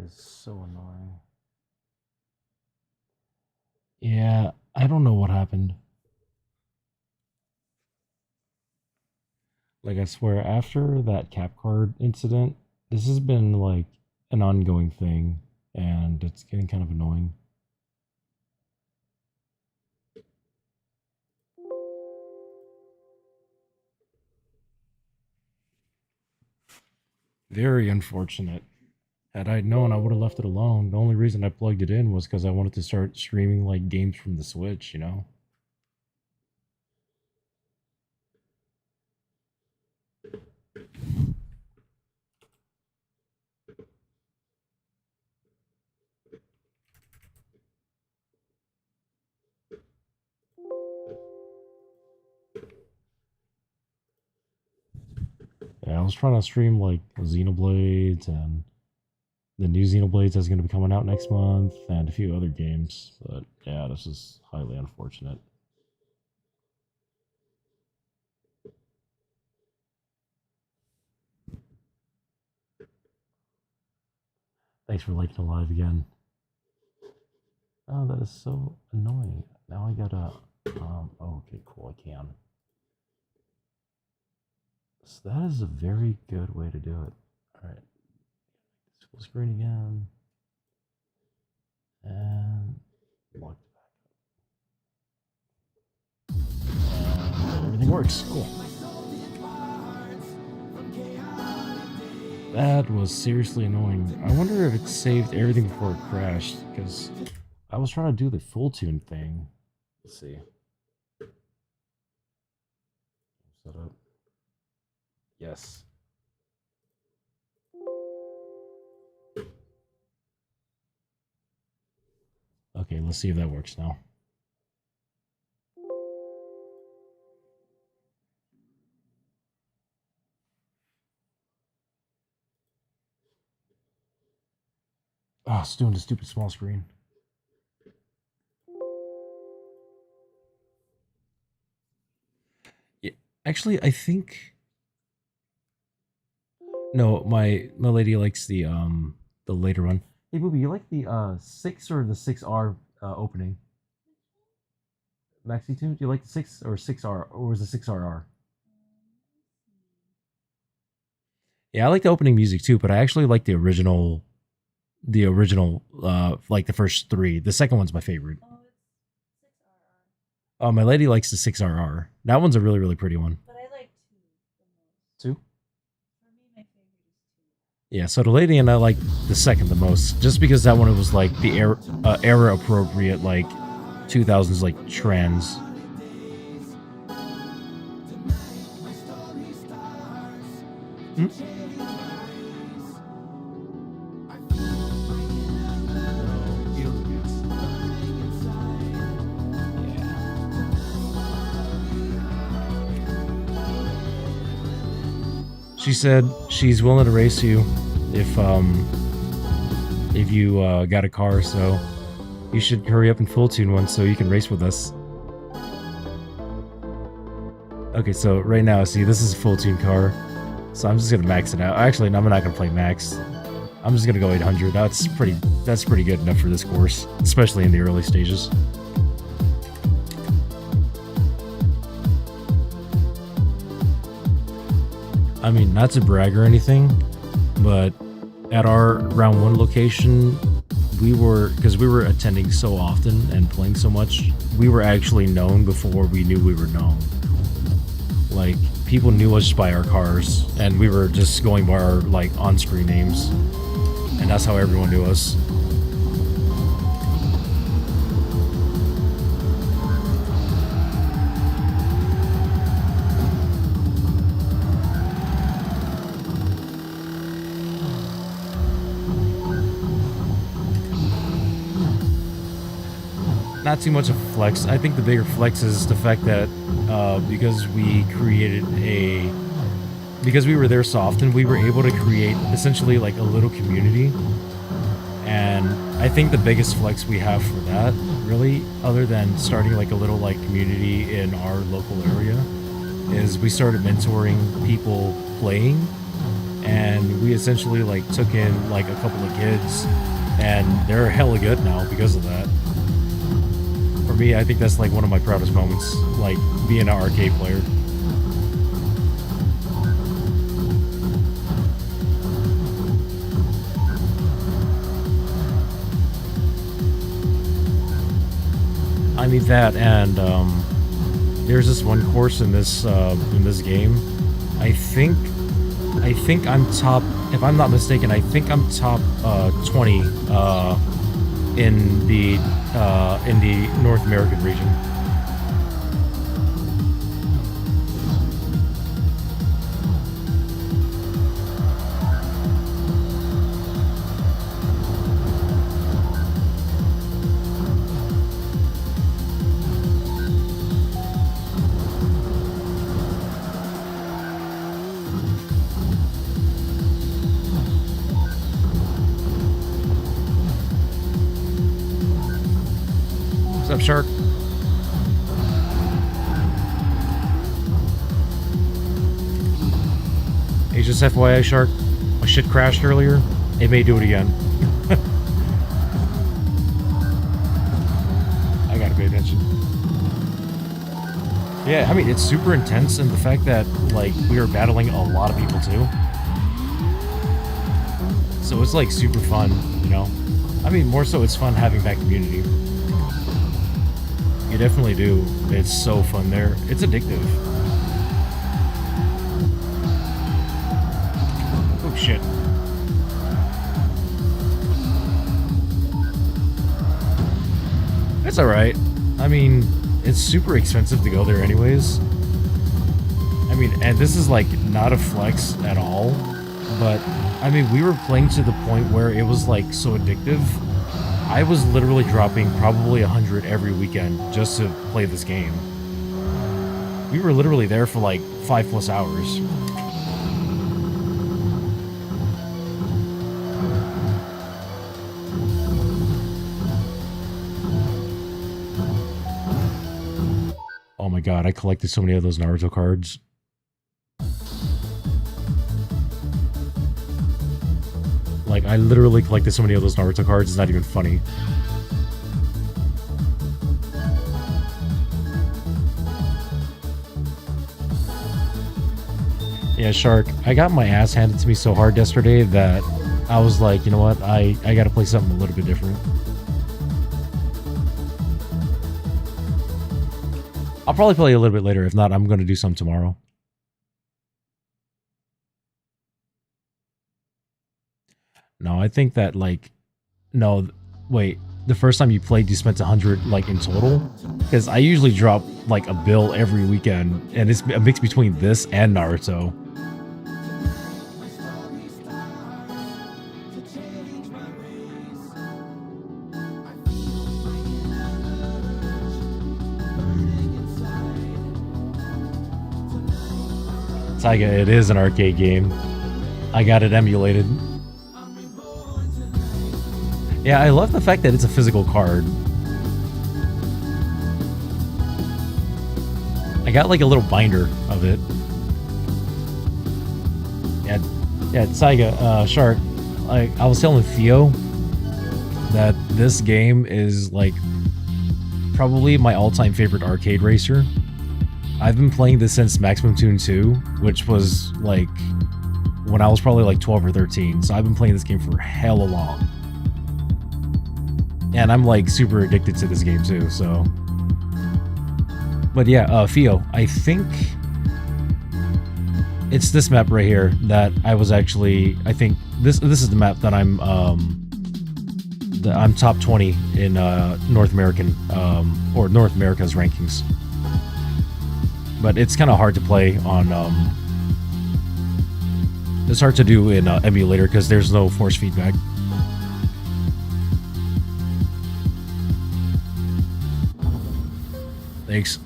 is so annoying. Yeah, I don't know what happened. Like, I swear, after that cap card incident, this has been like an ongoing thing, and it's getting kind of annoying. Very unfortunate. Had I known, I would have left it alone. The only reason I plugged it in was because I wanted to start streaming like games from the Switch, you know? Yeah, I was trying to stream like Xenoblades and the new Xenoblades that's going to be coming out next month and a few other games. But yeah, this is highly unfortunate. Thanks for liking the live again. Oh, that is so annoying. Now I gotta. Oh, okay, cool. I can. So that is a very good way to do it. All right. Full screen again. And lock it back. And everything works. Cool. That was seriously annoying. I wonder if it saved everything before it crashed, because I was trying to do the full tune thing. Let's see. Set up. Yes. Okay, let's see if that works now. Oh, it's doing the stupid small screen. Yeah, actually, I think no. My lady likes the later one. Hey, Booby, you like the 6 or the 6R opening? Maxi tune? Do you like the 6 or 6R or was the 6RR? Yeah, I like the opening music too, but I actually like the original like the first 3. The second one's my favorite. Oh, my lady likes the 6RR. That one's a really really pretty one. But I like 2. 2? Yeah, so the lady and I like the second the most, just because that one was like the era appropriate, like 2000s like trends. Hmm? She said she's willing to race you if you got a car, so you should hurry up and full tune one so you can race with us. Okay, so right now, see, this is a full tune car, so I'm just gonna max it out. Actually, no, I'm not gonna play max. I'm just gonna go 800. That's pretty good enough for this course, especially in the early stages. I mean, not to brag or anything, but at our round 1 location, because we were attending so often and playing so much, we were actually known before we knew we were known. Like, people knew us by our cars, and we were just going by our, like, on-screen names. And that's how everyone knew us. Not too much of a flex. I think the bigger flex is the fact that because we were there so often, we were able to create essentially like a little community. And I think the biggest flex we have for that, really, other than starting like a little like community in our local area, is we started mentoring people playing, and we essentially like took in like a couple of kids, and they're hella good now because of that. For me, I think that's like one of my proudest moments, like being an arcade player. I mean that, and there's this one course in this game. I think I'm top. If I'm not mistaken, I think I'm top 20 in the North American region. What's up, Shark? Hey, just FYI, Shark, my shit crashed earlier. It may do it again. I gotta pay attention. Yeah, I mean, it's super intense, and the fact that, like, we are battling a lot of people, too. So it's, like, super fun, you know? I mean, more so it's fun having that community. You definitely do. It's so fun there. It's addictive. Oh, shit. It's alright. I mean, it's super expensive to go there anyways. I mean, and this is like not a flex at all, but I mean, we were playing to the point where it was like so addictive. I was literally dropping probably 100 every weekend just to play this game. We were literally there for like 5+ hours. Oh my god, I collected so many of those Naruto cards. Like, I literally collected so many of those Naruto cards, it's not even funny. Yeah, Shark, I got my ass handed to me so hard yesterday that I was like, you know what, I gotta play something a little bit different. I'll probably play a little bit later. If not, I'm gonna do some tomorrow. No, I think that, like... No, wait. The first time you played, you spent 100, like, in total? Because I usually drop, like, a bill every weekend, and it's a mix between this and Naruto. Taiga, it is an arcade game. I got it emulated. Yeah, I love the fact that it's a physical card. I got like a little binder of it. Yeah, Taiga, Shark, I was telling Theo that this game is like probably my all-time favorite arcade racer. I've been playing this since Maximum Tune 2, which was like when I was probably like 12 or 13. So I've been playing this game for hella long. And I'm like super addicted to this game too, so. But yeah, Theo, I think it's this map right here that I was actually, I think this is the map that I'm top 20 in North American or North America's rankings. But it's kind of hard to play on it's hard to do in emulator because there's no force feedback. Thanks.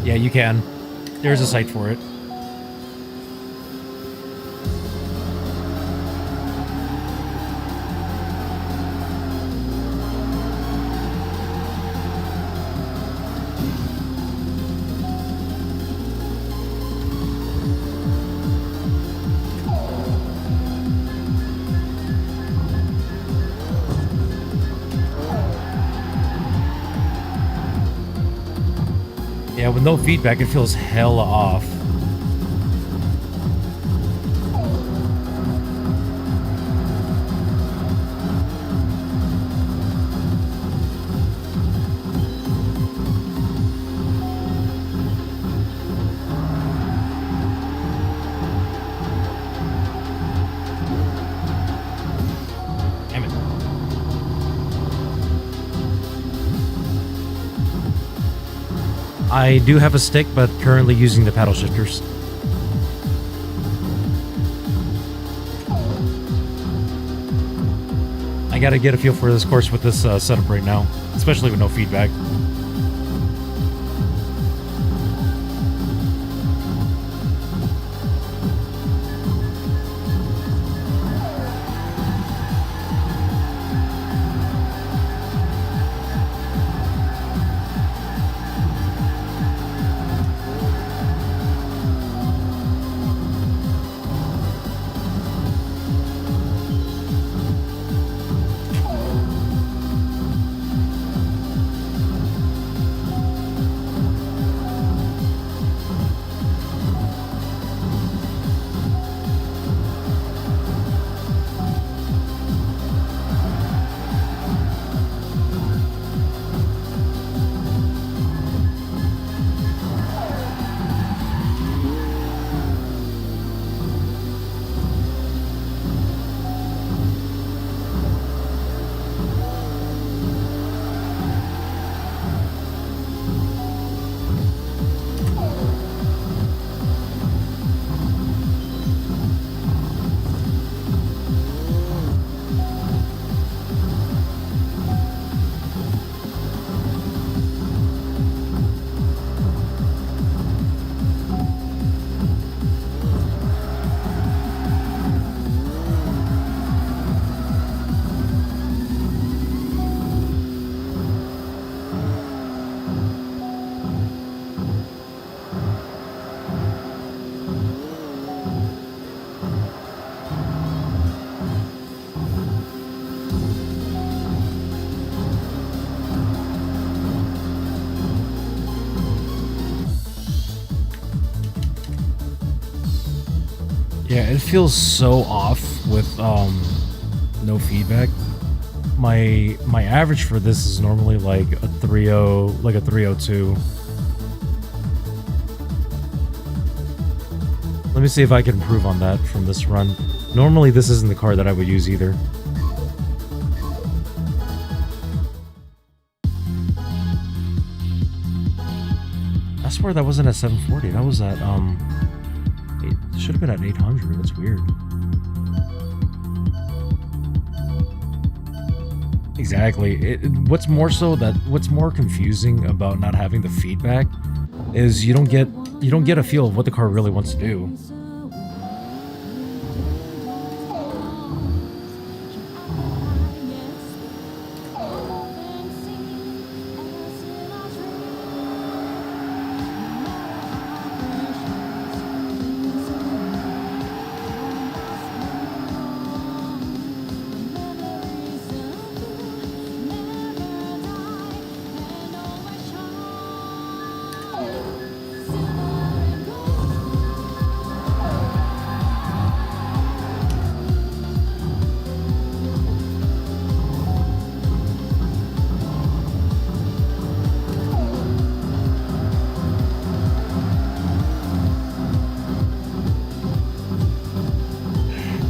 Yeah, you can. There's a site for it. With no feedback, it feels hella off. Damn it. I do have a stick, but currently using the paddle shifters. I gotta get a feel for this course with this setup right now, especially with no feedback. Yeah, it feels so off with no feedback. My average for this is normally like a 3.0, like a 302. Let me see if I can improve on that from this run. Normally this isn't the car that I would use either. I swear that wasn't at 740. That was at it should have been at 800. That's weird. Exactly. What's more confusing about not having the feedback is you don't get a feel of what the car really wants to do.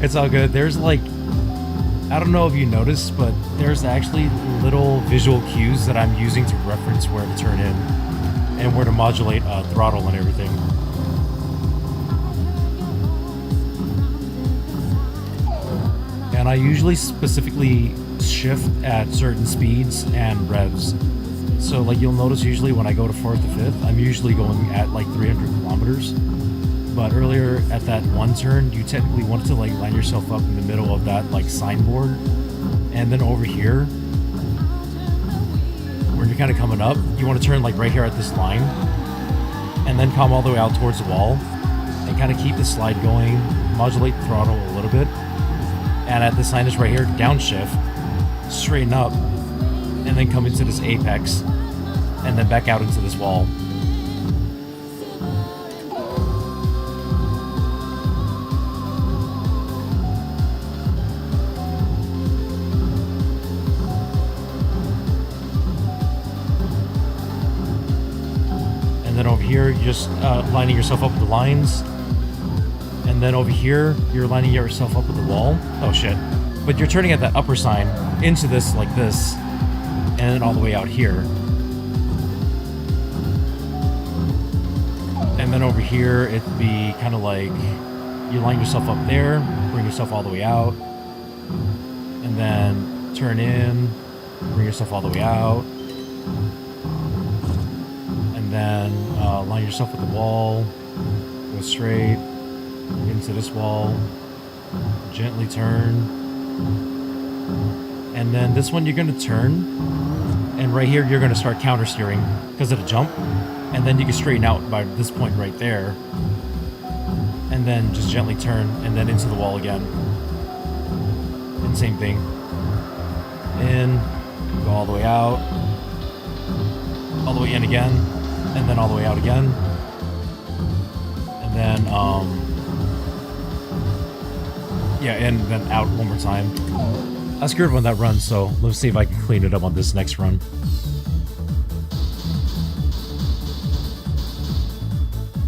It's all good. There's like, I don't know if you noticed, but there's actually little visual cues that I'm using to reference where to turn in and where to modulate throttle and everything. And I usually specifically shift at certain speeds and revs. So like you'll notice usually when I go to 4th to 5th, I'm usually going at like 300 kilometers. But earlier at that one turn, you technically wanted to like line yourself up in the middle of that like signboard. And then over here, where you're kind of coming up, you want to turn like right here at this line. And then come all the way out towards the wall. And kind of keep the slide going, modulate the throttle a little bit. And at the signage right here, downshift, straighten up, and then come into this apex. And then back out into this wall. just lining yourself up with the lines. And then over here, you're lining yourself up with the wall. Oh shit. But you're turning at that upper sign into this like this, and then all the way out here. And then over here, it'd be kind of like you line yourself up there, bring yourself all the way out, and then turn in, bring yourself all the way out, and then line yourself with the wall, go straight into this wall, gently turn, and then this one you're going to turn, and right here you're going to start counter steering because of the jump, and then you can straighten out by this point right there, and then just gently turn, and then into the wall again, and same thing, in, go all the way out, all the way in again, and then all the way out again, and then yeah, and then out one more time. I scared when that runs, so let's see if I can clean it up on this next run.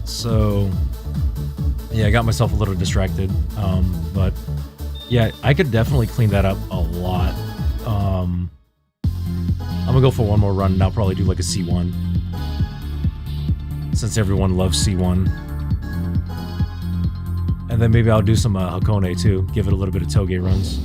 So yeah, I got myself a little distracted, but yeah, I could definitely clean that up a lot. I'm gonna go for one more run, and I'll probably do like a C1, since everyone loves C1. And then maybe I'll do some Hakone too, give it a little bit of Toge runs.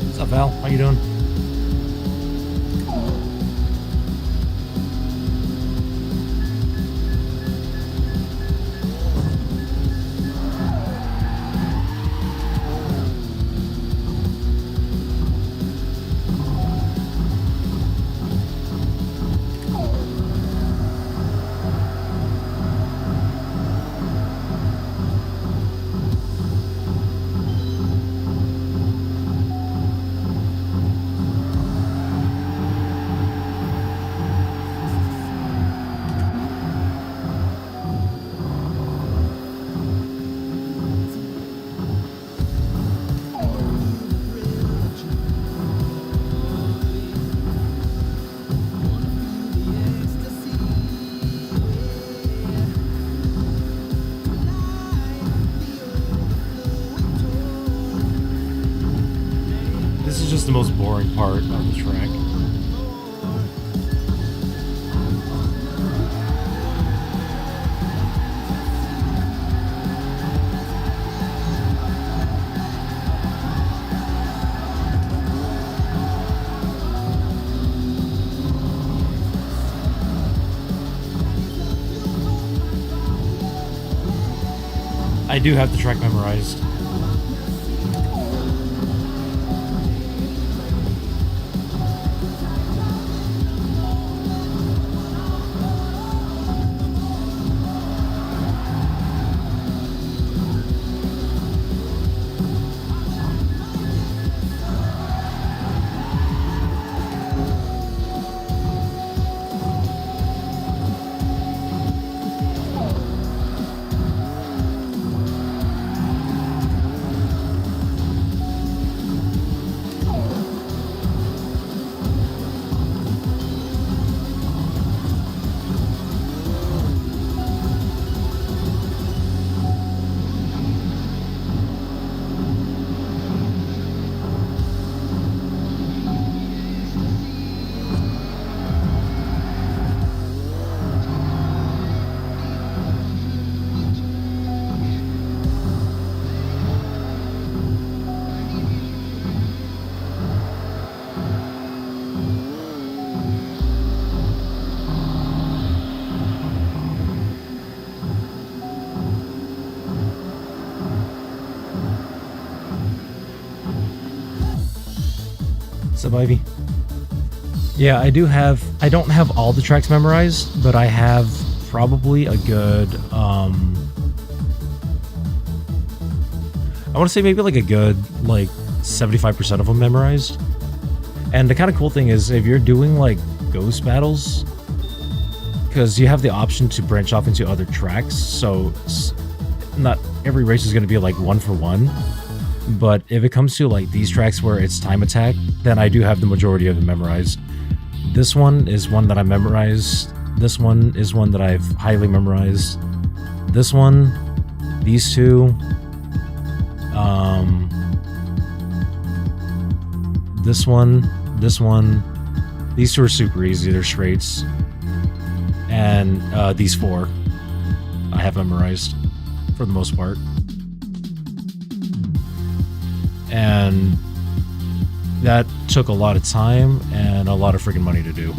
What's up, Val? How you doing? This is just the most boring part of the track. I do have the track memorized. What's up, Ivy? Yeah, I don't have all the tracks memorized, but I have probably a good, I want to say maybe like a good, like 75% of them memorized. And the kind of cool thing is if you're doing like ghost battles, because you have the option to branch off into other tracks, so not every race is going to be like 1-for-1. But if it comes to like these tracks where it's time attack, then I do have the majority of them memorized. This one is one that I memorized. This one is one that I've highly memorized. This one, these two, this one. These two are super easy. They're straights. And these four I have memorized for the most part. And that took a lot of time and a lot of freaking money to do.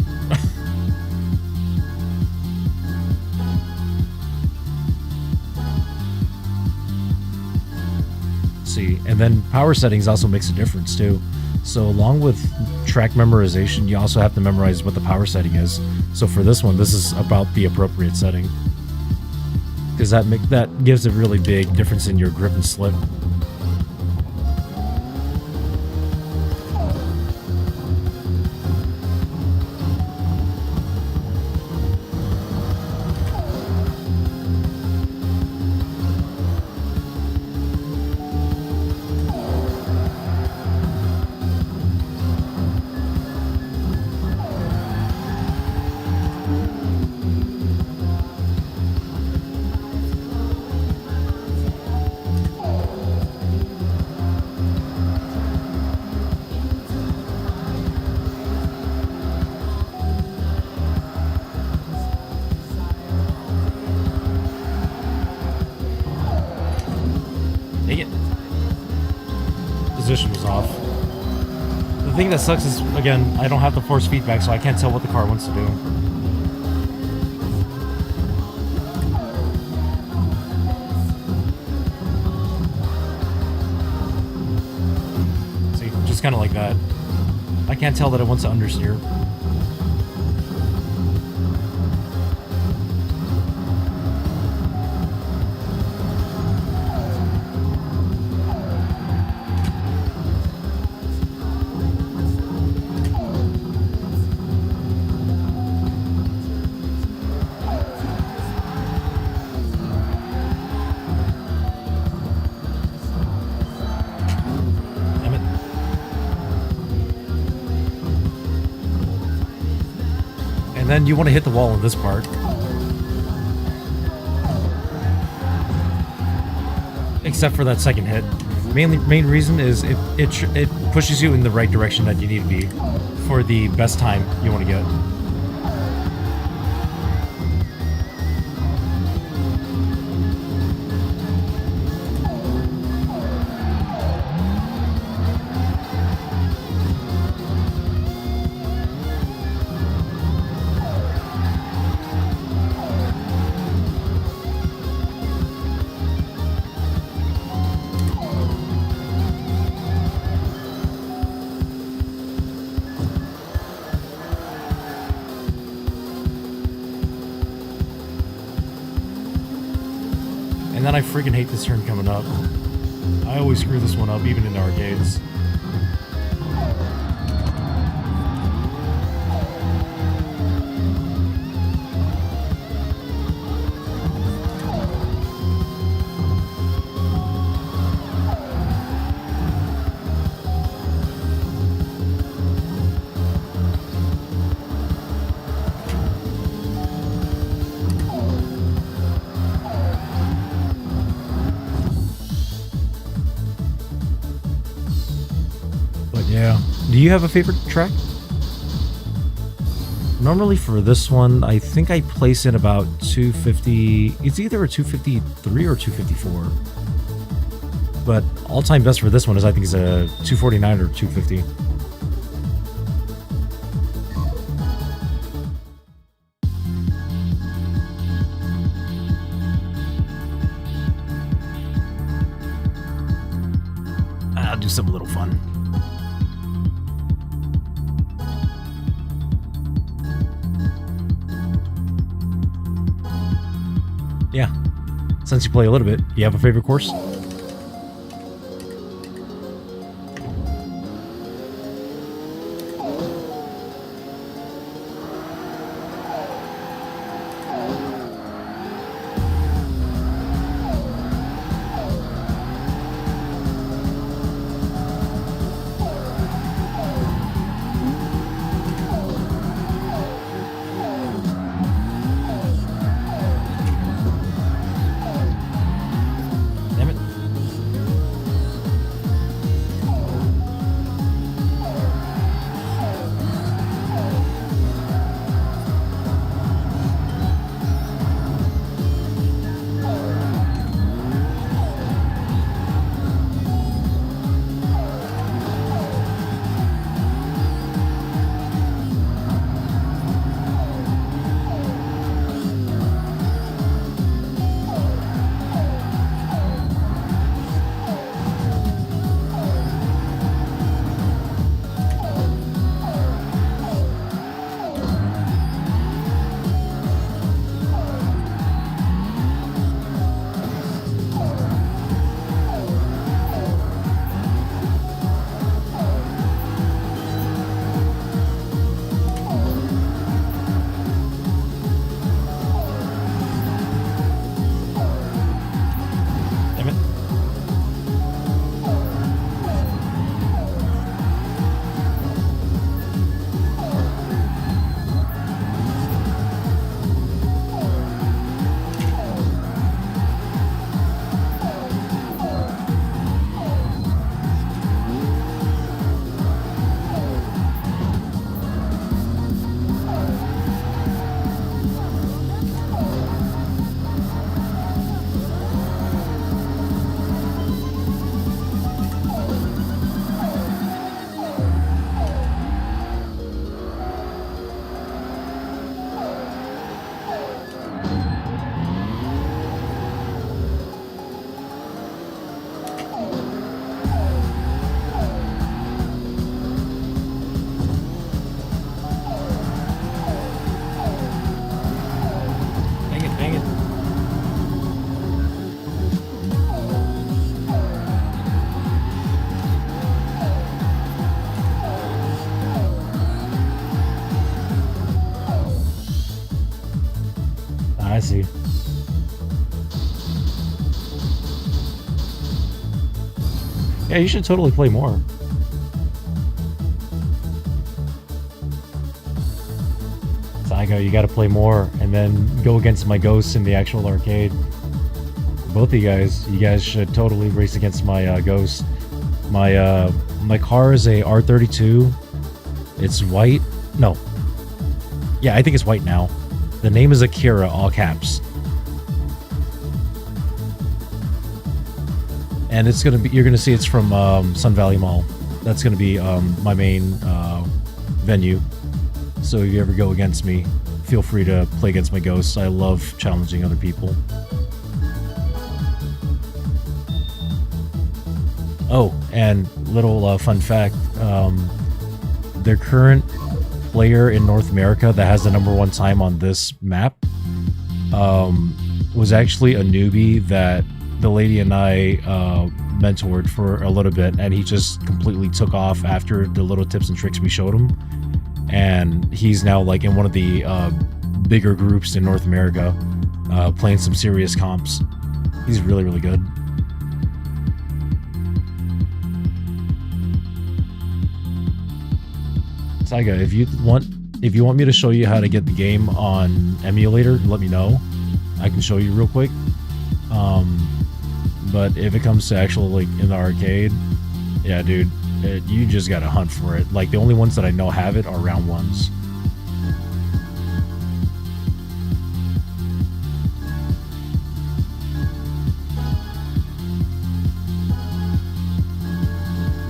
See, and then power settings also makes a difference too. So along with track memorization, you also have to memorize what the power setting is. So for this one, this is about the appropriate setting, because that gives a really big difference in your grip and slip. Position was off. The thing that sucks is, again, I don't have the force feedback, so I can't tell what the car wants to do. See, just kind of like that. I can't tell that it wants to understeer. And then you want to hit the wall in this part. Except for that second hit. Main reason is it pushes you in the right direction that you need to be for the best time you want to get. And then I freaking hate this turn coming up. I always screw this one up, even in the arcades. Yeah. Do you have a favorite track? Normally for this one, I think I place it about 250. It's either a 253 or 254. But all-time best for this one is, I think, is a 249 or 250. I'll do something a little fun. Yeah, since you play a little bit, you have a favorite course? see. Yeah, you should totally play more. Saigo, you gotta play more and then go against my ghosts in the actual arcade. Both of you guys should totally race against my ghost. My car is a R32. It's white. No. Yeah, I think it's white now. The name is Akira, all caps. And it's gonna be, you're gonna see it's from Sun Valley Mall. That's gonna be my main venue. So if you ever go against me, feel free to play against my ghosts. I love challenging other people. Oh, and little fun fact, their current player in North America that has the #1 time on this map was actually a newbie that the lady and I mentored for a little bit, and he just completely took off after the little tips and tricks we showed him. And he's now like in one of the bigger groups in North America, playing some serious comps. He's really, really good. Saiga, if you want me to show you how to get the game on emulator, let me know. I can show you real quick. But if it comes to actual like in the arcade, yeah, dude, you just gotta hunt for it. Like the only ones that I know have it are round ones.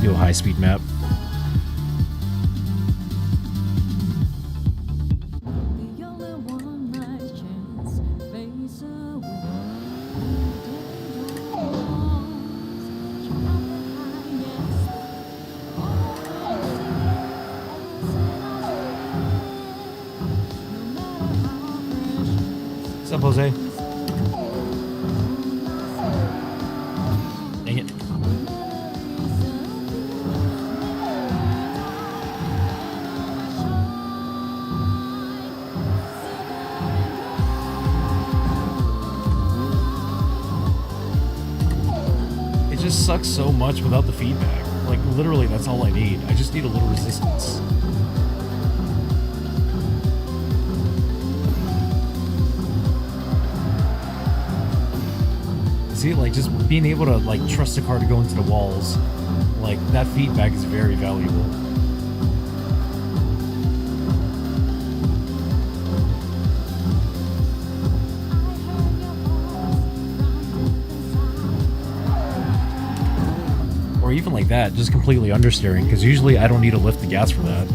Do a high-speed map. What's up, Jose? Dang it. It just sucks so much without the feedback. Like, literally, that's all I need. I just need a little resistance. See, like, just being able to, like, trust the car to go into the walls, like, that feedback is very valuable. Or even like that, just completely understeering, because usually I don't need to lift the gas for that.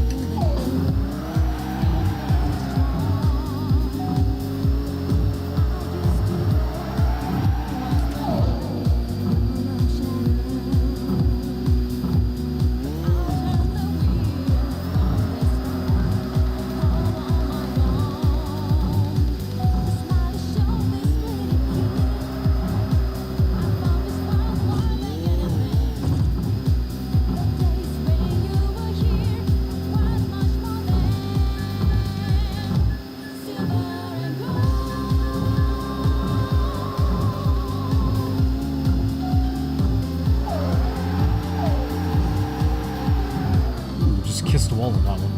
Kissed the wall on that one.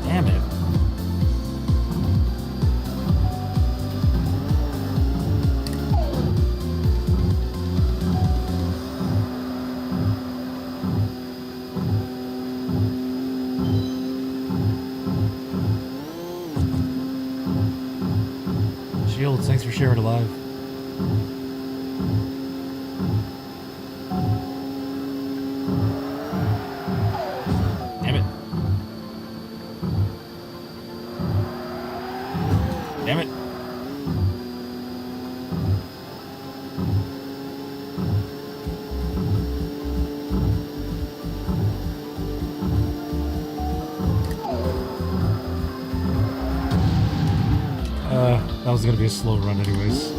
Damn it. Shields, thanks for sharing it live. Damn it. Damn it. That was gonna be a slow run anyways.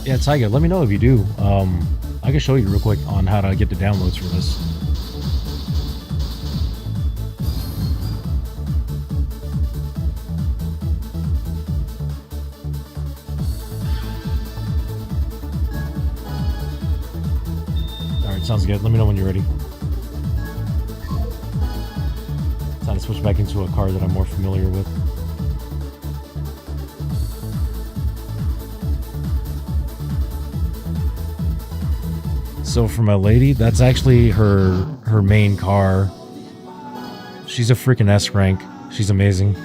Yeah, Tiger, let me know if you do. I can show you real quick on how to get the downloads for this. Alright, sounds good. Let me know when you're ready. Time to switch back into a car that I'm more familiar with. So for my lady, that's actually her main car. She's a freaking S rank. She's amazing.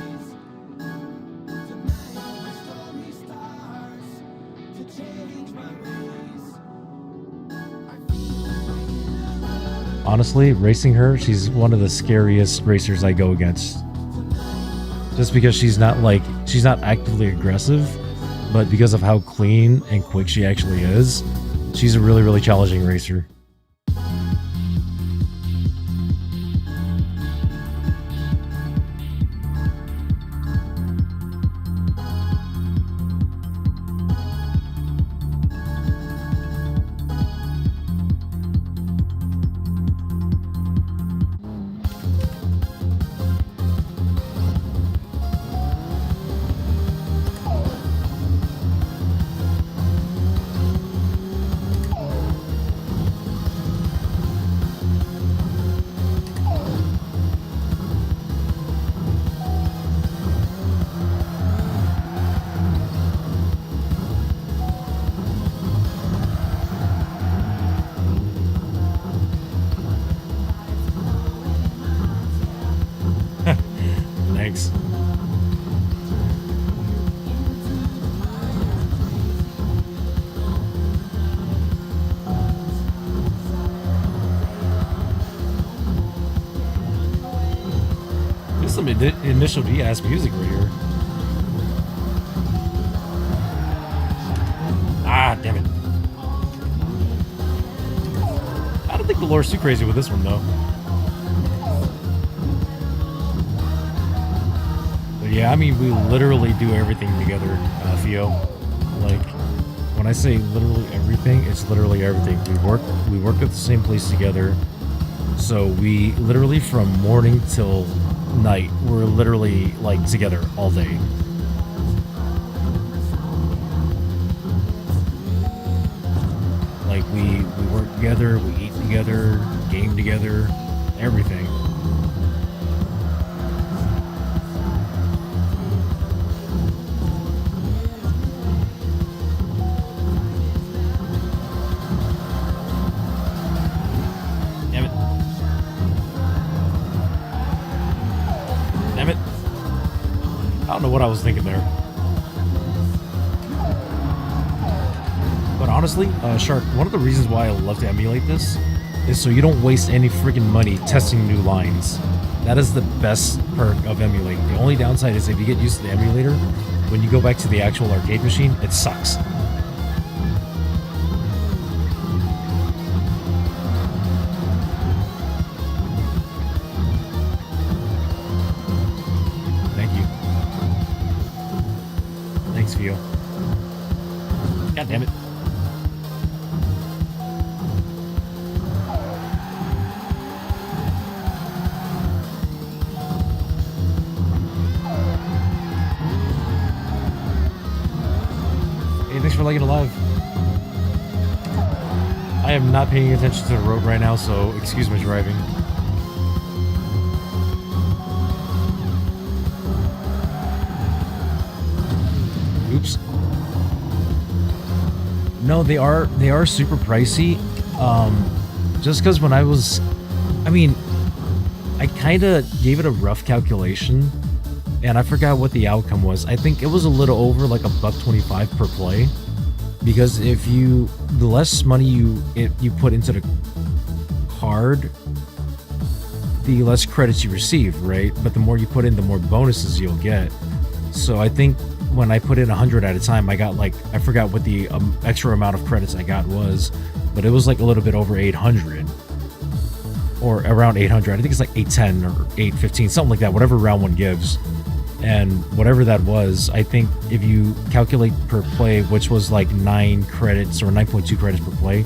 Honestly, racing her, she's one of the scariest racers I go against. Just because she's not actively aggressive, but because of how clean and quick she actually is, she's a really, really challenging racer. Thanks. This is some initial D-ass music right here. Ah, damn it. I don't think the lore's too crazy with this one, though. But yeah, I mean, we literally do everything together, Theo. Like, when I say literally everything, it's literally everything. We work at the same place together. So we literally, from morning till night, we're literally, like, together all day. Like, we work together, we eat together, game together, everything. Damn it. Damn it. I don't know what I was thinking there. But honestly, Shark, one of the reasons why I love to emulate this is so you don't waste any freaking money testing new lines. That is the best perk of emulating. The only downside is if you get used to the emulator, when you go back to the actual arcade machine, it sucks. Thank you. Thanks, Vio. God damn it. Hey, thanks for liking it live. I am not paying attention to the road right now, so excuse my driving. Oops. No, they are super pricey. Just because when I kind of gave it a rough calculation, and I forgot what the outcome was. I think it was a little over like $1.25 per play, because the less money you put into the card, the less credits you receive, right? But the more you put in, the more bonuses you'll get. So I think when I put in 100 at a time, I got like, I forgot what the extra amount of credits I got was, but it was like a little bit over 800 or around 800. I think it's like 810 or 815, something like that, whatever round one gives. And whatever that was, I think if you calculate per play, which was like 9 credits or 9.2 credits per play,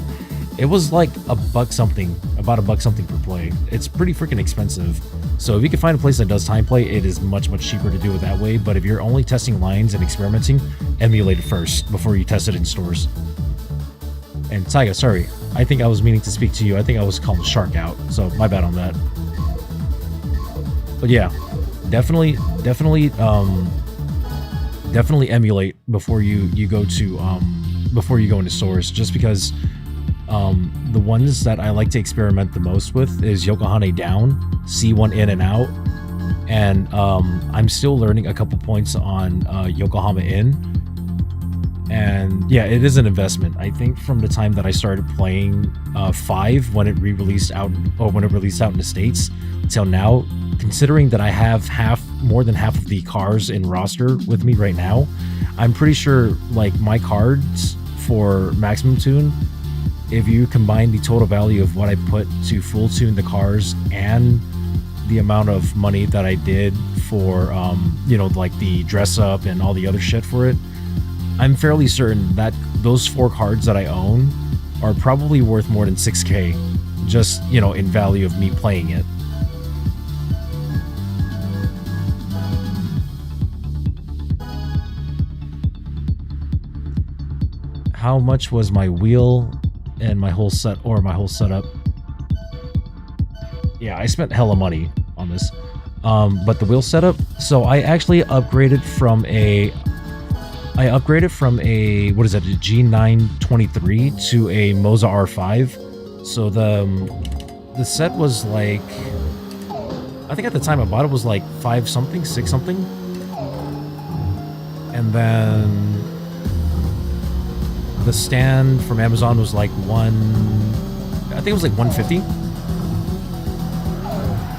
it was like a buck something, about a buck something per play. It's pretty freaking expensive. So if you can find a place that does time play, it is much, much cheaper to do it that way. But if you're only testing lines and experimenting, emulate it first before you test it in stores. And Taiga, sorry, I think I was meaning to speak to you. I think I was calling Shark out, so my bad on that. But yeah, definitely emulate before you go to before you go into stores, just because the ones that I like to experiment the most with is Yokohama down, C1 in and out, and I'm still learning a couple points on Yokohama in. And yeah, it is an investment. I think from the time that I started playing 5 when it re-released out, or when it released out in the States, till now, considering that I have more than half of the cars in roster with me right now, I'm pretty sure like my cards for maximum tune, if you combine the total value of what I put to full tune the cars and the amount of money that I did for you know, like the dress up and all the other shit for it, I'm fairly certain that those 4 cards that I own are probably worth more than 6K, just, you know, in value of me playing it. How much was my wheel and my whole set, or my whole setup? Yeah, I spent hella money on this. But the wheel setup, so I actually upgraded from a what is it, a G923 to a Moza R5. So the set was like, I think at the time I bought it was like 5 something, 6 something. And then the stand from Amazon was like I think it was like 150.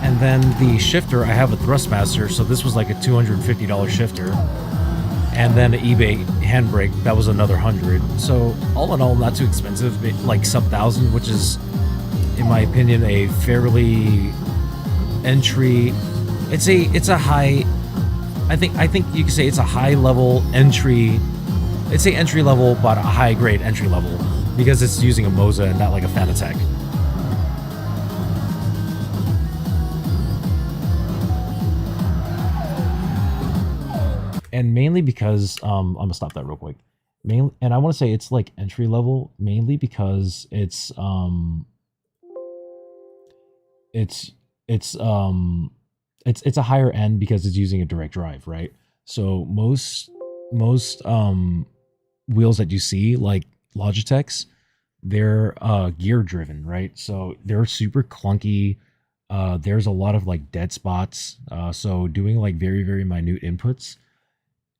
And then the shifter, I have a Thrustmaster, so this was like a $250 shifter. And then an eBay handbrake, that was another 100. So all in all, not too expensive, like sub 1,000, which is, in my opinion, a fairly entry. It's a high. I think you could say it's a high level entry. It's a entry level, but a high grade entry level, because it's using a Moza and not like a Fanatec. And mainly because I'm gonna stop that real quick. And I want to say it's like entry level mainly because it's a higher end because it's using a direct drive, right? So most wheels that you see, like Logitech's, they're gear driven, right? So they're super clunky. There's a lot of like dead spots. So doing like very, very minute inputs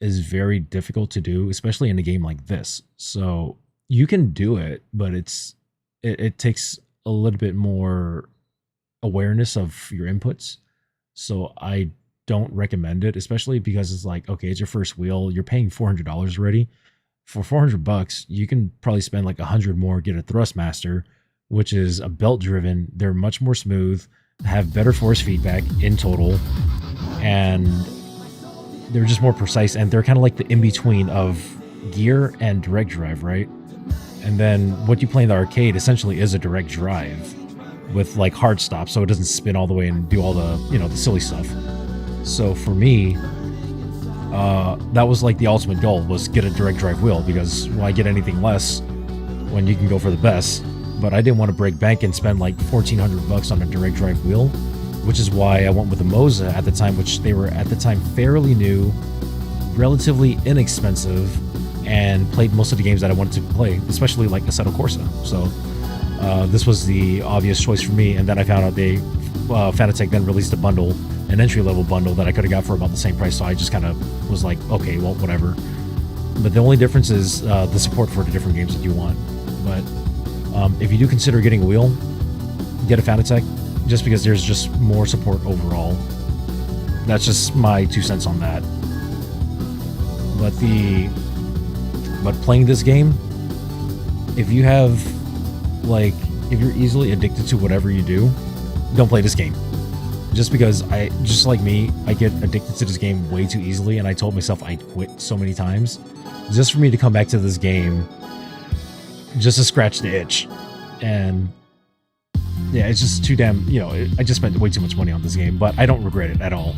is very difficult to do, especially in a game like this. So you can do it, but it takes a little bit more awareness of your inputs. So I don't recommend it, especially because it's like, okay, it's your first wheel, you're paying $400 already. For $400, you can probably spend like 100 more, get a Thrustmaster, which is a belt driven. They're much more smooth, have better force feedback in total, and they're just more precise, and they're kind of like the in-between of gear and direct drive, right? And then what you play in the arcade essentially is a direct drive with like hard stop, so it doesn't spin all the way and do all the, you know, the silly stuff. So for me, that was like the ultimate goal, was get a direct drive wheel, because why get anything less when you can go for the best? But I didn't want to break bank and spend like $1,400 on a direct drive wheel, which is why I went with the Moza at the time, which they were at the time fairly new, relatively inexpensive, and played most of the games that I wanted to play, especially like Assetto Corsa. So this was the obvious choice for me. And then I found out they Fanatec then released a bundle, an entry-level bundle that I could have got for about the same price, so I just kind of was like, okay, well, whatever. But the only difference is the support for the different games that you want. But if you do consider getting a wheel, get a Fanatec, just because there's just more support overall. That's just my 2 cents on that. But playing this game, if you have, like, if you're easily addicted to whatever you do, don't play this game. just because just like me, I get addicted to this game way too easily, and I told myself I'd quit so many times just for me to come back to this game just to scratch the itch. And yeah, it's just too damn, I just spent way too much money on this game, but I don't regret it at all.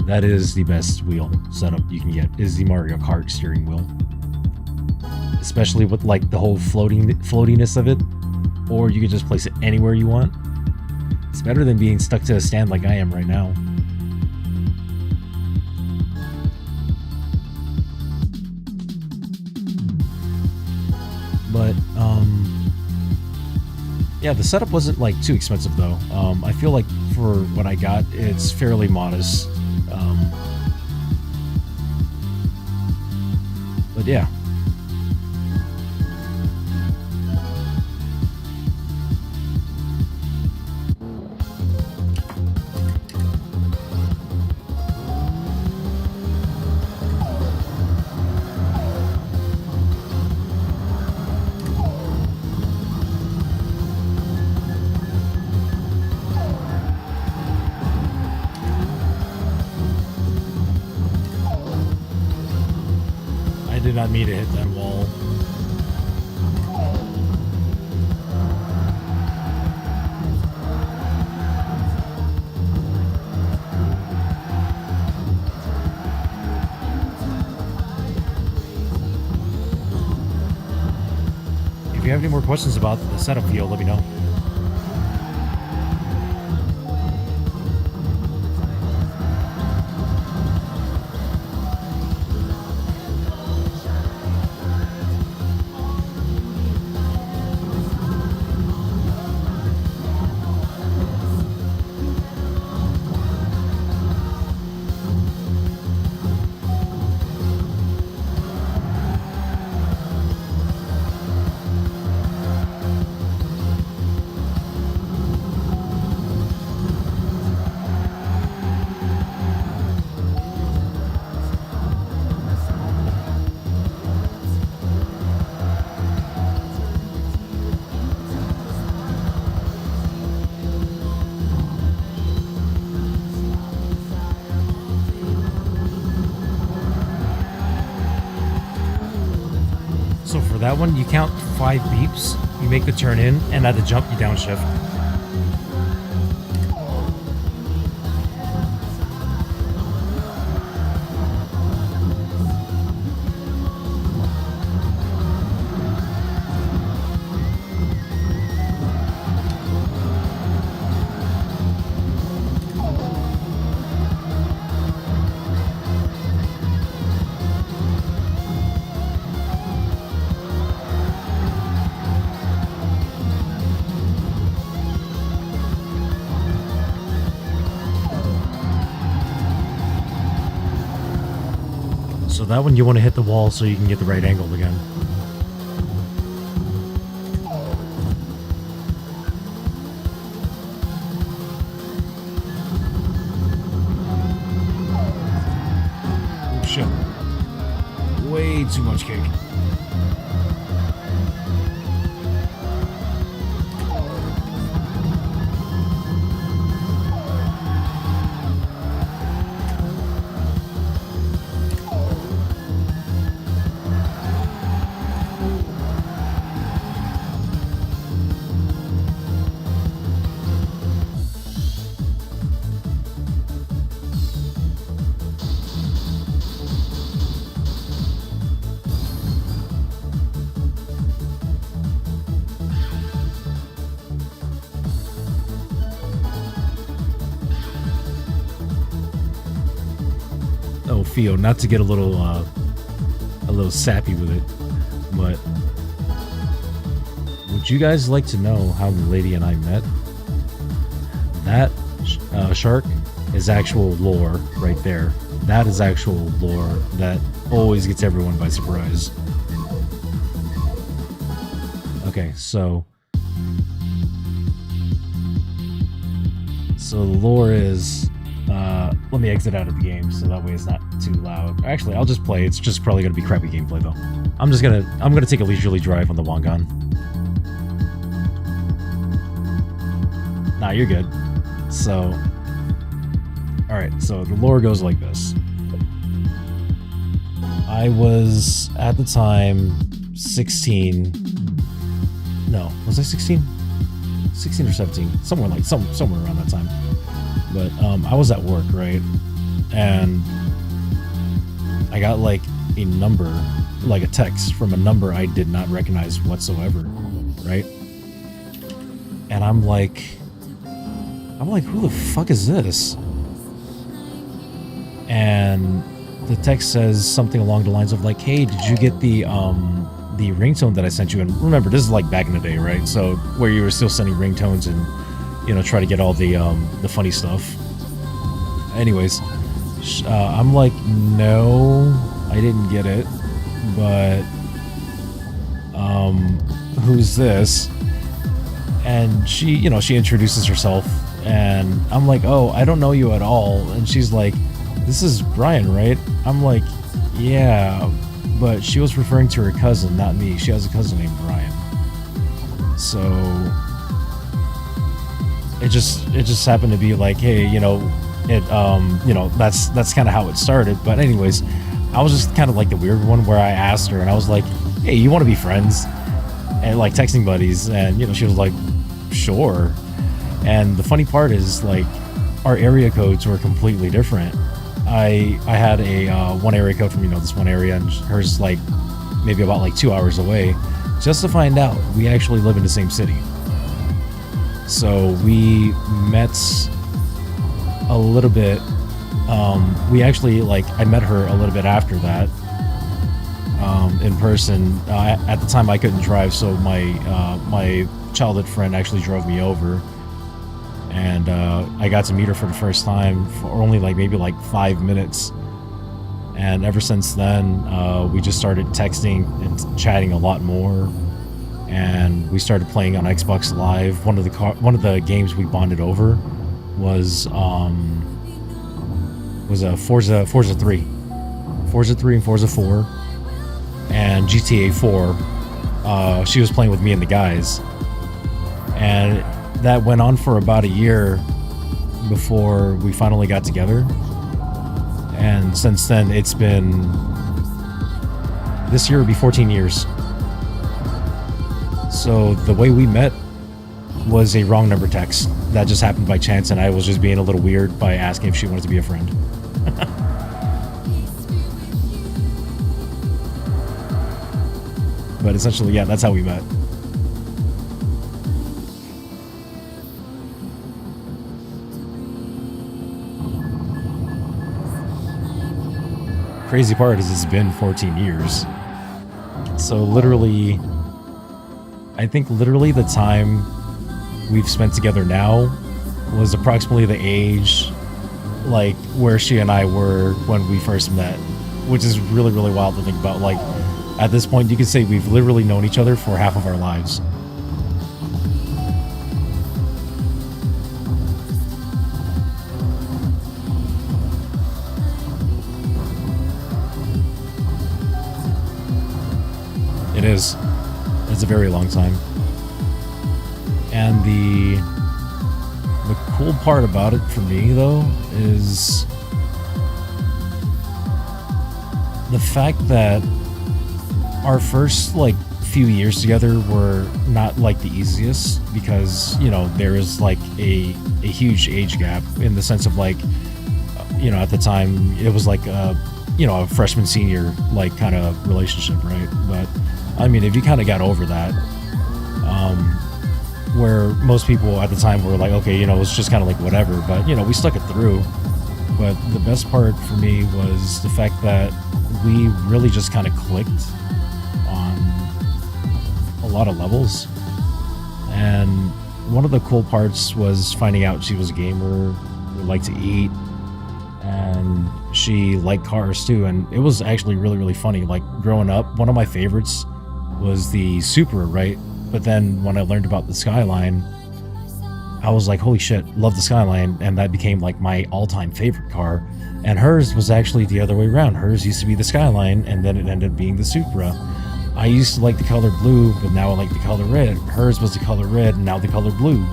That is the best wheel setup you can get, is the Mario Kart steering wheel. Especially with like the whole floatiness of it, or you can just place it anywhere you want. It's better than being stuck to a stand like I am right now. But yeah, the setup wasn't like too expensive though. I feel like for what I got, it's fairly modest. But yeah. I did not mean to hit that wall. If you have any more questions about the setup field, let me know. So for that one, you count 5 beeps, you make the turn in, and at the jump, you downshift. So that one you want to hit the wall so you can get the right angle again. Oh shit. Way too much cake. Oh, Theo, not to get a little sappy with it, but would you guys like to know how the lady and I met? That shark is actual lore right there. That is actual lore that always gets everyone by surprise. Okay, so the lore is, let me exit out of the game so that way it's not too loud. Actually, I'll just play. It's just probably gonna be crappy gameplay though. I'm gonna take a leisurely drive on the Wangan. Nah, you're good. So, all right. So the lore goes like this. I was at the time 16. No, was I 16? 16 or 17, somewhere around that time. But I was at work, right? And I got like a number, like a text from a number I did not recognize whatsoever, right? And I'm like, who the fuck is this? And the text says something along the lines of like, hey, did you get the ringtone that I sent you? And remember, this is like back in the day, right? So where you were still sending ringtones and, you know, try to get all the funny stuff. Anyways, I'm like, no, I didn't get it, but who's this? And she, you know, she introduces herself, and I'm like, oh, I don't know you at all. And she's like, this is Brian, right? I'm like, yeah, but she was referring to her cousin, not me. She has a cousin named Brian. So it just happened to be like, hey, you know, you know, that's kind of how it started. But anyways, I was just kind of like the weird one where I asked her, and I was like, hey, you want to be friends? And like texting buddies. And, you know, she was like, sure. And the funny part is, like, our area codes were completely different. I had a one area code from, you know, this one area, and hers like maybe about like 2 hours away, just to find out we actually live in the same city. So we met a little bit. We actually, like, I met her a little bit after that in person. At the time I couldn't drive, so my childhood friend actually drove me over. And I got to meet her for the first time for only like maybe like 5 minutes. And ever since then, we just started texting and chatting a lot more. And we started playing on Xbox Live. One of the games we bonded over was a Forza 3 and Forza 4 and GTA 4. She was playing with me and the guys. And that went on for about a year before we finally got together. And since then, it's been, this year will be 14 years. So the way we met was a wrong number text that just happened by chance, and I was just being a little weird by asking if she wanted to be a friend. But essentially, yeah, that's how we met. Crazy part is it's been 14 years. So literally, I think literally the time we've spent together now was approximately the age like where she and I were when we first met, which is really, really wild to think about. Like, at this point, you could say we've literally known each other for half of our lives. It is. It's a very long time. And the cool part about it for me, though, is the fact that our first, like, few years together were not, like, the easiest, because, you know, there is, like, a huge age gap in the sense of, like, you know, at the time, it was like a, you know, a freshman senior, like, kind of relationship, right? But I mean, if you kind of got over that, where most people at the time were like, okay, you know, it's just kind of like whatever, but, you know, we stuck it through. But the best part for me was the fact that we really just kind of clicked on a lot of levels. And one of the cool parts was finding out she was a gamer, who liked to eat, and she liked cars too. And it was actually really, really funny. Like, growing up, one of my favorites was the Supra, right? But then when I learned about the Skyline, I was like, holy shit, love the Skyline. And that became like my all-time favorite car. And hers was actually the other way around. Hers used to be the Skyline, and then it ended up being the Supra. I used to like the color blue, but now I like the color red. Hers was the color red, and now the color blue.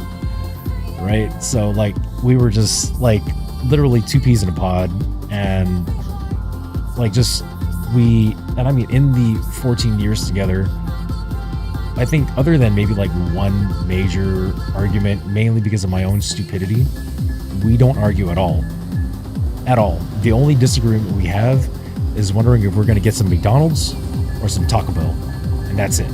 right? So like we were just like literally two peas in a pod, and like just and I mean in the 14 years together, I think other than maybe like one major argument, mainly because of my own stupidity, we don't argue at all. At all. The only disagreement we have is wondering if we're going to get some McDonald's or some Taco Bell. And that's it.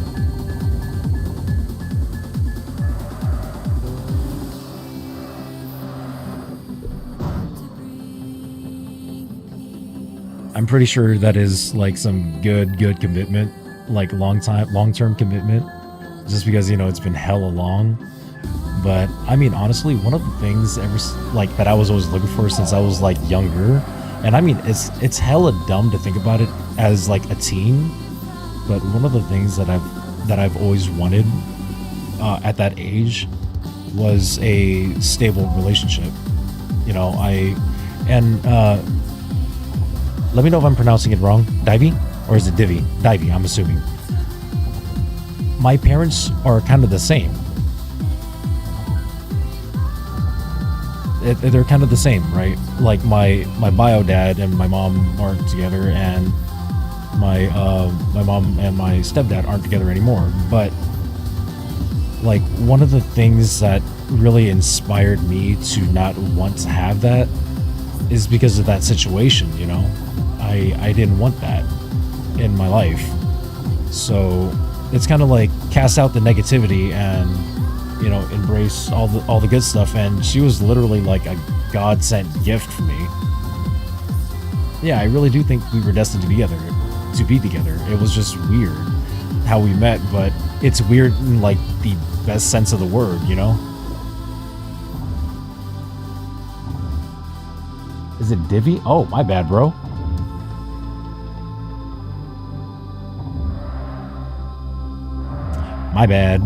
I'm pretty sure that is like some good commitment, like long-term commitment, just because, you know, it's been hella long. But I mean, honestly, one of the things that I was always looking for since I was like younger, and I mean, it's hella dumb to think about it as like a teen, but one of the things that I've always wanted at that age was a stable relationship. You know, let me know if I'm pronouncing it wrong. Divey? Or is it Divvy? Divey, I'm assuming. My parents are kind of the same. They're kind of the same, right? Like my bio dad and my mom aren't together, and my mom and my stepdad aren't together anymore. But like one of the things that really inspired me to not want to have that is because of that situation, you know? I didn't want that in my life. So it's kind of like cast out the negativity and, you know, embrace all the good stuff. And she was literally like a God-sent gift for me. Yeah, I really do think we were destined to be together. It was just weird how we met, but it's weird in like the best sense of the word, you know? Is it Divvy? Oh, my bad, bro. My bad.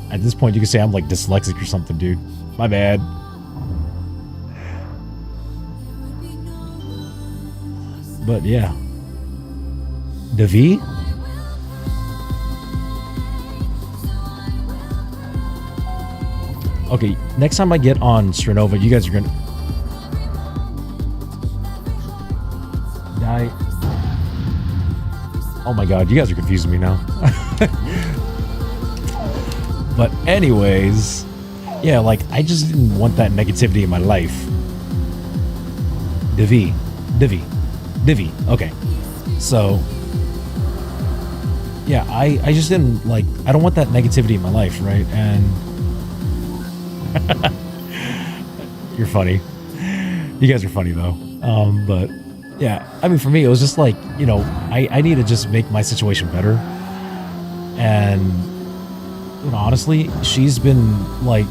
At this point, you can say I'm like dyslexic or something, dude. My bad. But yeah. The V? Okay, next time I get on Strinova, you guys are gonna... Oh my god, you guys are confusing me now. But anyways, yeah, like I just didn't want that negativity in my life. Divvy. Okay. So yeah, I just didn't like, I don't want that negativity in my life, right? And you're funny. You guys are funny though. But yeah, I mean, for me, it was just like, you know, I need to just make my situation better. And, you know, honestly, she's been like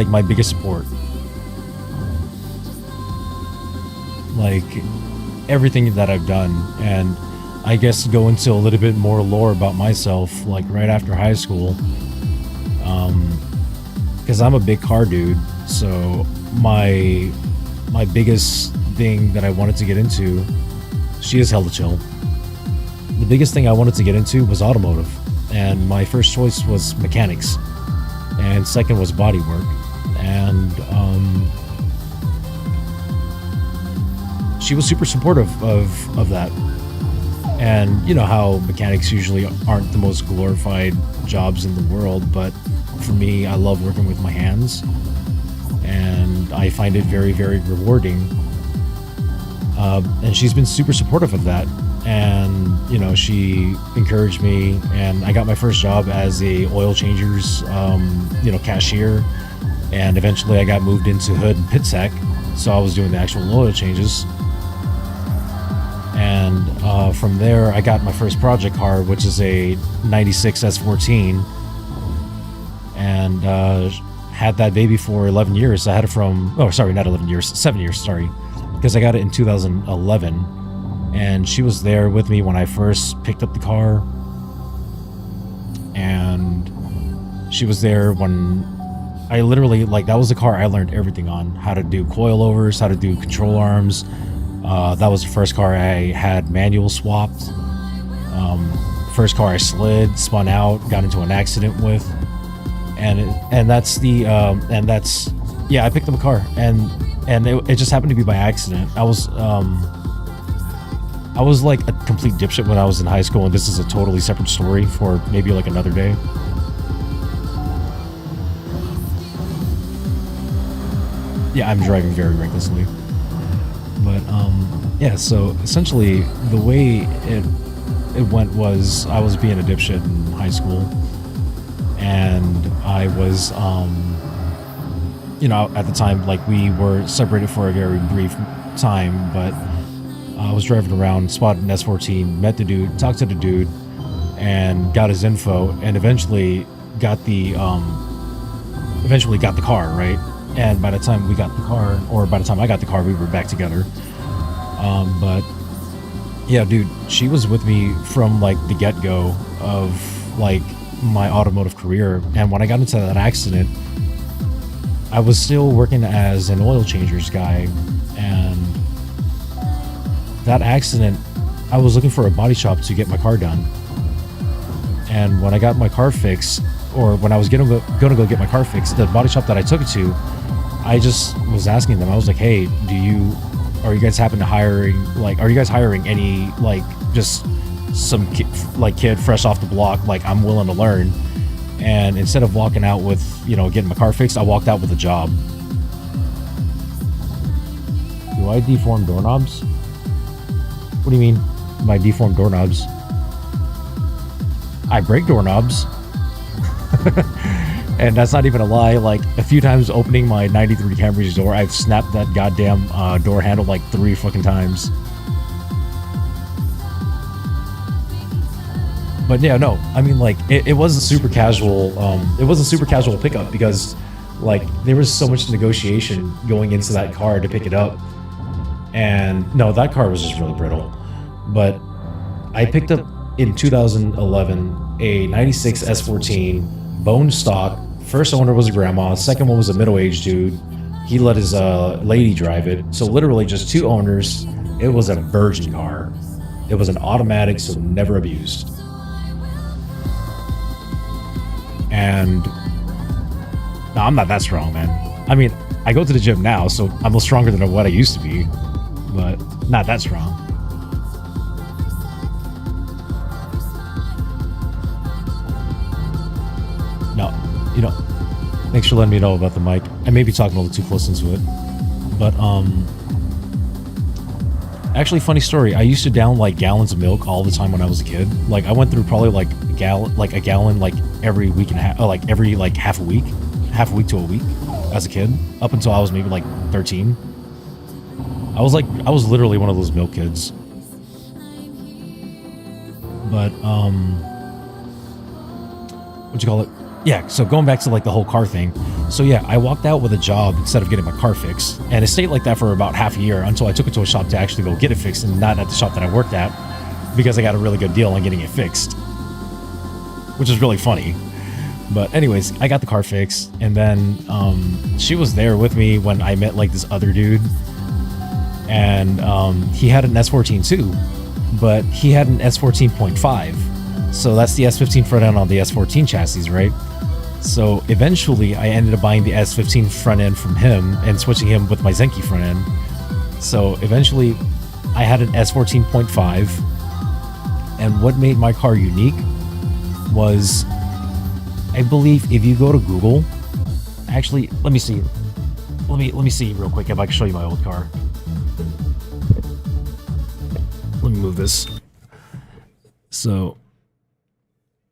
my biggest support. Like, everything that I've done. And I guess to go into a little bit more lore about myself, like right after high school, because I'm a big car dude, so my biggest thing that I wanted to get into, she is hella chill. The biggest thing I wanted to get into was automotive, and my first choice was mechanics, and second was body work. And she was super supportive of that. And you know how mechanics usually aren't the most glorified jobs in the world, but for me, I love working with my hands, and I find it very, very rewarding. And she's been super supportive of that. And, you know, she encouraged me, and I got my first job as a oil changers, cashier. And eventually I got moved into hood and pit tech. So I was doing the actual oil changes. And from there, I got my first project car, which is a 96 S14. And had that baby for 11 years. I had it from, oh, sorry, not 11 years, 7 years, sorry. Because I got it in 2011. And she was there with me when I first picked up the car. And she was there when I literally, like, that was the car I learned everything on. How to do coilovers, how to do control arms. That was the first car I had manual swapped. first car I slid, spun out, got into an accident with, and that's the yeah, I picked up a car, and it just happened to be by accident. I was like a complete dipshit when I was in high school, and this is a totally separate story for maybe like another day. Yeah, I'm driving very recklessly. But yeah, so essentially the way it went was I was being a dipshit in high school, and I was you know, at the time, like, we were separated for a very brief time, but I was driving around, spotted an S14, met the dude, talked to the dude, and got his info, and eventually got the car, right? And by the time we got the car, or by the time I got the car, we were back together. But yeah, dude, she was with me from like the get-go of like my automotive career, and when I got into that accident, I was still working as an oil changers guy, and that accident, I was looking for a body shop to get my car done. And when I got my car fixed, or when I was gonna go get my car fixed, the body shop that I took it to, I just was asking them, I was like, hey, are you guys hiring any, like, just some kid fresh off the block, like, I'm willing to learn. And instead of walking out with, you know, getting my car fixed, I walked out with a job. Do I deform doorknobs? What do you mean by deformed doorknobs? I break doorknobs. And that's not even a lie. Like, a few times opening my 93 Camry's door, I've snapped that goddamn door handle like 3 fucking times. But yeah, no, I mean, like, it was a super casual, pickup, because like there was so much negotiation going into that car to pick it up. And no, that car was just really brittle. But I picked up in 2011 a 96 S14, bone stock. First owner was a grandma, second one was a middle-aged dude. He let his lady drive it. So literally just 2 owners. It was a virgin car. It was an automatic, so never abused. And no, I'm not that strong, man. I mean, I go to the gym now, so I'm stronger than what I used to be, but not that strong. No, you know, thanks for letting me know about the mic. I may be talking a little too close into it, but actually, funny story. I used to down like gallons of milk all the time when I was a kid. Like, I went through probably like a gallon like every week and a half, like every like half a week to a week as a kid, up until I was maybe like 13. I was literally one of those milk kids. But what you call it? Yeah, so going back to like the whole car thing. So yeah, I walked out with a job instead of getting my car fixed. And it stayed like that for about half a year until I took it to a shop to actually go get it fixed, and not at the shop that I worked at, because I got a really good deal on getting it fixed. Which is really funny. But anyways, I got the car fixed, and then she was there with me when I met like this other dude. And he had an S14 too, but he had an S14.5. So that's the S15 front end on the S14 chassis, right? So eventually I ended up buying the S15 front end from him and switching him with my Zenki front end. So eventually I had an S14.5, and what made my car unique was, I believe if you go to Google, actually, let me see real quick if I can show you my old car. Let me move this. So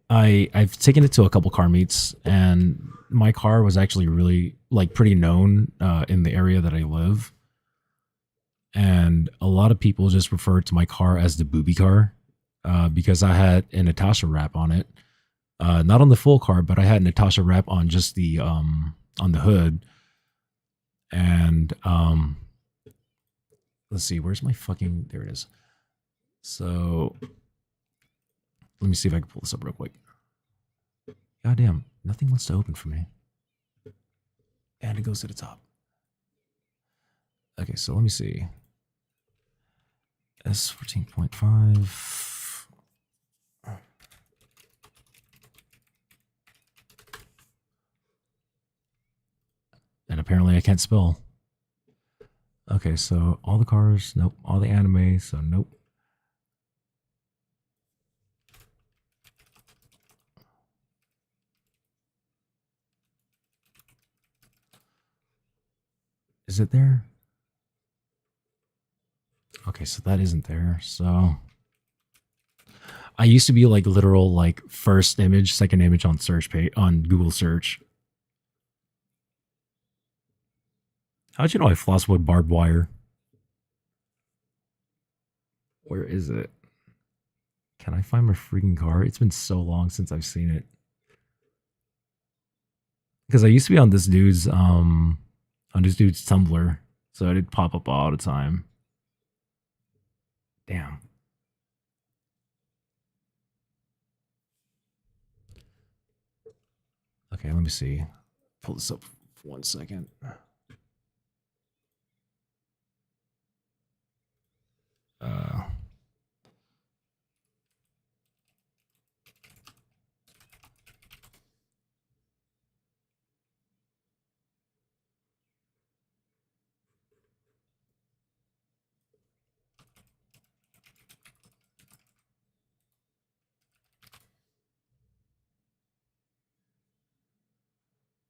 I've taken it to a couple car meets, and my car was actually really like pretty known in the area that I live. And a lot of people just refer to my car as the booby car because I had a Natasha wrap on it. Not on the full car, but I had a Natasha wrap on just the on the hood. And let's see, where's my fucking, there it is. So let me see if I can pull this up real quick. Goddamn, nothing wants to open for me. And it goes to the top. Okay, so let me see. S14.5. apparently I can't spell. Okay, so all the cars, nope. All the anime, so nope. Is it there? Okay, so that isn't there. So I used to be like literal like first image, second image on search page on Google search. How'd you know I floss with barbed wire? Where is it? Can I find my freaking car? It's been so long since I've seen it. Because I used to be on this dude's Tumblr, so it'd pop up all the time. Damn. Okay, let me see. Pull this up for 1 second.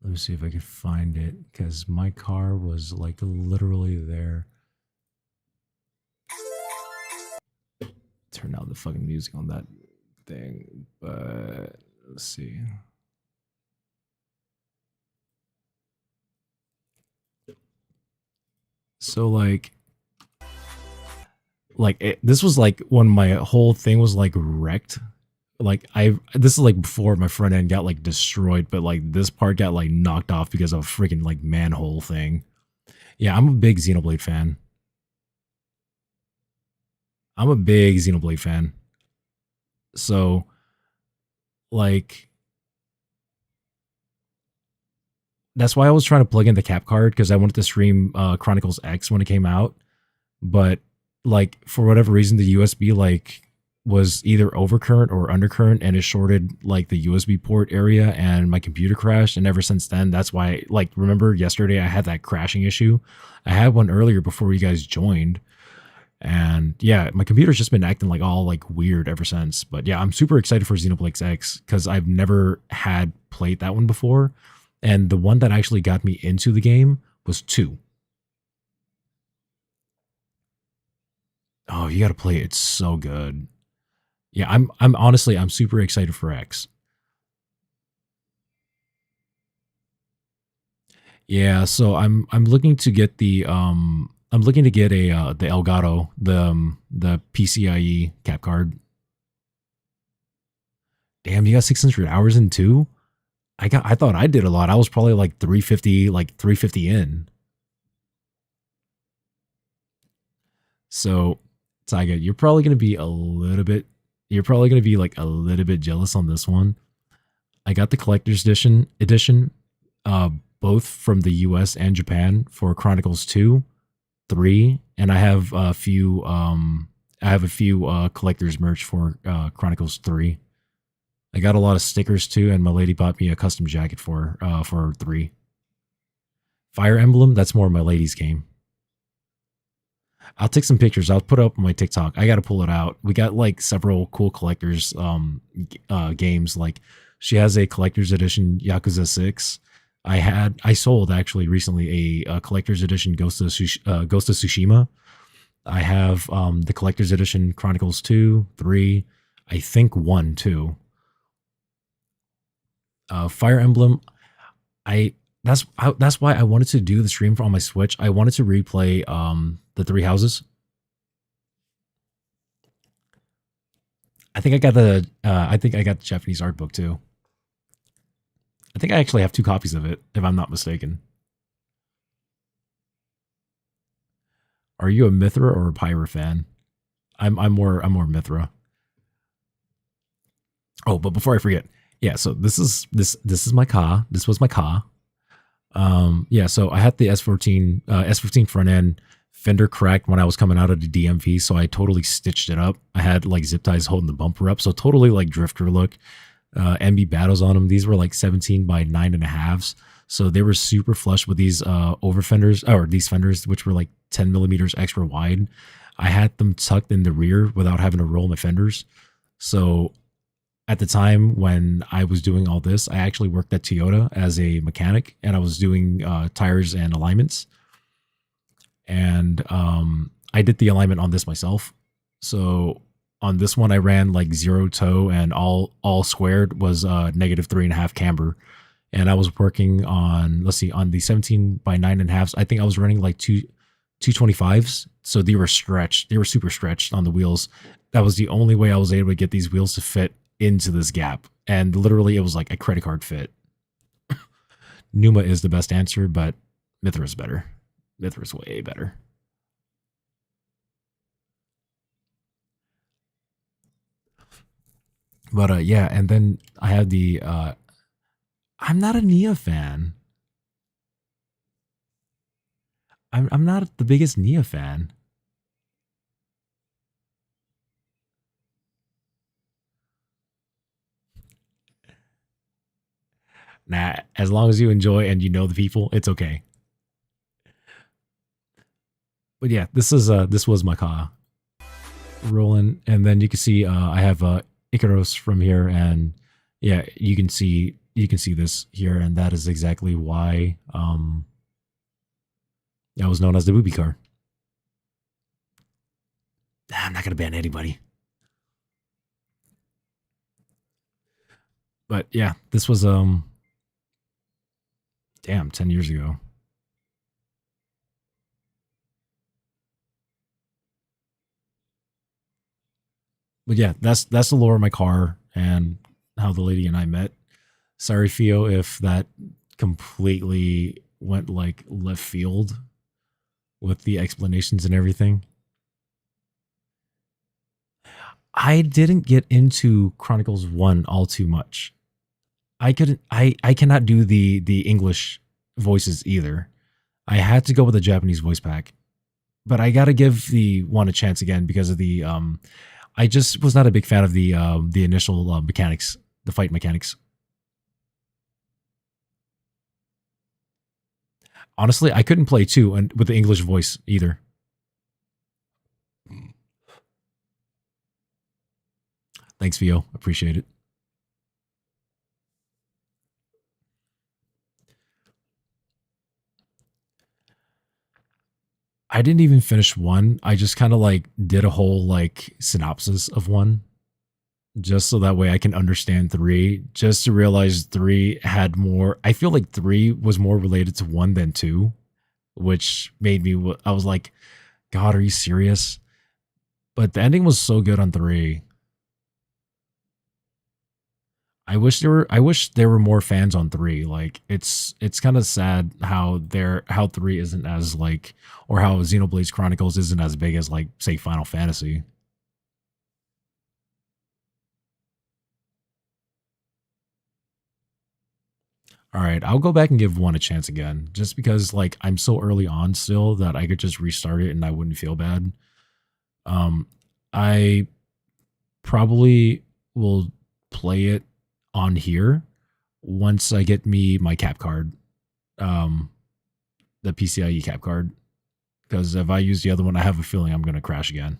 Let me see if I can find it, because my car was like literally there. Turn down the fucking music on that thing, but let's see. So this was like when my whole thing was like wrecked. Like this is like before my front end got like destroyed, but like this part got like knocked off because of a freaking like manhole thing. Yeah, I'm a big Xenoblade fan. So like that's why I was trying to plug in the cap card, because I wanted to stream Chronicles X when it came out, but like for whatever reason the USB like was either overcurrent or undercurrent, and it shorted like the USB port area, and my computer crashed. And ever since then, that's why, like, remember yesterday I had that crashing issue? I had one earlier before you guys joined. And yeah, my computer's just been acting like all like weird ever since. But yeah, I'm super excited for Xenoblade X because I've never had played that one before. And the one that actually got me into the game was 2. Oh, you got to play it. It's so good. Yeah, I'm honestly I'm super excited for X. Yeah, so I'm looking to get I'm looking to get a the Elgato, the PCIe cap card. Damn, you got 600 hours in 2? I thought I did a lot. I was probably like 350 in. So, Taiga, you're probably gonna be like a little bit jealous on this one. I got the collector's edition, uh, both from the US and Japan for Chronicles 2, 3, and I have a few collector's merch for Chronicles 3. I got a lot of stickers too, and my lady bought me a custom jacket for 3. Fire Emblem, that's more my lady's game. I'll take some pictures. I'll put it up on my TikTok. I got to pull it out. We got like several cool collectors games. Like she has a collector's edition Yakuza 6. I sold actually recently a collector's edition Ghost of Tsushima. I have the collector's edition Chronicles 2, 3, I think 1 too. Fire Emblem. I that's why I wanted to do the stream on my Switch. I wanted to replay the 3 houses. I think I got the Japanese art book too. I think I actually have 2 copies of it, if I'm not mistaken. Are you a Mithra or a Pyra fan? I'm more Mithra. Oh, but before I forget, yeah. So this is my car. This was my car. Yeah. So I had the S15 front end fender cracked when I was coming out of the DMV, so I totally stitched it up. I had like zip ties holding the bumper up, so totally like drifter look. MB battles on them. These were like 17 by 9.5s. So they were super flush with these over fenders, or these fenders, which were like 10 millimeters extra wide. I had them tucked in the rear without having to roll my fenders. So at the time when I was doing all this, I actually worked at Toyota as a mechanic, and I was doing tires and alignments. And I did the alignment on this myself. So on this one, I ran like zero toe, and all squared was negative 3.5 camber. And I was working on, let's see, on the 17 by 9.5s. I think I was running like 225s. So they were stretched. They were super stretched on the wheels. That was the only way I was able to get these wheels to fit into this gap. And literally, it was like a credit card fit. Numa is the best answer, but Mithra is better. Mithra is way better. But yeah, and then I have the I'm not a Nia fan. I'm not the biggest Nia fan. Nah, as long as you enjoy and you know the people, it's okay. But yeah, this was my car rolling, and then you can see I have Icaros from here, and yeah, you can see this here, and that is exactly why I was known as the booby car. I'm not gonna ban anybody, but yeah, this was damn 10 years ago. But yeah, that's the lore of my car and how the lady and I met. Sorry, Theo, if that completely went like left field with the explanations and everything. I didn't get into Chronicles 1 all too much. I cannot do the English voices either. I had to go with a Japanese voice pack. But I got to give the one a chance again because of the I just was not a big fan of the initial mechanics, the fight mechanics. Honestly, I couldn't play 2 and with the English voice either. Thanks, Vio. Appreciate it. I didn't even finish 1. I just kind of like did a whole like synopsis of 1 just so that way I can understand 3, just to realize 3 had more. I feel like 3 was more related to 1 than 2, which made me, I was like, God, are you serious? But the ending was so good on 3. I wish there were more fans on 3. Like it's kind of sad how 3 isn't as like, or how Xenoblade Chronicles isn't as big as like say Final Fantasy. All right, I'll go back and give 1 a chance again, just because like I'm so early on still that I could just restart it and I wouldn't feel bad. Um, I probably will play it on here once I get me my cap card, um, the PCIe cap card. Because if I use the other one, I have a feeling I'm gonna crash again.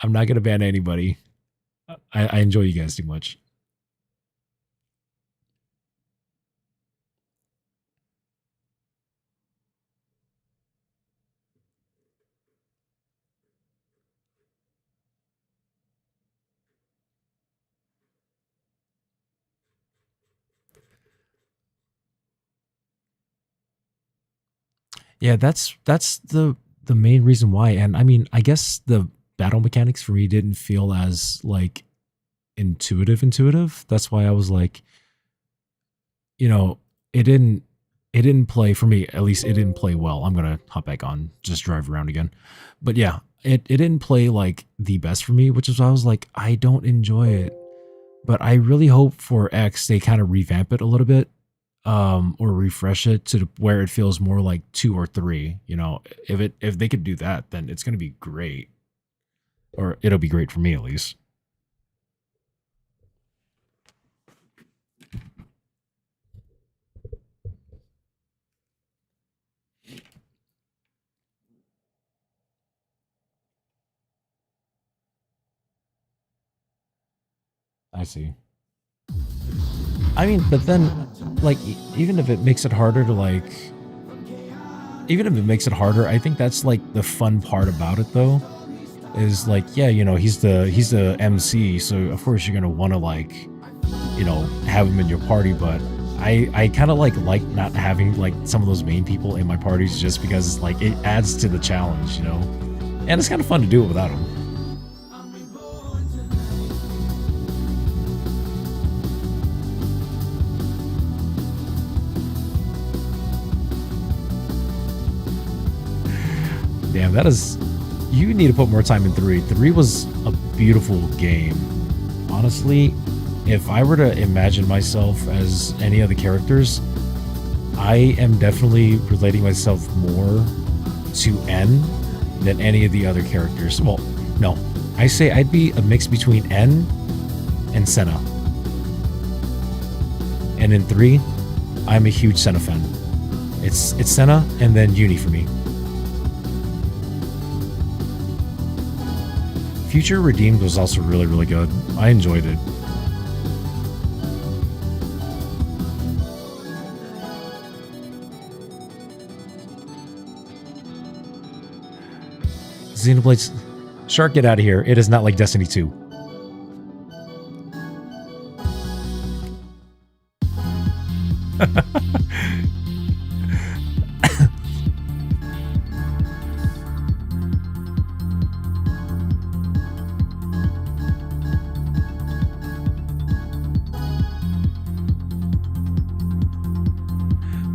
I'm not gonna ban anybody. I enjoy you guys too much. Yeah, that's the main reason why. And I mean, I guess the battle mechanics for me didn't feel as like intuitive. That's why I was like, you know, it didn't it didn't play for me, at least it didn't play well. I'm gonna hop back on, just drive around again. But yeah, it didn't play like the best for me, which is why I was like, I don't enjoy it. But I really hope for X they kind of revamp it a little bit, or refresh it to where it feels more like 2 or 3. If they could do that, then it's gonna be great, or it'll be great for me at least. I see. I mean, but then, like, even if it makes it harder to like, even if it makes it harder, I think that's like the fun part about it, though. Is like, yeah, he's the MC, so of course you're gonna want to like, have him in your party. But I kind of like not having like some of those main people in my parties just because like it adds to the challenge, and it's kind of fun to do it without him. Damn, that is. You need to put more time in 3. 3 was a beautiful game. Honestly, if I were to imagine myself as any of the characters, I am definitely relating myself more to N than any of the other characters. Well, no. I say I'd be a mix between N and Senna. And in 3, I'm a huge Senna fan. It's Senna and then Uni for me. Future Redeemed was also really, really good. I enjoyed it. Xenoblade Shark, get out of here. It is not like Destiny 2.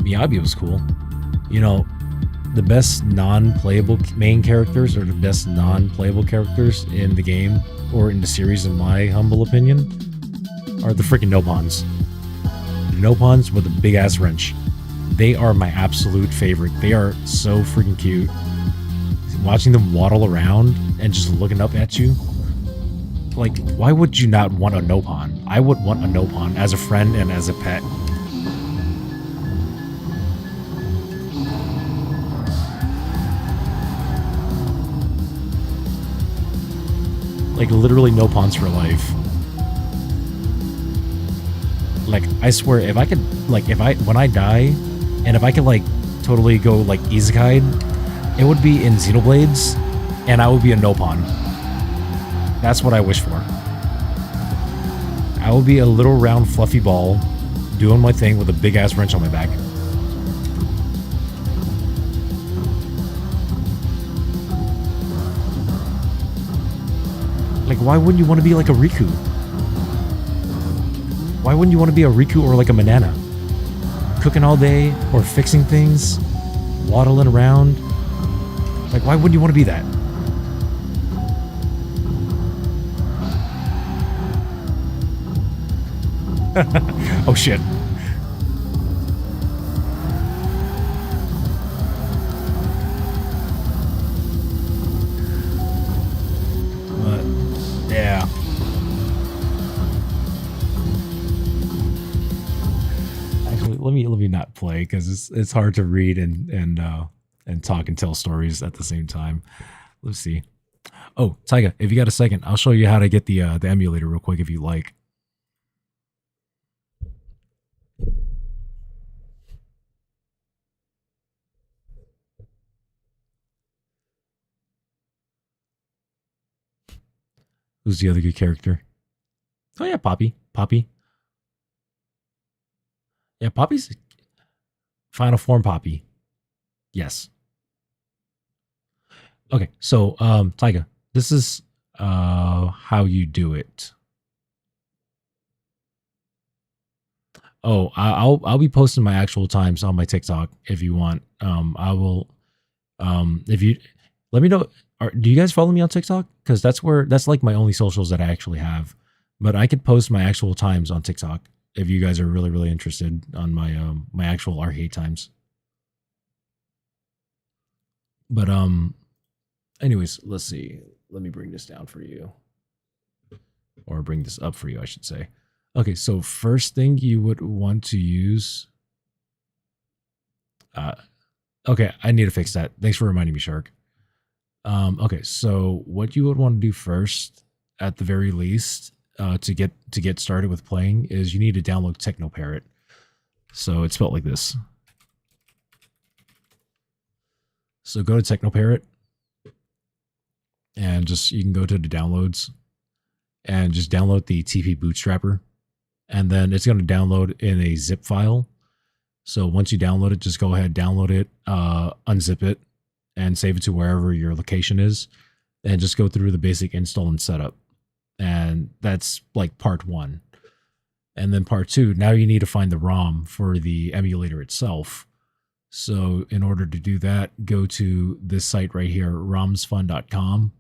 Miyabi was cool. The best non-playable main characters or the best non-playable characters in the game or in the series, in my humble opinion, are the freaking Nopons. The Nopons with a big-ass wrench. They are my absolute favorite. They are so freaking cute. Watching them waddle around and just looking up at you. Like, why would you not want a Nopon? I would want a Nopon as a friend and as a pet. Like, literally no pawns for life. Like, I swear, if I could, like, when I die, and if I could, like, totally go, like, isekai, it would be in Xenoblades, and I would be a no pawn. That's what I wish for. I would be a little round fluffy ball, doing my thing with a big-ass wrench on my back. Like, why wouldn't you want to be like a Riku? Why wouldn't you want to be a Riku or like a Manana? Cooking all day or fixing things, waddling around. Like, why wouldn't you want to be that? Oh shit. Yeah. Actually, let me not play because it's hard to read and talk and tell stories at the same time. Let's see. Oh, Taiga, if you got a second, I'll show you how to get the emulator real quick if you like. Who's the other good character? Oh yeah, Poppy. Poppy. Yeah, Poppy's final form Poppy. Yes. Okay, so Taiga, this is how you do it. Oh, I'll be posting my actual times on my TikTok if you want. I will if you let me know. Do you guys follow me on TikTok? Because that's like my only socials that I actually have. But I could post my actual times on TikTok if you guys are really, really interested on my my actual arcade times. But anyways, let's see. Let me bring this down for you. Or bring this up for you, I should say. Okay, so first thing you would want to use. Okay, I need to fix that. Thanks for reminding me, Shark. Okay, so what you would want to do first, at the very least, to get started with playing is you need to download TechnoParrot. So it's spelled like this. So go to TechnoParrot, and just you can go to the downloads and just download the TP Bootstrapper, and then it's going to download in a zip file. So once you download it, just go ahead, download it, unzip it, and save it to wherever your location is, and just go through the basic install and setup. And that's like part 1. And then part 2, now you need to find the ROM for the emulator itself. So in order to do that, go to this site right here, romsfun.com,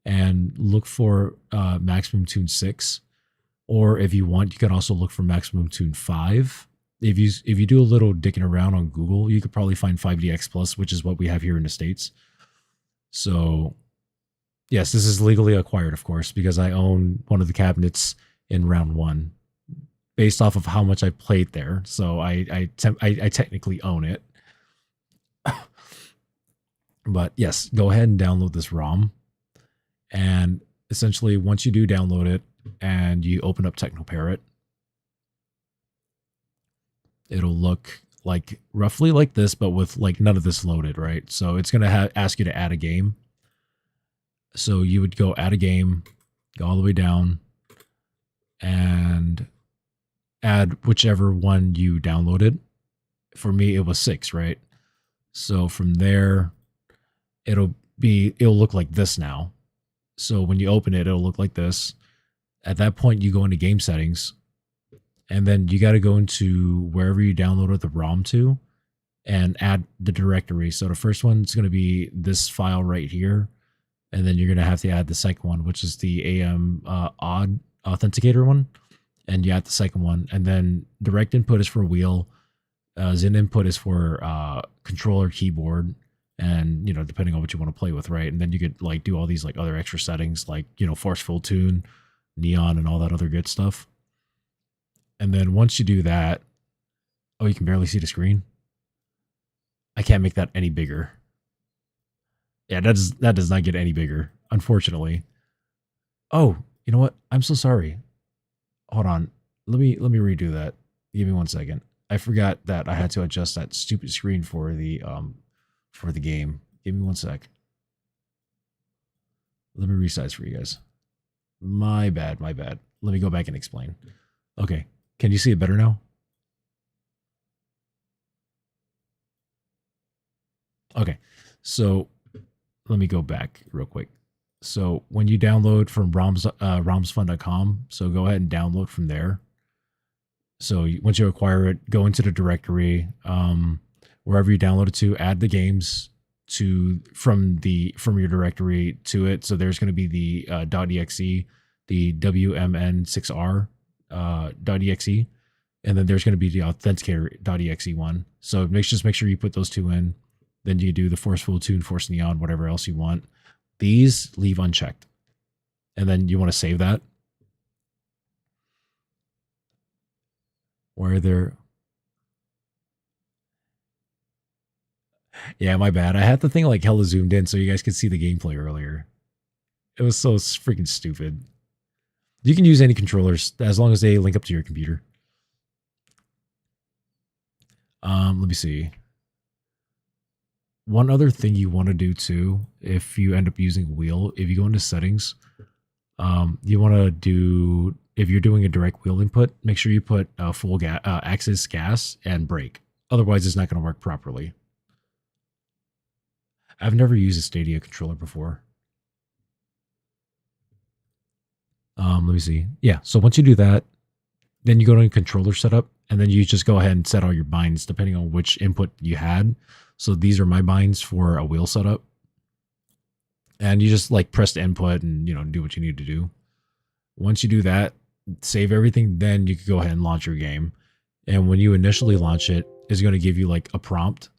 and look for Maximum Tune 6. Or if you want, you can also look for Maximum Tune 5. If you do a little digging around on Google, you could probably find 5DX Plus, which is what we have here in the States. So yes, this is legally acquired, of course, because I own one of the cabinets in round 1 based off of how much I played there. So I technically own it. But yes, go ahead and download this ROM. And essentially, once you do download it and you open up TechnoParrot, it'll look like roughly like this, but with like none of this loaded, right? So it's going to ask you to add a game. So you would go add a game, go all the way down, and add whichever one you downloaded. For me, it was 6, right? So from there, it'll look like this now. So when you open it, it'll look like this. At that point, you go into game settings, and then you got to go into wherever you downloaded the ROM to and add the directory. So the first one is going to be this file right here. And then you're going to have to add the second one, which is the AM odd authenticator one. And you add the second one. And then direct input is for wheel. Zin input is for controller, keyboard, and, depending on what you want to play with, right? And then you could like do all these like other extra settings, like, forceful tune, neon, and all that other good stuff. And then once you do that, oh, you can barely see the screen. I can't make that any bigger. Yeah, that does not get any bigger, unfortunately. Oh, you know what? I'm so sorry. Hold on. Let me redo that. Give me 1 second. I forgot that I had to adjust that stupid screen for the game. Give me 1 sec. Let me resize for you guys. My bad. Let me go back and explain. Okay. Can you see it better now? Okay. So let me go back real quick. So when you download from romsfun.com, so go ahead and download from there. So once you acquire it, go into the directory, wherever you download it to, add the games from your directory to it. So there's going to be the .exe, the WMN6R .exe, and then there's going to be the authenticator.exe one. So just make sure you put those 2 in. Then you do the forceful tune, force neon, whatever else you want. These leave unchecked. And then you want to save that. Where they're... Yeah, my bad. I had the thing like hella zoomed in so you guys could see the gameplay earlier. It was so freaking stupid. You can use any controllers as long as they link up to your computer. Let me see. One other thing you want to do too, if you end up using a wheel, if you go into settings, you want to do, if you're doing a direct wheel input, make sure you put full axis gas and brake. Otherwise, it's not going to work properly. I've never used a Stadia controller before. Let me see. Yeah, so once you do that, then you go to controller setup, and then you just go ahead and set all your binds depending on which input you had. So these are my binds for a wheel setup. And you just like press the input and, do what you need to do. Once you do that, save everything, then you can go ahead and launch your game. And when you initially launch it, it's going to give you like a prompt.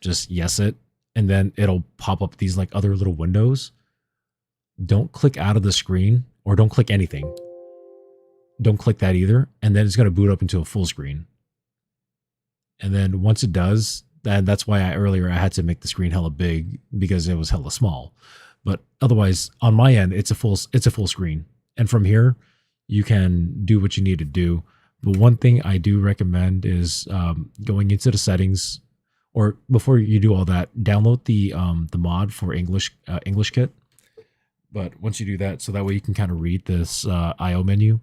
Just yes it. And then it'll pop up these like other little windows. Don't click out of the screen, or don't click anything. Don't click that either. And then it's going to boot up into a full screen. And then once it does, and that's why earlier I had to make the screen hella big, because it was hella small. But otherwise, on my end, it's a full screen. And from here, you can do what you need to do. But one thing I do recommend is going into the settings, or before you do all that, download the mod for English Kit. But once you do that, so that way you can kind of read this IO menu.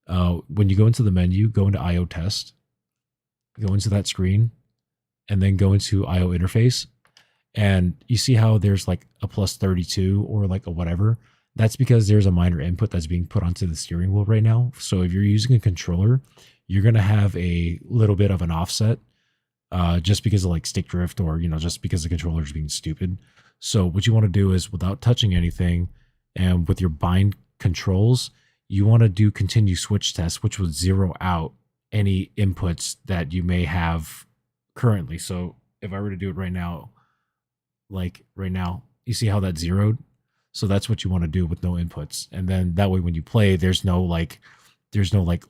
When you go into the menu, go into IO test, go into that screen, and then go into IO interface. And you see how there's like a plus 32 or like a whatever. That's because there's a minor input that's being put onto the steering wheel right now. So if you're using a controller, you're going to have a little bit of an offset just because of like stick drift, or, just because the controller is being stupid. So what you want to do is, without touching anything and with your bind controls, you want to do continue switch test, which would zero out any inputs that you may have currently. So if I were to do it right now, like right now, you see how that zeroed? So that's what you want to do with no inputs. And then that way when you play, there's no like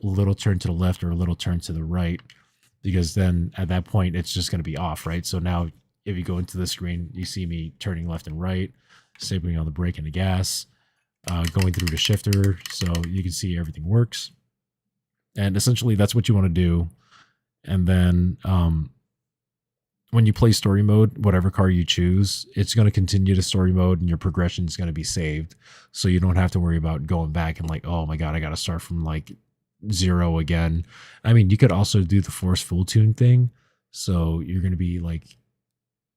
little turn to the left or a little turn to the right, because then at that point it's just going to be off, right? So now if you go into the screen, you see me turning left and right, stapling on the brake and the gas, going through the shifter, so you can see everything works. And essentially that's what you want to do. And then when you play story mode, whatever car you choose, it's going to continue to story mode and your progression is going to be saved. So you don't have to worry about going back and like, oh my God, I got to start from like zero again. I mean, you could also do the force full tune thing. So you're going to be like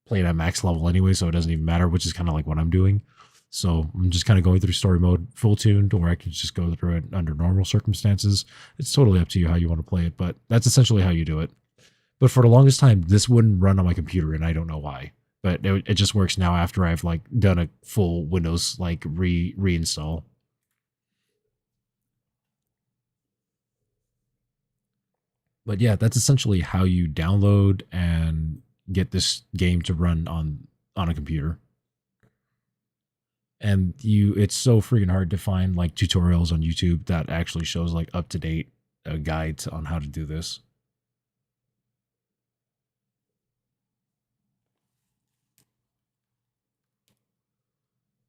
playing at max level anyway, so it doesn't even matter, which is kind of like what I'm doing. So I'm just kind of going through story mode full tuned, or I can just go through it under normal circumstances. It's totally up to you how you want to play it, but that's essentially how you do it. But for the longest time, this wouldn't run on my computer, and I don't know why. But it just works now after I've like done a full Windows like reinstall. But yeah, that's essentially how you download and get this game to run on a computer. And it's so freaking hard to find like tutorials on YouTube that actually shows like up to date guides on how to do this.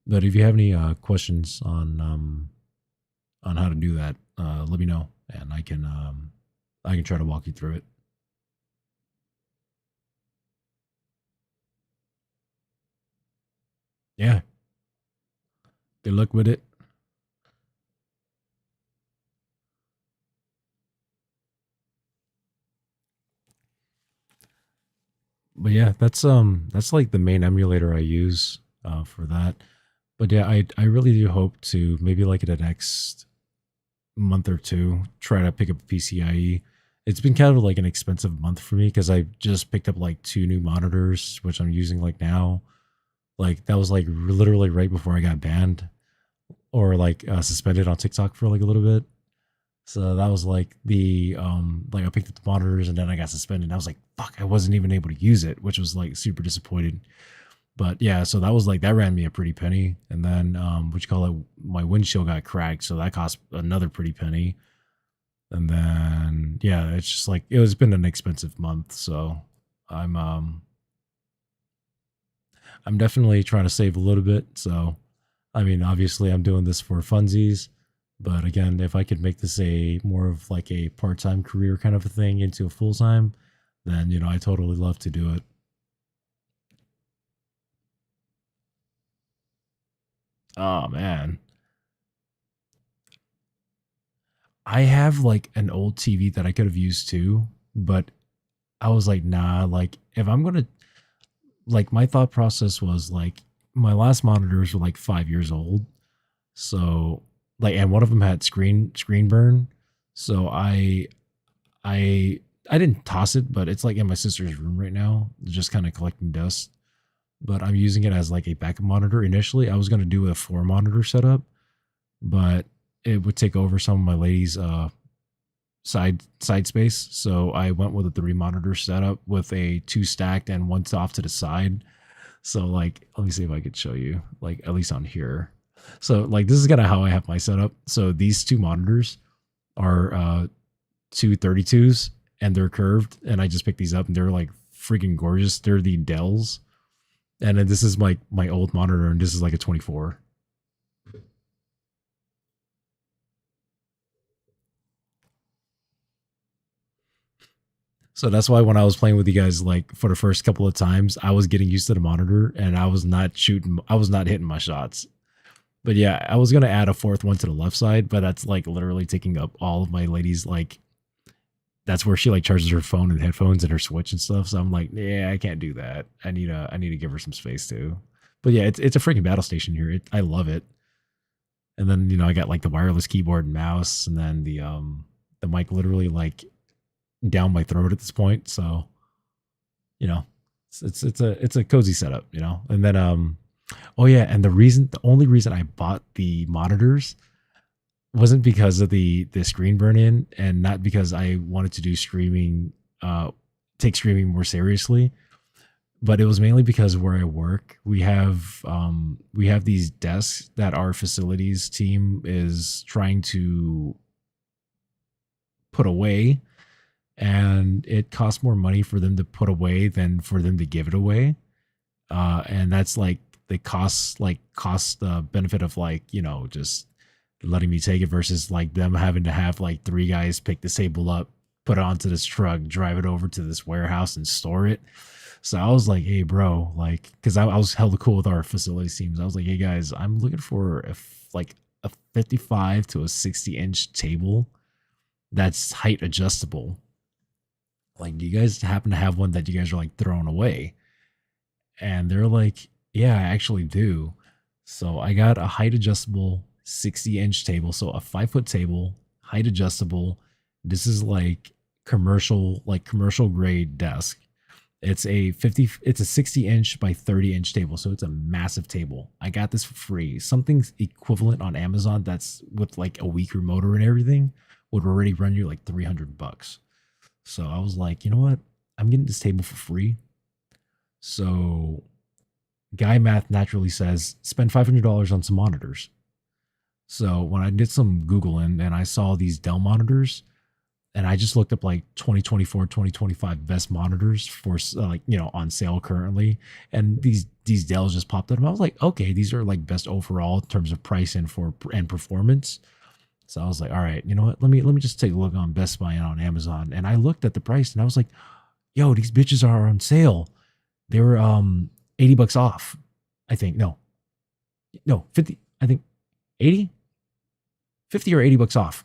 But if you have any questions on how to do that, let me know, and I can try to walk you through it. Yeah, good luck with it. But yeah, that's like the main emulator I use for that. But yeah, I really do hope to maybe like in the next month or two try to pick up a PCIe. It's been kind of like an expensive month for me because I just picked up like two new monitors, which I'm using like now. Like that was like literally right before I got banned or like suspended on TikTok for like a little bit. So that was like like I picked up the monitors and then I got suspended. And I was like, fuck, I wasn't even able to use it, which was like super disappointed. But yeah, so that was like that ran me a pretty penny. And then what you call it, my windshield got cracked, so that cost another pretty penny. And then yeah, it's just like it was been an expensive month. So I'm um I'm definitely trying to save a little bit. So I mean, obviously I'm doing this for funsies. But again, if I could make this a more of like a part-time career kind of a thing into a full-time, then I totally love to do it. Oh man. I have like an old TV that I could have used too, but I was like, nah, like if I'm gonna like my thought process was like my last monitors were like 5 years old. So like and one of them had screen burn. So I I didn't toss it, but it's like in my sister's room right now, just kind of collecting dust. But I'm using it as like a backup monitor. Initially, I was gonna do a four monitor setup, but it would take over some of my lady's side space. So I went with a three monitor setup with a two stacked and one off to the side. So like, let me see if I could show you, like at least on here. So like this is kind of how I have my setup. So these two monitors are two 32s and they're curved, and I just picked these up and they're like freaking gorgeous. They're the Dells, and then this is my old monitor, and this is like a 24. So that's why when I was playing with you guys, like for the first couple of times, I was getting used to the monitor and I was not shooting, I was not hitting my shots. But yeah, I was gonna add a fourth one to the left side, but that's like literally taking up all of my lady's like. That's where she like charges her phone and headphones and her Switch and stuff. So I'm like, yeah, I can't do that. I need to give her some space too. But yeah, it's a freaking battle station here. I love it. And then I got like the wireless keyboard and mouse, and then the mic literally like down my throat at this point. So you know, it's a cozy setup. And then oh yeah, and the only reason I bought the monitors wasn't because of the screen burn in, and not because I wanted to do streaming, take streaming more seriously, but it was mainly because where I work, we have these desks that our facilities team is trying to put away, and it costs more money for them to put away than for them to give it away. And that's like the cost benefit of like just letting me take it versus like them having to have like three guys pick this table up, put it onto this truck, drive it over to this warehouse and store it. So I was like, hey, bro, like, because I was hella cool with our facilities teams. I was like, hey, guys, I'm looking for like a 55 to a 60-inch table that's height adjustable. Like, do you guys happen to have one that you guys are like throwing away? And they're like, yeah, I actually do. So I got a height adjustable 60-inch table. So a 5-foot table, height adjustable. This is like commercial grade desk. It's a 60-inch by 30-inch table. So it's a massive table. I got this for free. Something's equivalent on Amazon that's with like a weaker motor and everything would already run you like $300. So I was like, you know what? I'm getting this table for free. So guy math naturally says spend $500 on some monitors. So when I did some Googling and I saw these Dell monitors, and I just looked up like 2024, 2025 best monitors for like, on sale currently. And these Dells just popped up. And I was like, okay, these are like best overall in terms of price and performance. So I was like, all right, you know what? Let me just take a look on Best Buy and on Amazon. And I looked at the price and I was like, yo, these bitches are on sale. They were $80 off. I think. No, 50, I think 80, 50 or $80 off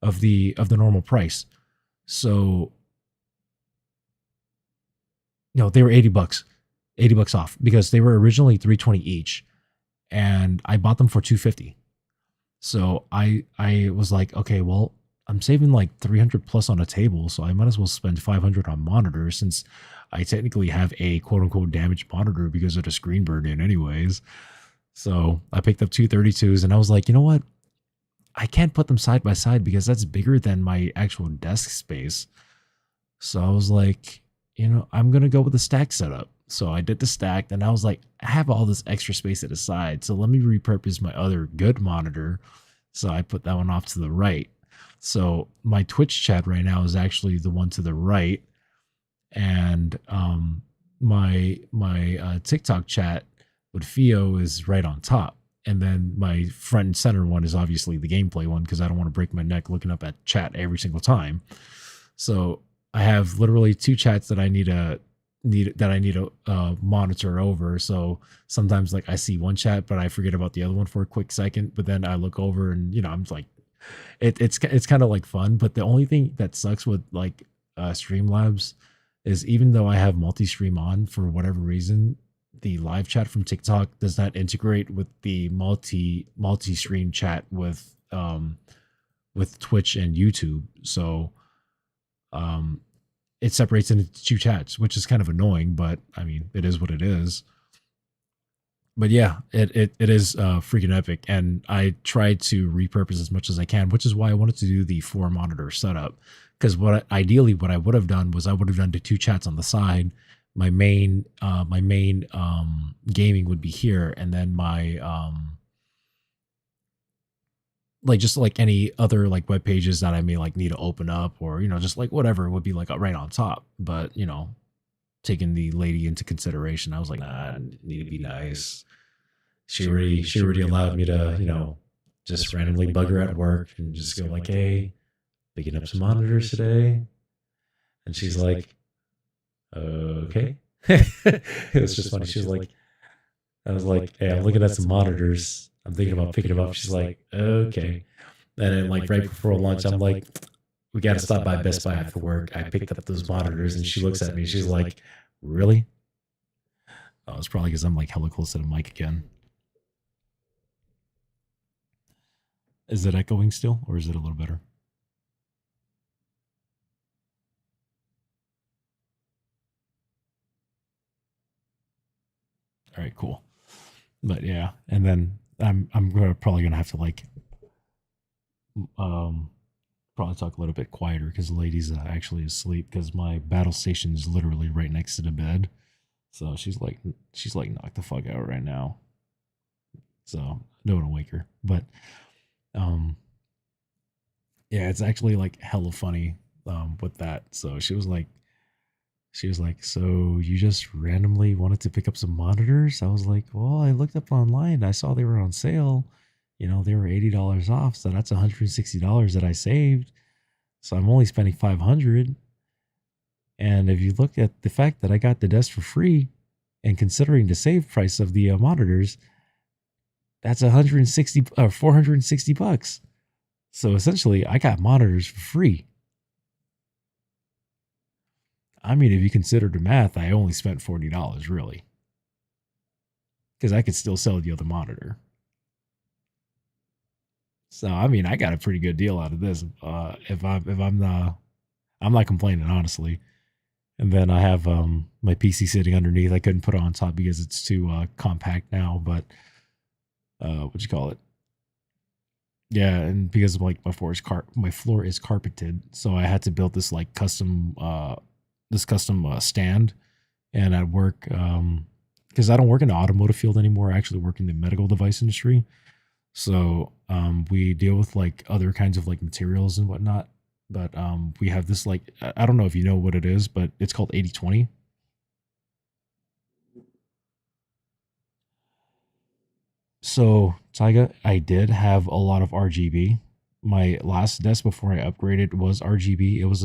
of the normal price. So no, they were $80 off because they were originally $320 each, and I bought them for $250. So I was like, okay, well, I'm saving like 300 plus on a table, so I might as well spend 500 on monitors since I technically have a quote unquote damaged monitor because of the screen burn in anyways. So I picked up 232s and I was like, you know what? I can't put them side by side because that's bigger than my actual desk space. So I was like, I'm going to go with the stack setup. So I did the stack and I was like, I have all this extra space at the side. So let me repurpose my other good monitor. So I put that one off to the right. So my Twitch chat right now is actually the one to the right. And my TikTok chat with Theo is right on top. And then my front and center one is obviously the gameplay one because I don't want to break my neck looking up at chat every single time. So I have literally two chats that I need to monitor over. So sometimes like I see one chat, but I forget about the other one for a quick second. But then I look over and I'm like, it's kind of like fun. But the only thing that sucks with like Streamlabs is even though I have multi-stream on for whatever reason, the live chat from TikTok does not integrate with the multi-stream chat with Twitch and YouTube. So it separates into two chats, which is kind of annoying, but I mean, it is what it is. But yeah, it is freaking epic. And I tried to repurpose as much as I can, which is why I wanted to do the 4 monitor setup. Because what I would have done was I would have done the 2 chats on the side. My main gaming would be here, and then my like just like any other like web pages that I may like need to open up or just like whatever would be like right on top. But taking the lady into consideration, I was like, nah, I need to be nice. She already allowed me to just randomly bug her at work and just go like, hey, picking up some monitors today. And she's like, okay. It was just funny. She was like, I was like, hey, I'm looking at some monitors. I'm thinking about picking them up. She's like, okay. And then like right before lunch, I'm like, we got to stop by Best Buy after work. I picked up those monitors and she looks at me. She's like, really? Oh, it's probably because I'm like hella close to the mic again. Is it echoing still or is it a little better? All right, cool. But yeah, and then I'm probably gonna have to like um probably talk a little bit quieter because the lady's actually asleep because my battle station is literally right next to the bed. So she's like knocked the fuck out right now. So don't want to wake her. But um yeah, it's actually like hella funny with that. So she was like, so you just randomly wanted to pick up some monitors? I was like, well, I looked up online. I saw they were on sale. They were $80 off. So that's $160 that I saved. So I'm only spending 500. And if you look at the fact that I got the desk for free and considering the save price of the monitors, that's 160 or 460 bucks. So essentially, I got monitors for free. I mean, if you consider the math, I only spent $40 really, because I could still sell the other monitor. So I mean, I got a pretty good deal out of this. I'm not complaining honestly. And then I have my PC sitting underneath. I couldn't put it on top because it's too compact now. But what you call it? Yeah, and because like my floor is carpeted, so I had to build this like custom stand. And at work, because I don't work in the automotive field anymore, I actually work in the medical device industry. So we deal with like other kinds of like materials and whatnot. But we have this like I don't know if you know what it is, but it's called 80/20. So Taiga, I did have a lot of RGB. My last desk before I upgraded was RGB. It was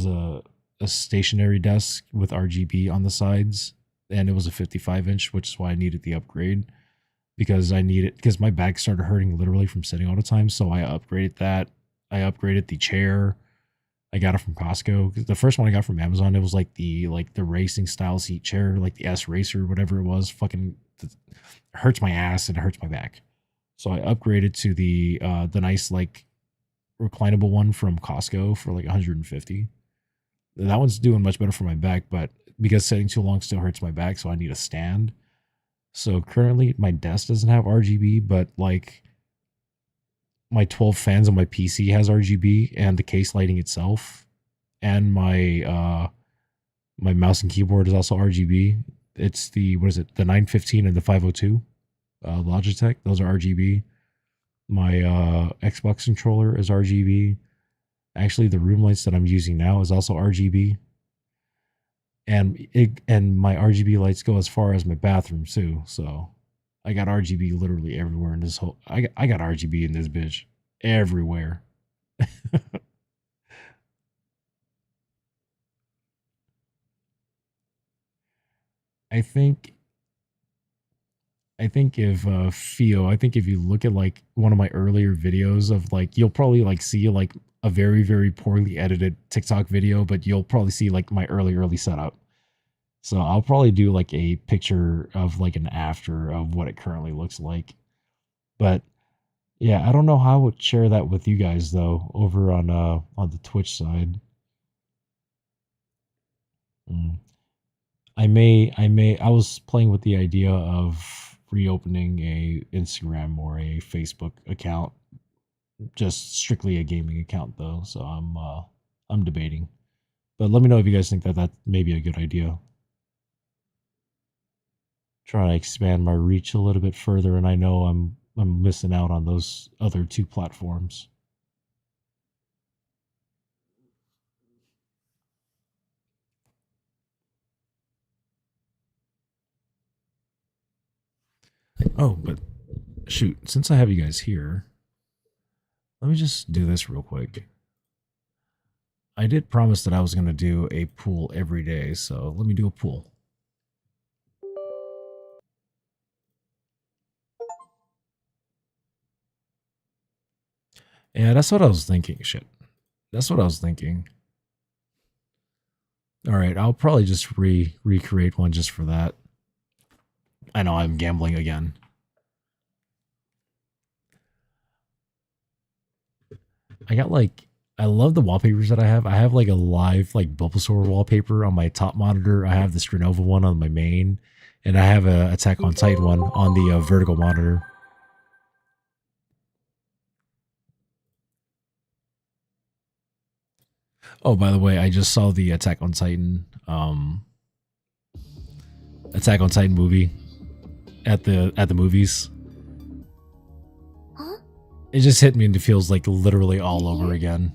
a stationary desk with RGB on the sides, and it was a 55-inch, which is why I needed the upgrade because my back started hurting literally from sitting all the time. So I upgraded that. I upgraded the chair. I got it from Costco. 'Cause the first one I got from Amazon, it was like the racing style seat chair, like the S Racer, whatever it was. Fucking it hurts my ass and it hurts my back. So I upgraded to the nice like reclinable one from Costco for like 150. That one's doing much better for my back, but because sitting too long still hurts my back, so I need a stand. So currently my desk doesn't have RGB, but like my 12 fans on my PC has RGB and the case lighting itself, and my mouse and keyboard is also RGB. It's the what is it? The 915 and the 502 Logitech. Those are RGB. My Xbox controller is RGB. Actually, the room lights that I'm using now is also RGB, and my RGB lights go as far as my bathroom too. So I got RGB literally everywhere in this whole. I got RGB in this bitch everywhere. I think I think if you look at like one of my earlier videos of like you'll probably like see like a very very poorly edited TikTok video, but you'll probably see like my early setup. So I'll probably do like a picture of like an after of what it currently looks like. But yeah, I don't know how I would share that with you guys though over on the Twitch side. Mm. I was playing with the idea of reopening a Instagram or a Facebook account, just strictly a gaming account though. So I'm debating. But let me know if you guys think that may be a good idea. Try to expand my reach a little bit further, and I know I'm missing out on those other two platforms. Oh, but shoot, since I have you guys here, let me just do this real quick. I did promise that I was going to do a pool every day, so let me do a pool. Yeah, that's what I was thinking. Shit. That's what I was thinking. All right, I'll probably just recreate one just for that. I know I'm gambling again. I got like I love the wallpapers that I have. I have like a live like Bulbasaur wallpaper on my top monitor. I have the Strinova one on my main, and I have a Attack on Titan one on the vertical monitor. Oh, by the way, I just saw the Attack on Titan movie at the movies. Huh? It just hit me and it feels like literally all over again.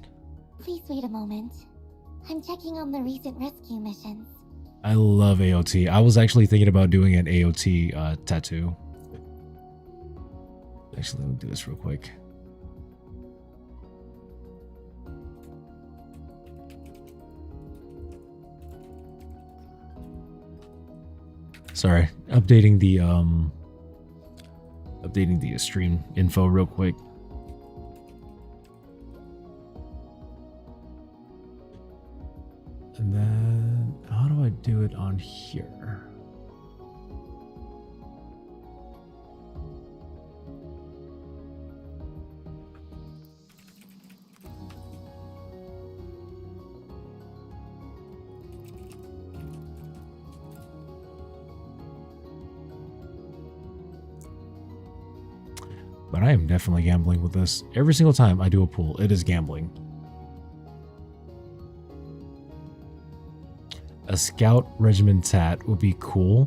Please wait a moment. I'm checking on the recent rescue missions. I love AOT. I was actually thinking about doing an AOT tattoo. Actually, let me do this real quick. Sorry, updating the stream info real quick. And then how do I do it on here? But I am definitely gambling with this. Every single time I do a pool, it is gambling. A scout regiment tat would be cool.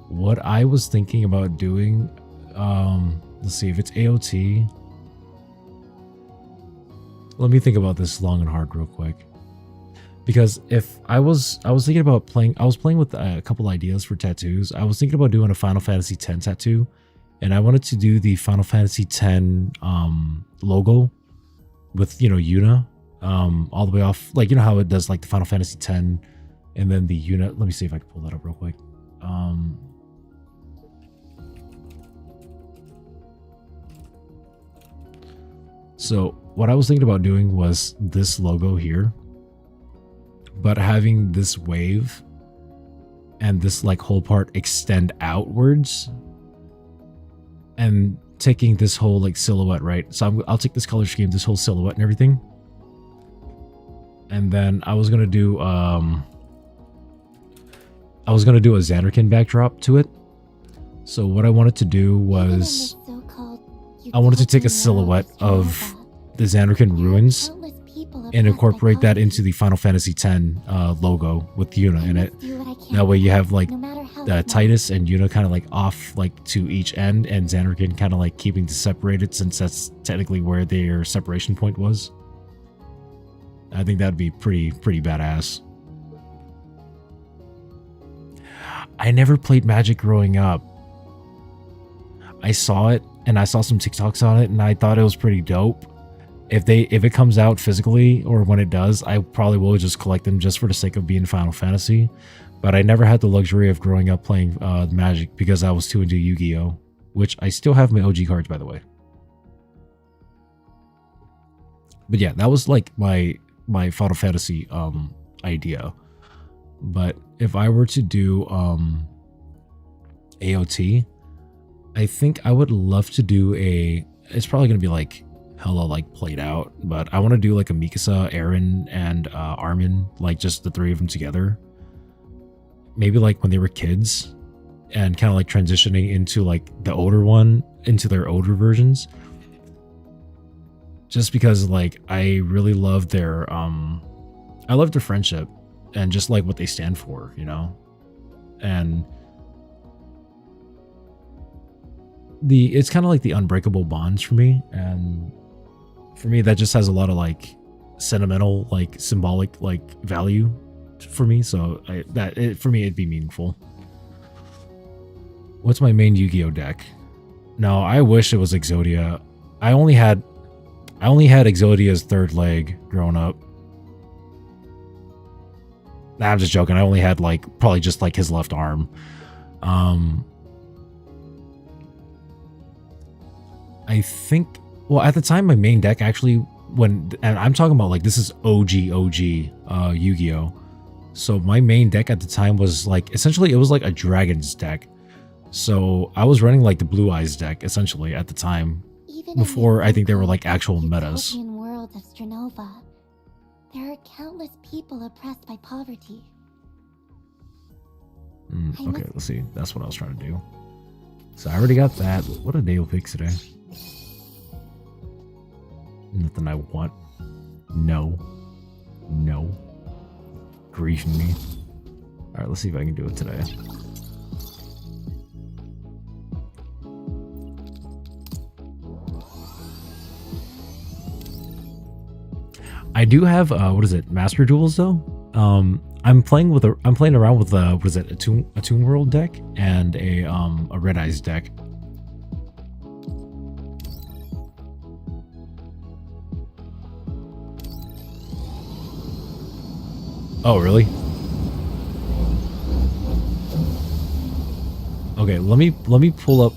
What I was thinking about doing, let's see if it's AOT. Let me think about this long and hard real quick. Because if I was thinking about playing, I was playing with a couple ideas for tattoos. I was thinking about doing a Final Fantasy X tattoo. And I wanted to do the Final Fantasy X logo with, you know, Yuna all the way off. Like, you know how it does like the Final Fantasy X and then the Yuna. Let me see if I can pull that up real quick. So what I was thinking about doing was this logo here, but having this wave and this like whole part extend outwards. And taking this whole like silhouette, right? So I'll take this color scheme, this whole silhouette and everything. And then I was gonna do a Xanarkin backdrop to it. So what I wanted to do was I wanted to take a silhouette of the Xanarkin ruins and incorporate that into the Final Fantasy X logo with Yuna in it. That way you have like Titus and Yuna kind of like off like to each end, and Xanarkin kind of like keeping to separated, since that's technically where their separation point was. I think that'd be pretty badass. I never played Magic growing up. I saw it and I saw some TikToks on it and I thought it was pretty dope. If it comes out physically, or when it does, I probably will just collect them just for the sake of being Final Fantasy. But I never had the luxury of growing up playing Magic because I was too into Yu-Gi-Oh! Which I still have my OG cards, by the way. But yeah, that was like my Final Fantasy idea. But if I were to do AOT, I think I would love to do it's probably going to be like hella like played out, but I want to do like a Mikasa, Eren, and Armin, like just the three of them together. Maybe like when they were kids and kind of like transitioning into like the older one, into their older versions. Just because like I really love their friendship and just like what they stand for, you know? And it's kind of like the unbreakable bonds for me, and for me that just has a lot of like sentimental, like symbolic like value for me, so for me it'd be meaningful. What's my main Yu-Gi-Oh deck? No, I wish it was Exodia. I only had Exodia's third leg growing up. Nah, I'm just joking. I only had like probably just like his left arm. I think, well, at the time, my main deck actually, and I'm talking about like, this is OG Yu-Gi-Oh! So my main deck at the time was like, essentially it was like a Dragons deck. So I was running like the Blue Eyes deck essentially at the time, Even before I think there were like actual metas. utopian world of Strinova, there are countless people oppressed by poverty. Okay, let's see. That's what I was trying to do. So I already got that. What did Dale pick today? Nothing I want. No. No. Griefing me. Alright, let's see if I can do it today. I do have what is it? Master Duels though? I'm playing around with what is it, a Toon World deck and a Red Eyes deck. Oh, really? Okay, let me pull up.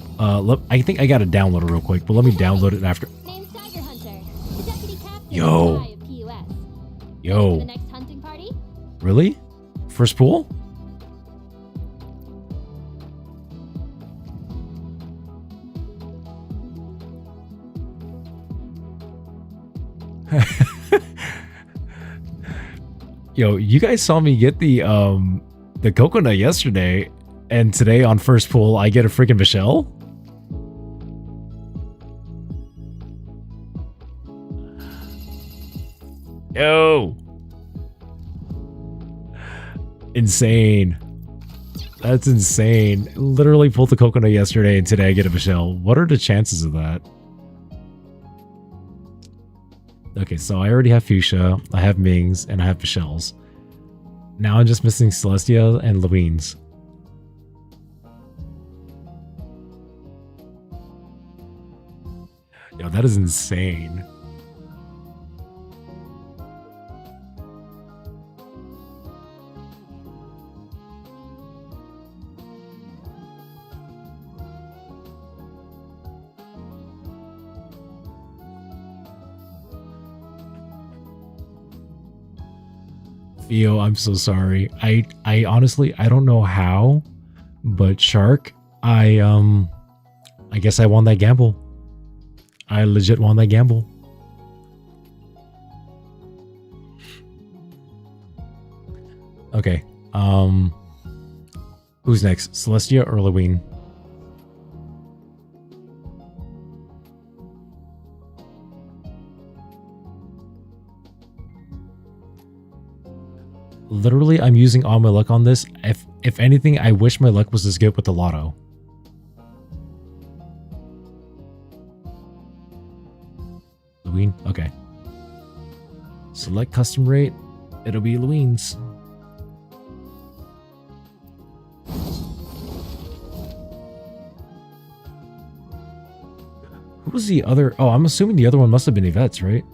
I think I gotta download it real quick, but let me download it after. Name's Tiger Hunter, the deputy captain Yo. of PUS. Yo. The next hunting party? Really? First pool? Yo, you guys saw me get the coconut yesterday, and today on first pull I get a freaking Michelle. Yo, insane. That's insane. Literally pulled the coconut yesterday, and today I get a Michelle. What are the chances of that? Okay, so I already have Fuchsia, I have Mings, and I have Michelles. Now I'm just missing Celestia and Louise. Yo, that is insane. Theo, I'm so sorry. I honestly, I don't know how, but Shark, I guess I won that gamble. I legit won that gamble. Okay. Who's next? Celestia or Lewine? Literally, I'm using all my luck on this. If anything, I wish my luck was as good with the lotto. Lewine? Okay. Select custom rate. It'll be Lewine's. Who was the other? Oh, I'm assuming the other one must have been Yvette's, right?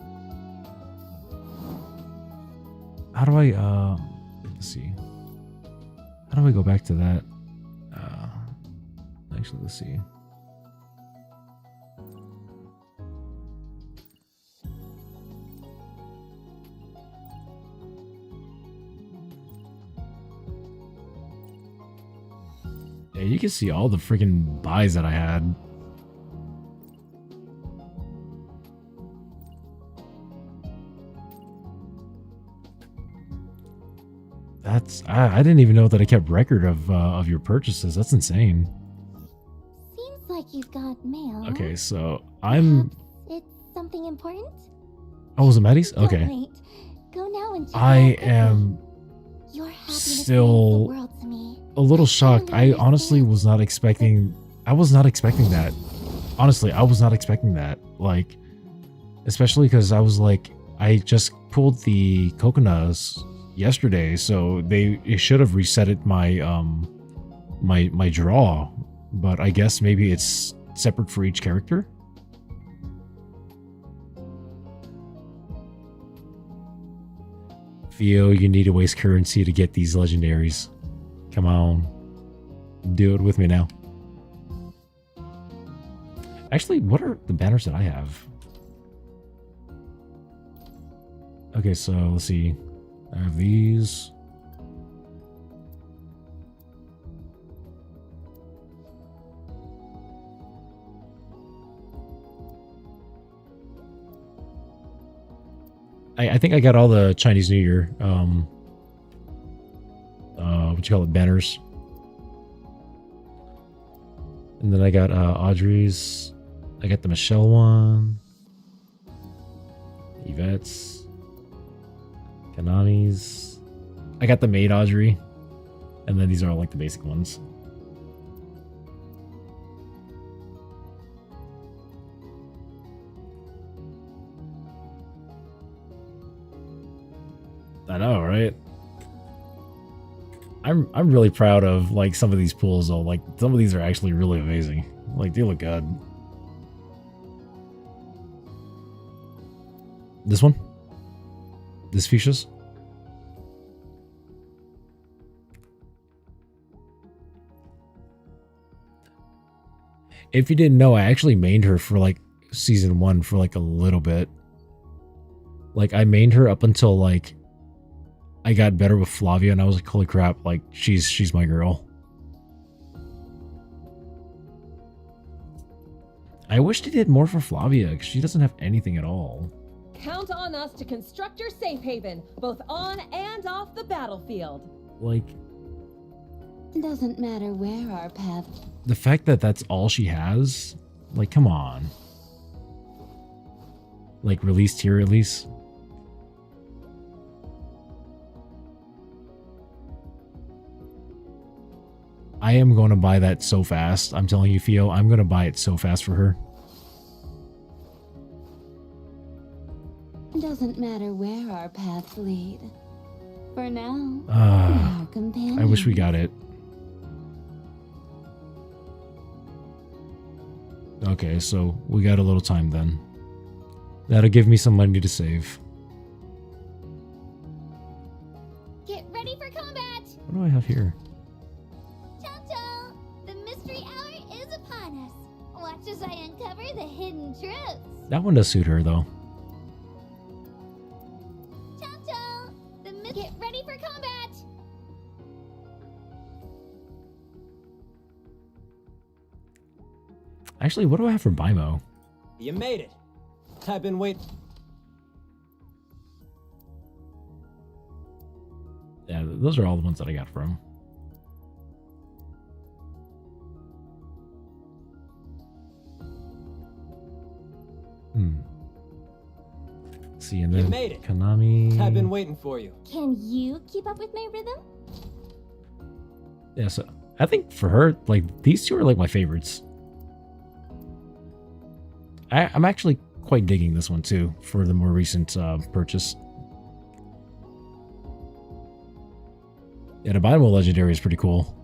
How do I, let's see. How do I go back to that? Actually, let's see. Yeah, you can see all the freaking buys that I had. That's I didn't even know that I kept record of your purchases. That's insane. Seems like you've got mail. Okay, so I'm. Perhaps it's something important? Oh, was it Maddie's? Don't Okay. wait. Go now and check I it out quickly. am Your happiness means the still world to me. a little shocked. I honestly was not expecting. I was not expecting that. Honestly, I was not expecting that. Like, especially because I was like, I just pulled the coconuts yesterday, so it should have resetted my my draw, but I guess maybe it's separate for each character. Theo, you need to waste currency to get these legendaries. Come on. Do it with me now. Actually, what are the banners that I have? Okay, so let's see. I have these. I think I got all the Chinese New Year, what you call it, banners. And then I got Audrey's. I got the Michelle one. Yvette's. Kanami's. I got the maid Audrey. And then these are all like the basic ones. I know, right? I'm really proud of like some of these pools though. Like some of these are actually really amazing. Like they look good. This one? This fuchsia's? If you didn't know, I actually mained her for like season 1 for like a little bit. Like I mained her up until like I got better with Flavia, and I was like, holy crap, like she's my girl. I wish they did more for Flavia, because she doesn't have anything at all. Count on us to construct your safe haven, both on and off the battlefield. Like, Doesn't matter where our path. the fact that that's all she has, like, come on. Like, released here at least. I am going to buy that so fast. I'm telling you, Theo, I'm going to buy it so fast for her. Doesn't matter where our paths lead. For now, we Ah, are companions. I wish we got it. Okay, so we got a little time then. That'll give me some money to save. Get ready for combat! What do I have here? Tonto! The mystery hour is upon us. Watch as I uncover the hidden truths. That one does suit her, though. Tonto! Get ready for combat! Actually, what do I have for Bimo? You made it. I've been waiting. Yeah, those are all the ones that I got from. See, and then You made it. Konami. I've been waiting for you. Can you keep up with my rhythm? Yeah, so I think for her, like, these two are like my favorites. I'm actually quite digging this one too for the more recent purchase. Yeah, the Bimo Legendary is pretty cool.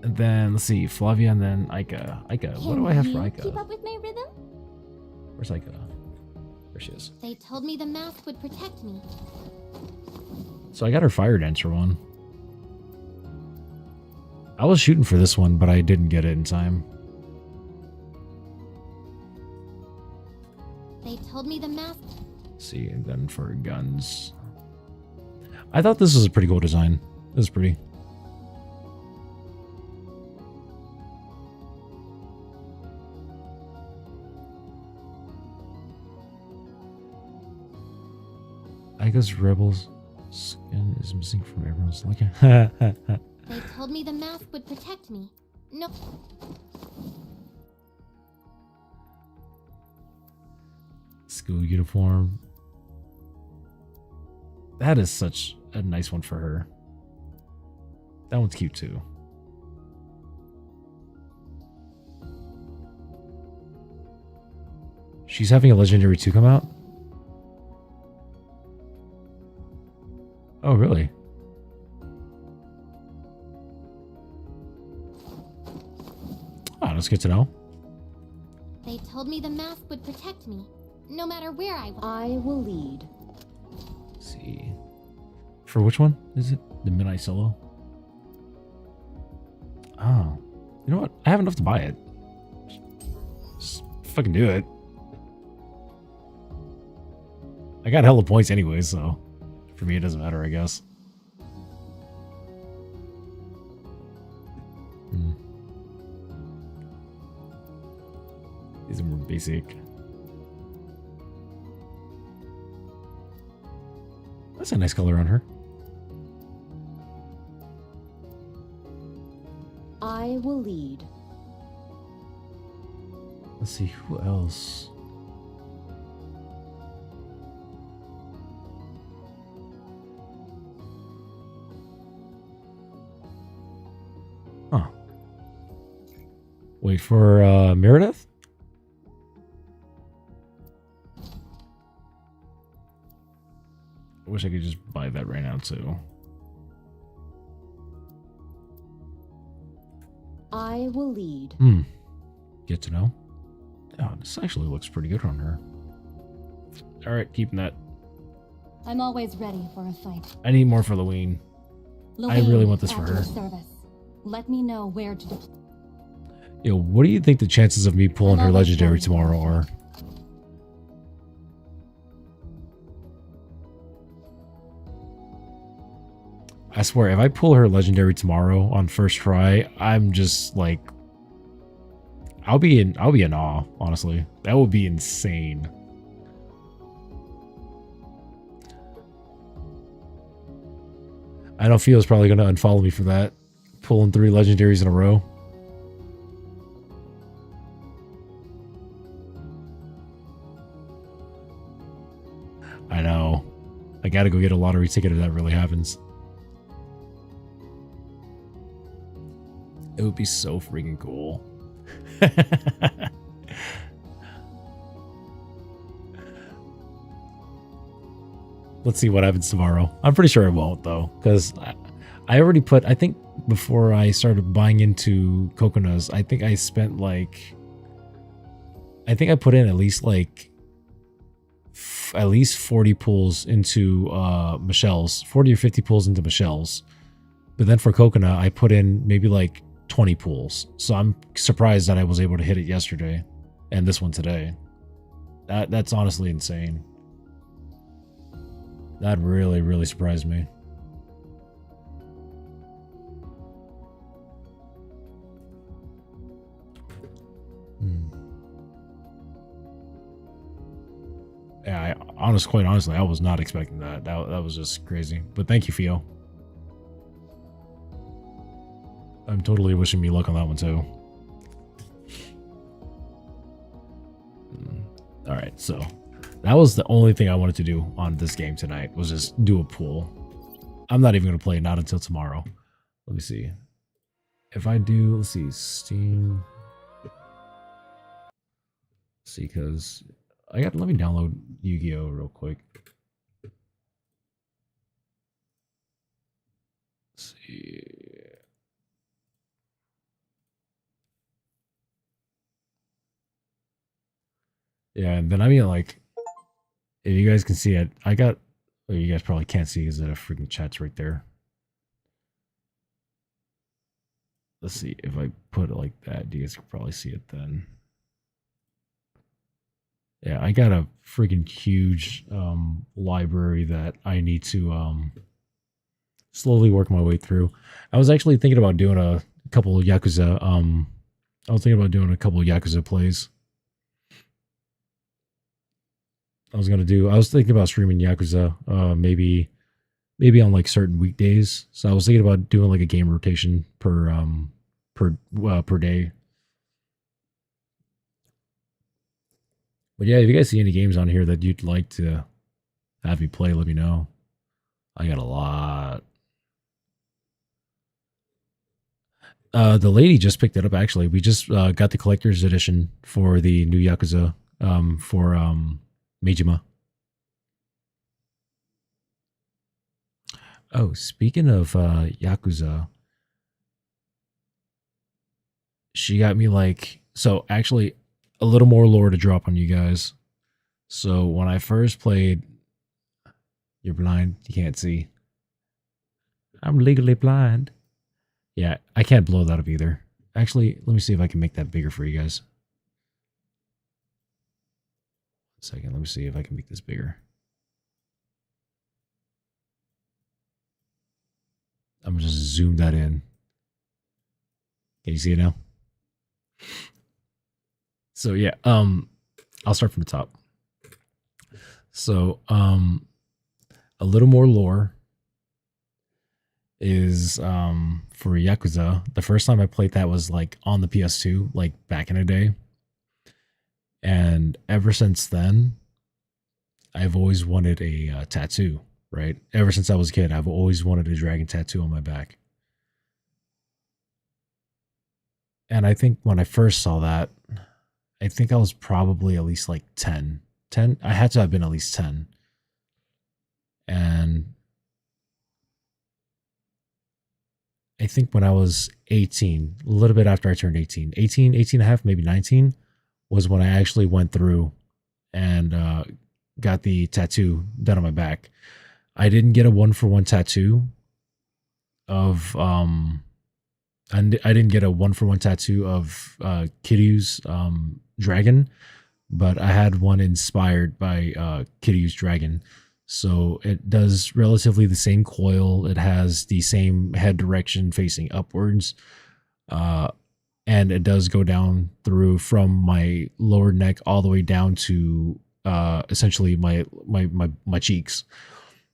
And then let's see, Flavia, and then Aika. Aika, what do I have for Can you Aika? keep up with my rhythm? Where's Aika? There she is. They told me the mask would protect me. So I got her Fire Dancer one. I was shooting for this one, but I didn't get it in time. They told me the mask. Let's see, and then for guns. I thought this was a pretty cool design. This is pretty. I guess Rebel's skin is missing from everyone's looking. They told me the mask would protect me. No. School uniform. That is such a nice one for her. That one's cute too. She's having a Legendary 2 come out? Oh, really? Oh, that's good to know. They told me the mask would protect me. no matter where I went. I will lead. Let's see. For which one is it? The Midnight Solo? Oh. You know what? I have enough to buy it. Just fucking do it. I got hella points anyway, so for me it doesn't matter, I guess. These are more basic. That's a nice color on her. I will lead. Let's see, who else? Huh. Wait for Meredith? I wish I could just buy that right now too. I will lead. Get to know. Oh, this actually looks pretty good on her. Alright, keeping that. I'm always ready for a fight. I need more for Halloween. I really want this for at her. your service. Let me know where to deploy. Yo, what do you think the chances of me pulling her legendary tomorrow are? I swear, if I pull her legendary tomorrow on first try, I'm just like, I'll be in awe, honestly. That would be insane. I know Fio's probably going to unfollow me for that. Pulling 3 legendaries in a row. I know. I gotta go get a lottery ticket if that really happens. It would be so freaking cool. Let's see what happens tomorrow. I'm pretty sure it won't, though, because I already put, I think before I started buying into Coconuts, I think I spent like, I think I put in at least like, at least 40 pulls into Michelle's, 40 or 50 pulls into Michelle's. But then for Coconut, I put in maybe like 20 pulls. So I'm surprised that I was able to hit it yesterday and this one today. That's honestly insane. That really, really surprised me. Yeah, quite honestly, I was not expecting that. That was just crazy. But thank you, Fio. I'm totally wishing me luck on that one too. All right, so that was the only thing I wanted to do on this game tonight, was just do a pull. I'm not even going to play it, not until tomorrow. Let me see. If I do, let's see, Steam. Let's see, because let me download Yu-Gi-Oh real quick. Let's see. Yeah, and then I mean, like, if you guys can see it, well, you guys probably can't see because the freaking chat's right there. Let's see, if I put it like that, you guys can probably see it then. Yeah, I got a freaking huge library that I need to slowly work my way through. I was actually thinking about doing a couple of Yakuza. I was thinking about doing a couple of Yakuza plays. I was thinking about streaming Yakuza, maybe on like certain weekdays. So I was thinking about doing like a game rotation per day. But yeah, if you guys see any games on here that you'd like to have me play, let me know. I got a lot. The lady just picked it up, actually. We just got the collector's edition for the new Yakuza for Majima. Oh, speaking of Yakuza, she got me like, so actually a little more lore to drop on you guys. So when I first played, you're blind, you can't see. I'm legally blind. Yeah, I can't blow that up either. Actually, let me see if I can make that bigger for you guys. 1 second, let me see if I can make this bigger. I'm gonna just zoom that in. Can you see it now? So yeah, I'll start from the top. So a little more lore is for Yakuza. The first time I played that was like on the PS2, like back in the day. And ever since then, I've always wanted a tattoo, right? Ever since I was a kid, I've always wanted a dragon tattoo on my back. And I think when I first saw that, I think I was probably at least like 10. 10? I had to have been at least 10. And I think when I was 18, a little bit after I turned 18, 18 and a half, maybe 19, was when I actually went through and got the tattoo done on my back. I didn't get a 1-for-1 tattoo of I didn't get a 1-for-1 tattoo of Kiryu's dragon, but I had one inspired by Kiryu's dragon. So it does relatively the same coil. It has the same head direction facing upwards. And it does go down through from my lower neck all the way down to essentially my cheeks.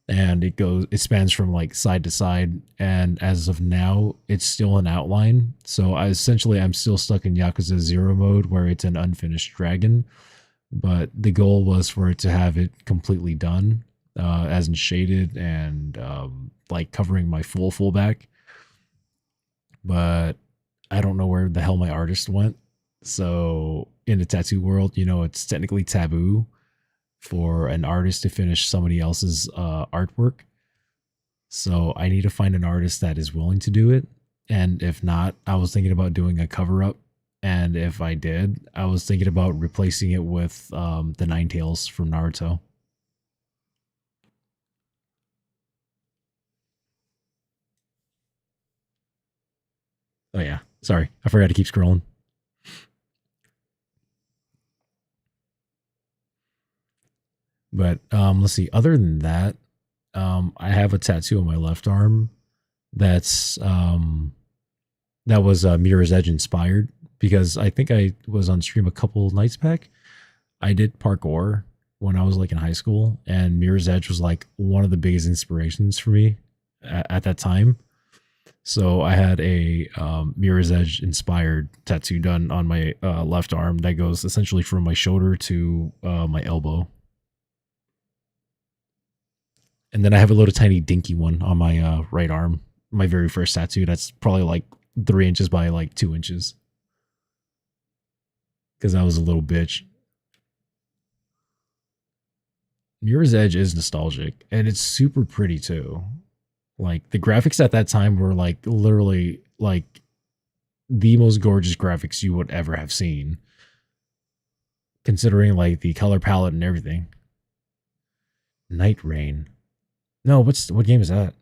And it spans from like side to side. And as of now, it's still an outline. So I'm still stuck in Yakuza 0 mode where it's an unfinished dragon. But the goal was for it to have it completely done, as in shaded and like covering my full back. But I don't know where the hell my artist went. So in the tattoo world, it's technically taboo for an artist to finish somebody else's artwork. So I need to find an artist that is willing to do it. And if not, I was thinking about doing a cover up. And if I did, I was thinking about replacing it with the Nine Tails from Naruto. Oh yeah, sorry, I forgot to keep scrolling. But let's see. Other than that, I have a tattoo on my left arm that's that was Mirror's Edge inspired, because I think I was on stream a couple nights back. I did parkour when I was like in high school, and Mirror's Edge was like one of the biggest inspirations for me at that time. So I had a Mirror's Edge inspired tattoo done on my left arm that goes essentially from my shoulder to my elbow. And then I have a little tiny dinky one on my right arm, my very first tattoo. That's probably like 3 inches by like 2 inches. Because I was a little bitch. Mirror's Edge is nostalgic, and it's super pretty too. Like the graphics at that time were like literally like the most gorgeous graphics you would ever have seen, considering like the color palette and everything. Night Rain. No, what game is that?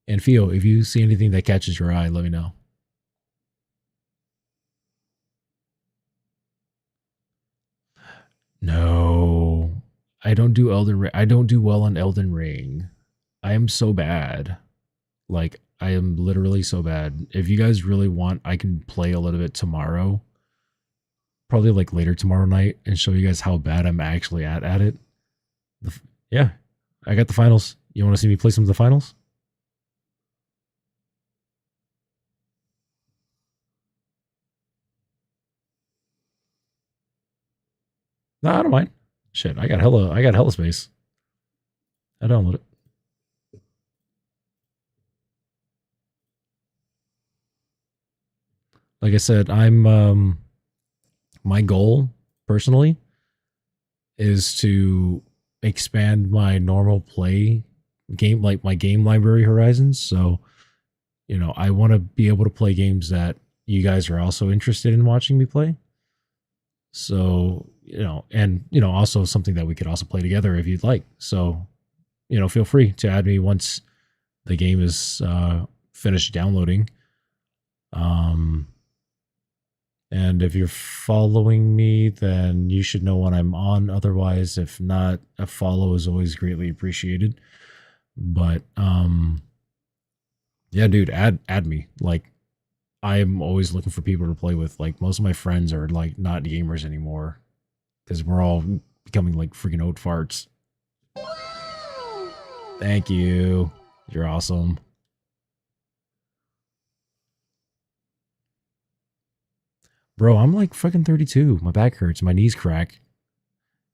And Theo, if you see anything that catches your eye, let me know. No, I don't do Elden Ring. I don't do well on Elden Ring. I am so bad. Like, I am literally so bad. If you guys really want, I can play a little bit tomorrow. Probably like later tomorrow night, and show you guys how bad I'm actually at it. Yeah, I got the finals. You want to see me play some of the finals? No, I don't mind. Shit, I got hella space. I download it. Like I said, I'm my goal personally is to expand my normal play game, like my game library horizons. So you know, I want to be able to play games that you guys are also interested in watching me play. So, you know, and, you know, also something that we could also play together if you'd like. So, you know, feel free to add me once the game is finished downloading. And if you're following me, then you should know when I'm on. Otherwise, if not, a follow is always greatly appreciated. But yeah, dude, add me. Like, I'm always looking for people to play with. Like, most of my friends are like not gamers anymore because we're all becoming like freaking old farts. Thank you. You're awesome. Bro, I'm like fucking 32. My back hurts. My knees crack.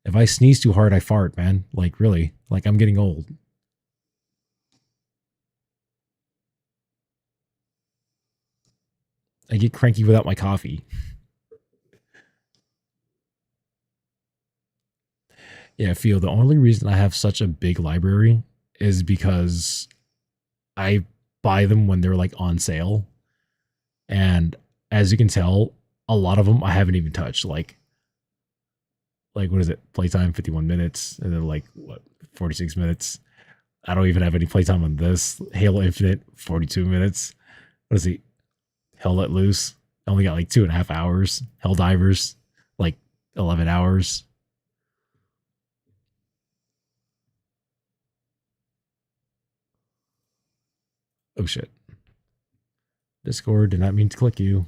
If I sneeze too hard, I fart, man. Like, really. Like, I'm getting old. I get cranky without my coffee. Yeah, Phil, the only reason I have such a big library is because I buy them when they're like on sale. And as you can tell, a lot of them I haven't even touched. Like what is it? Playtime 51 minutes and then like what 46 minutes. I don't even have any playtime on this. Halo Infinite 42 minutes. What is he? Hell Let Loose. I only got like 2.5 hours. Hell Divers like 11 hours. Oh shit. Discord did not mean to click you.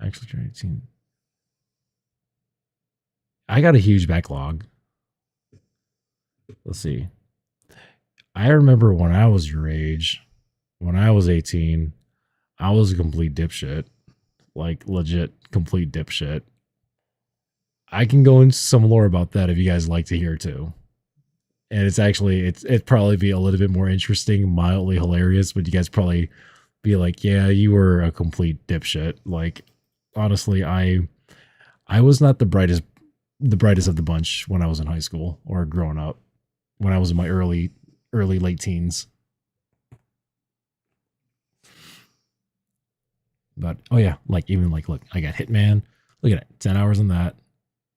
Actually, 2018. I got a huge backlog. Let's see. I remember when I was your age, when I was 18, I was a complete dipshit. Like, legit complete dipshit. I can go into some lore about that if you guys like to hear too. And it's actually, it'd probably be a little bit more interesting, mildly hilarious, but you guys probably be like, yeah, you were a complete dipshit. Like, honestly, I was not the brightest of the bunch when I was in high school or growing up, when I was in my early late teens. But oh yeah, like even like look, I got Hitman. Look at it, 10 hours on that.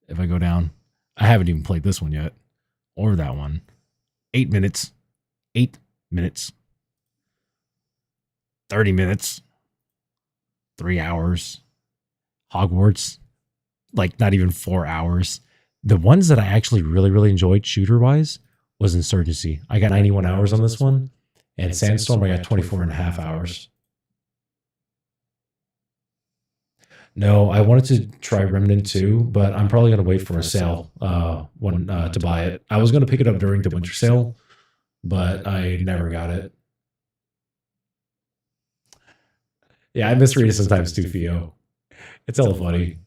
If I go down, I haven't even played this one yet, or that one. 8 minutes, 8 minutes, 30 minutes, 3 hours. Hogwarts, like not even 4 hours. The ones that I actually really enjoyed shooter wise was Insurgency. I got 91 hours on this one, and Sandstorm I got 24.5 hours. No, I wanted to try Remnant 2, but I'm probably going to wait for a sale to buy it. I was going to pick it up during the winter sale, but I never got it. Yeah, I misread it sometimes too, Theo. It's hella funny.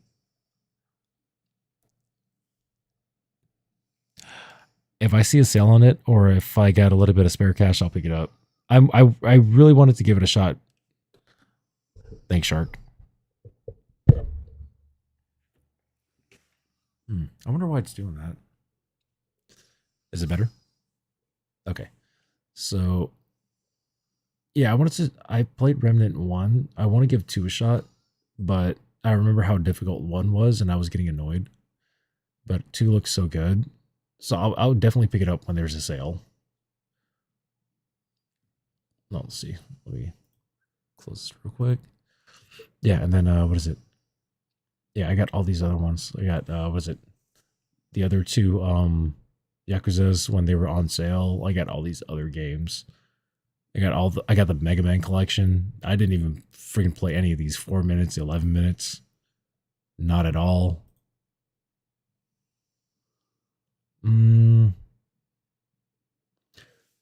If I see a sale on it, or if I got a little bit of spare cash, I'll pick it up. I really wanted to give it a shot. Thanks, Shark. I wonder why it's doing that. Is it better? Okay. So, yeah, I played Remnant 1. I want to give 2 a shot, but I remember how difficult 1 was, and I was getting annoyed. But 2 looks so good. So I'll definitely pick it up when there's a sale. No, let's see. Let me close this real quick. Yeah, and then what is it? Yeah, I got all these other ones. I got what is it? The other 2 Yakuza's when they were on sale. I got all these other games. I got the Mega Man collection. I didn't even freaking play any of these 4 minutes, 11 minutes. Not at all.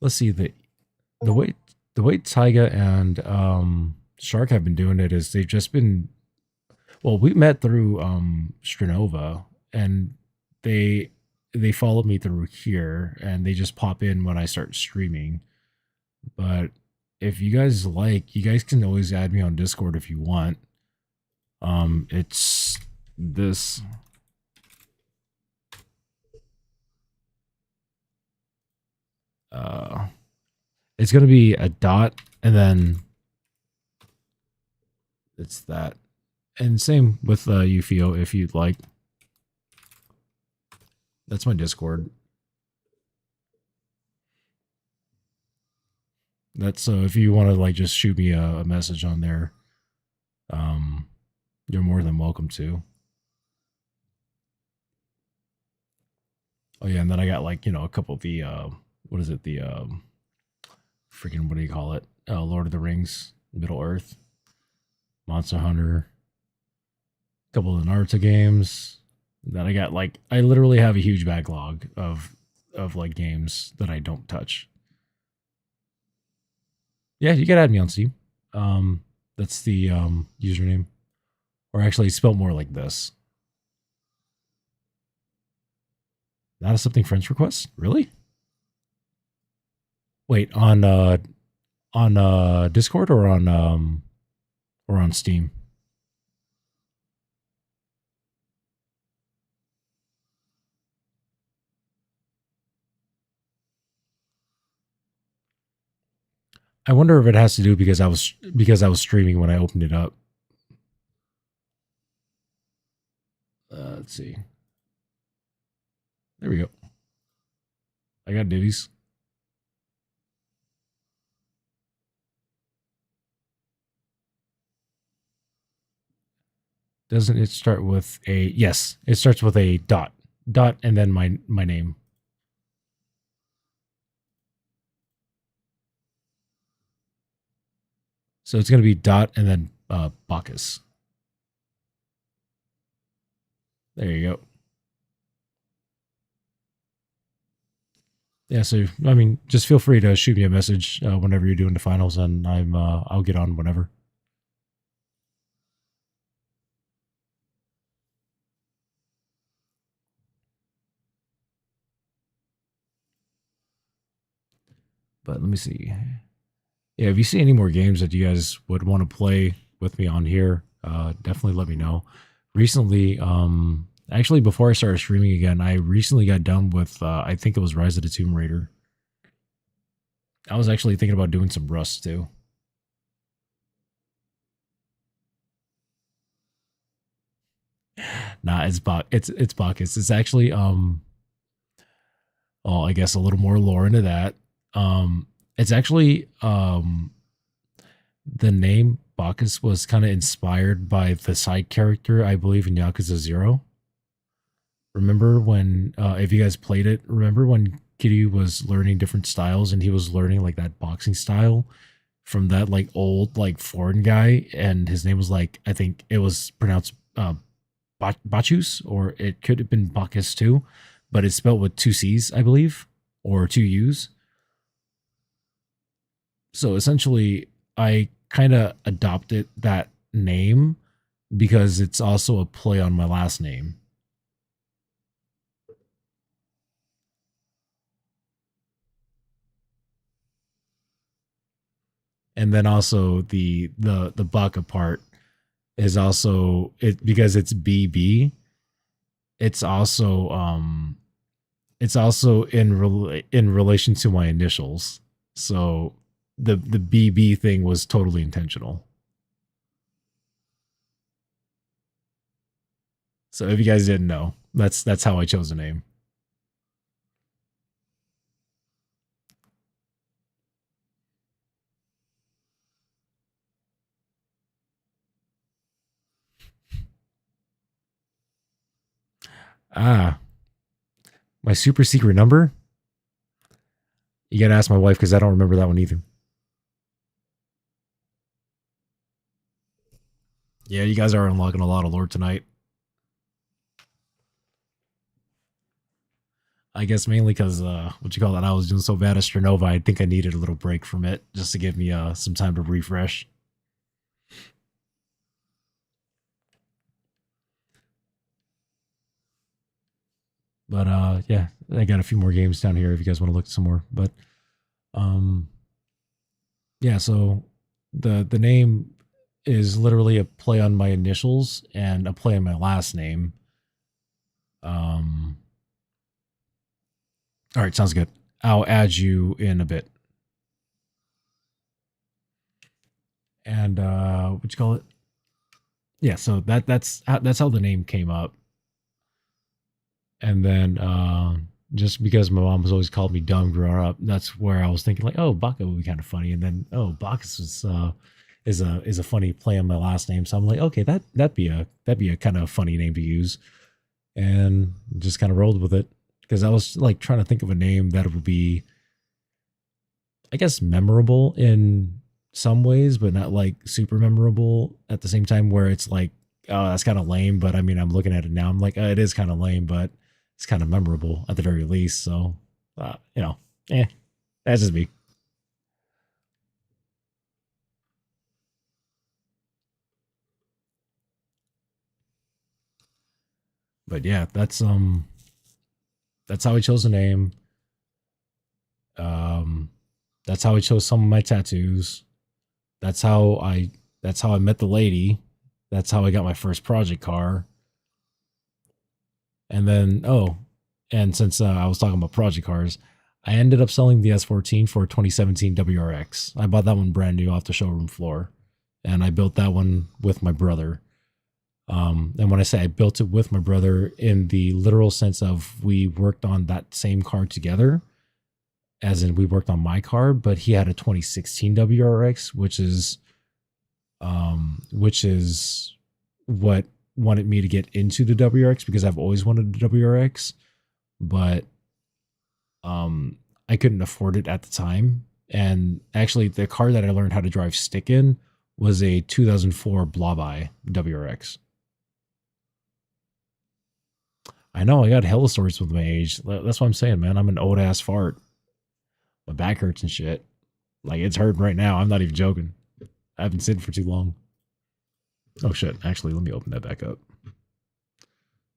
Let's see, the way Taiga and Shark have been doing it is they've just been, well, we met through Strinova, and they followed me through here, and they just pop in when I start streaming. But if you guys like, you guys can always add me on Discord if you want. It's this. It's going to be a dot, and then it's that. And same with Ufio, if you'd like. That's my Discord. That's if you want to like just shoot me a message on there, you're more than welcome to. Oh yeah, and then I got like, you know, a couple of the what is it, the freaking, what do you call it? Lord of the Rings, Middle Earth, Monster Hunter, a couple of the Naruto games. Then I got like, I literally have a huge backlog of like games that I don't touch. Yeah, you can add me on Steam. That's the username. Or actually spelled more like this. Not accepting friends requests? Really? Wait, on Discord or on Steam? I wonder if it has to do because I was streaming when I opened it up. Let's see. There we go. I got divvies. Doesn't it start with a, yes, it starts with a dot and then my name. So it's going to be dot and then Bacchus. There you go. Yeah, so I mean, just feel free to shoot me a message whenever you're doing the finals, and I'll get on whenever. But let me see. Yeah, if you see any more games that you guys would want to play with me on here, definitely let me know. Recently, actually, before I started streaming again, I recently got done with, I think it was Rise of the Tomb Raider. I was actually thinking about doing some Rust too. Nah, it's Bacchus. It's actually, oh, I guess a little more lore into that. It's actually, the name Bacchus was kind of inspired by the side character, I believe, in Yakuza 0. Remember when, if you guys played it, remember when Kiryu was learning different styles and he was learning like that boxing style from that like old like foreign guy, and his name was like, I think it was pronounced Bacchus, or it could have been Bacchus too, but it's spelled with 2 C's, I believe, or 2 U's. So essentially, I kind of adopted that name because it's also a play on my last name. And then also the Baka part is also it, because it's BB. It's also in relation to my initials. So the BB thing was totally intentional. So if you guys didn't know, that's how I chose the name. Ah, my super secret number? You gotta ask my wife because I don't remember that one either. Yeah, you guys are unlocking a lot of lore tonight. I guess mainly because, what you call that, I was doing so bad at Strinova, I think I needed a little break from it just to give me some time to refresh. But yeah, I got a few more games down here if you guys want to look at some more. But yeah, so the name is literally a play on my initials and a play on my last name. All right, sounds good. I'll add you in a bit. And what you call it? Yeah, so that's how the name came up. And then just because my mom has always called me dumb growing up, that's where I was thinking like, oh, Baka would be kind of funny. And then Bacchus is a funny play on my last name. So I'm like, okay, that'd be a kind of funny name to use, and just kind of rolled with it because I was like trying to think of a name that would be, I guess, memorable in some ways, but not like super memorable at the same time. Where it's like, oh, that's kind of lame. But I mean, I'm looking at it now. I'm like, it is kind of lame, but it's kind of memorable at the very least. So, that's just me. But yeah, that's how I chose the name. Um, that's how I chose some of my tattoos. That's how I met the lady. That's how I got my first project car. And then and since I was talking about project cars, I ended up selling the S14 for a 2017 WRX. I bought that one brand new off the showroom floor, and I built that one with my brother. And when I say I built it with my brother, in the literal sense of we worked on that same car together, as in we worked on my car, but he had a 2016 WRX, which is what wanted me to get into the WRX because I've always wanted the WRX, but I couldn't afford it at the time. And actually, the car that I learned how to drive stick in was a 2004 Blobeye WRX. I know I got hella stories with my age. That's what I'm saying, man. I'm an old ass fart. My back hurts and shit. Like, it's hurting right now. I'm not even joking. I haven't sitting for too long. Oh shit. Actually, let me open that back up.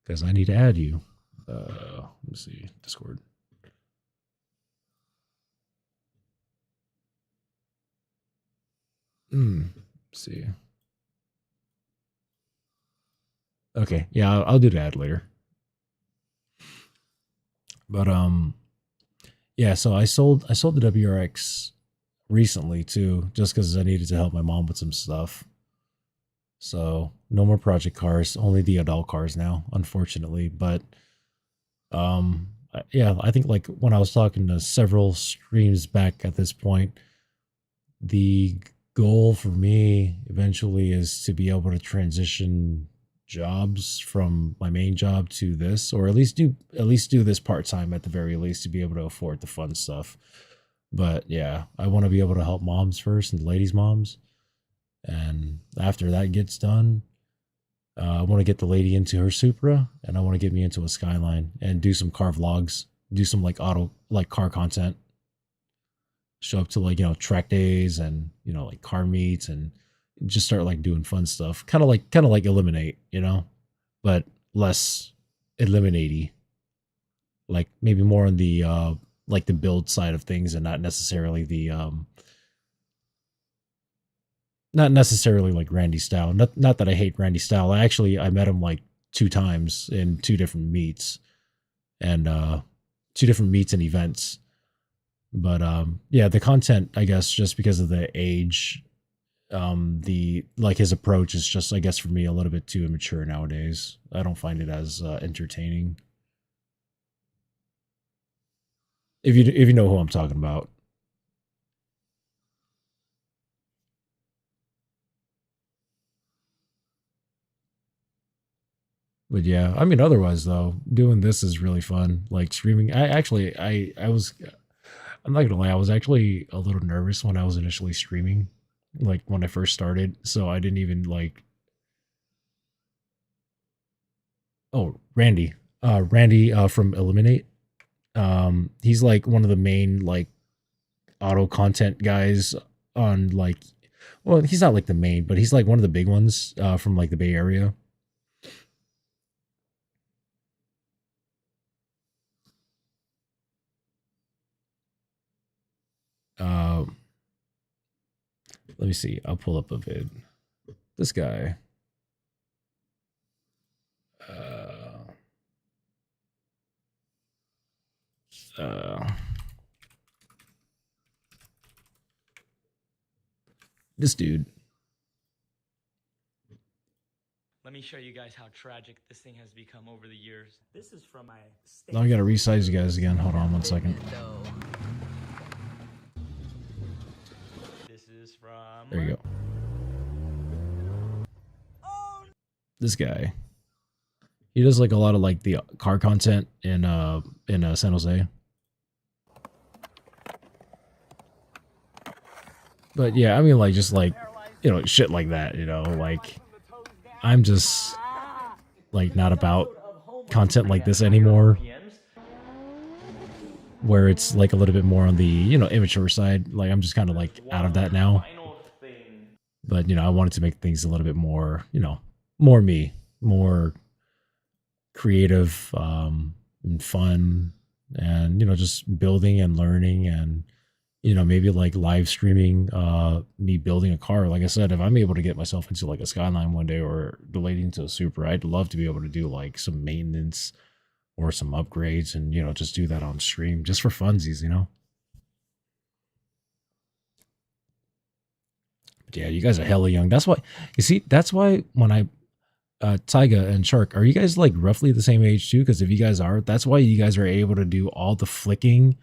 Because I need to add you. Let me see. Discord. Let's see. Okay. Yeah, I'll do that later. But yeah, so I sold the WRX recently too, just because I needed to help my mom with some stuff. So no more project cars, only the adult cars now, unfortunately. But yeah, I think like when I was talking to several streams back at this point, the goal for me eventually is to be able to transition jobs from my main job to this, or at least do this part-time at the very least to be able to afford the fun stuff. But yeah, I want to be able to help moms first and ladies moms, and after that gets done, I want to get the lady into her Supra, and I want to get me into a Skyline and do some car vlogs, do some like car content, show up to like, track days and, like car meets, and just start like doing fun stuff. Kind of like Eliminate, but less eliminatey. Like maybe more on the like the build side of things, and not necessarily like Randy style. Not that I hate Randy style. I met him like 2 times in 2 different meets, and 2 different meets and events. But yeah, the content, I guess, just because of the age, the like his approach is just, I guess, for me a little bit too immature nowadays. I don't find it as entertaining. If you know who I'm talking about. But yeah, I mean, otherwise though, doing this is really fun. Like streaming, I'm not gonna lie, I was actually a little nervous when I was initially streaming, like when I first started. So I didn't even like. Oh, Randy from Eliminate. He's like one of the main like auto content guys on like. Well, he's not like the main, but he's like one of the big ones from like the Bay Area. Uh, let me see. I'll pull up a vid. This guy. Uh, uh, this dude. show you guys how tragic this thing has become over the years. This is from my Now I gotta resize you guys again. Hold on 1 second. This is from... There you go. This guy. He does like a lot of like the car content in San Jose. But yeah, I mean like just like, you know, shit like that, you know, like I'm just like not about content like this anymore, where it's like a little bit more on the, you know, immature side. Like I'm just kind of like out of that now. But, you know, I wanted to make things a little bit more, you know, more me, more creative and fun, and, you know, just building and learning, and, you know, maybe like live streaming me building a car. Like I said, if I'm able to get myself into like a Skyline one day or relating to a Supra, I'd love to be able to do like some maintenance or some upgrades and, you know, just do that on stream just for funsies, you know. But yeah, you guys are hella young. That's why, you see, that's why when I Taiga and Shark, are you guys like roughly the same age too? Because if you guys are, that's why you guys are able to do all the flicking,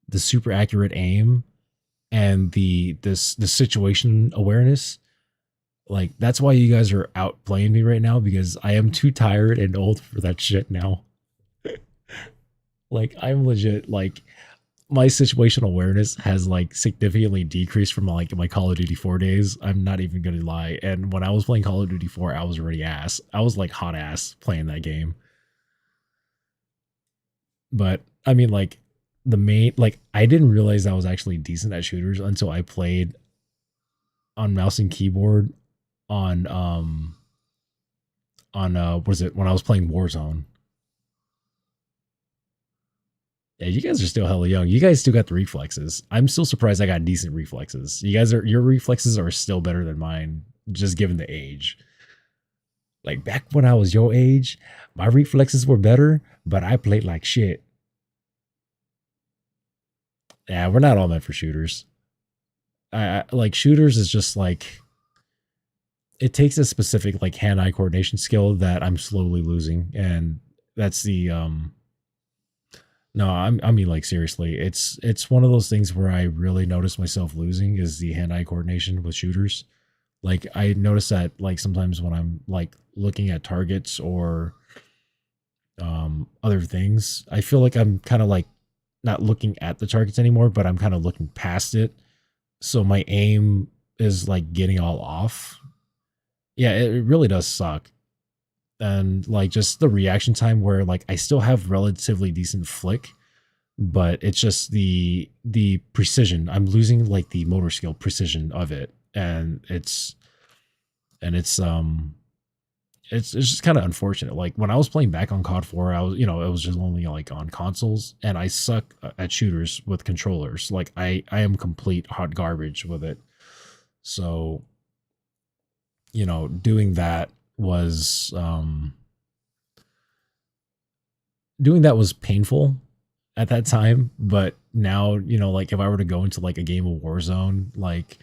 the super accurate aim, and the situation awareness. Like that's why you guys are outplaying me right now, because I am too tired and old for that shit now. Like I'm legit, like my situational awareness has like significantly decreased from like my Call of Duty 4 days. I'm not even gonna lie. And when I was playing Call of Duty 4, I was already ass. I was like hot ass playing that game. But I mean, like the main, like I didn't realize I was actually decent at shooters until I played on mouse and keyboard on what is it, when I was playing Warzone. Yeah, you guys are still hella young. You guys still got the reflexes. I'm still surprised I got decent reflexes. You guys are, your reflexes are still better than mine, just given the age. Like back when I was your age, my reflexes were better, but I played like shit. Yeah, we're not all meant for shooters. I like shooters is just like, it takes a specific like hand-eye coordination skill that I'm slowly losing, and that's the no, I mean like seriously, it's one of those things where I really notice myself losing is the hand-eye coordination with shooters. Like I notice that like sometimes when I'm like looking at targets or other things, I feel like I'm kind of like not looking at the targets anymore, but I'm kind of looking past it. So my aim is like getting all off. Yeah, it really does suck. And like just the reaction time where like I still have relatively decent flick, but it's just the precision. I'm losing like the motor skill precision of it. And it's just kind of unfortunate. Like when I was playing back on COD 4, I was, you know, it was just only like on consoles, and I suck at shooters with controllers. Like I am complete hot garbage with it. So, you know, doing that was painful at that time. But now, you know, like if I were to go into like a game of Warzone, like,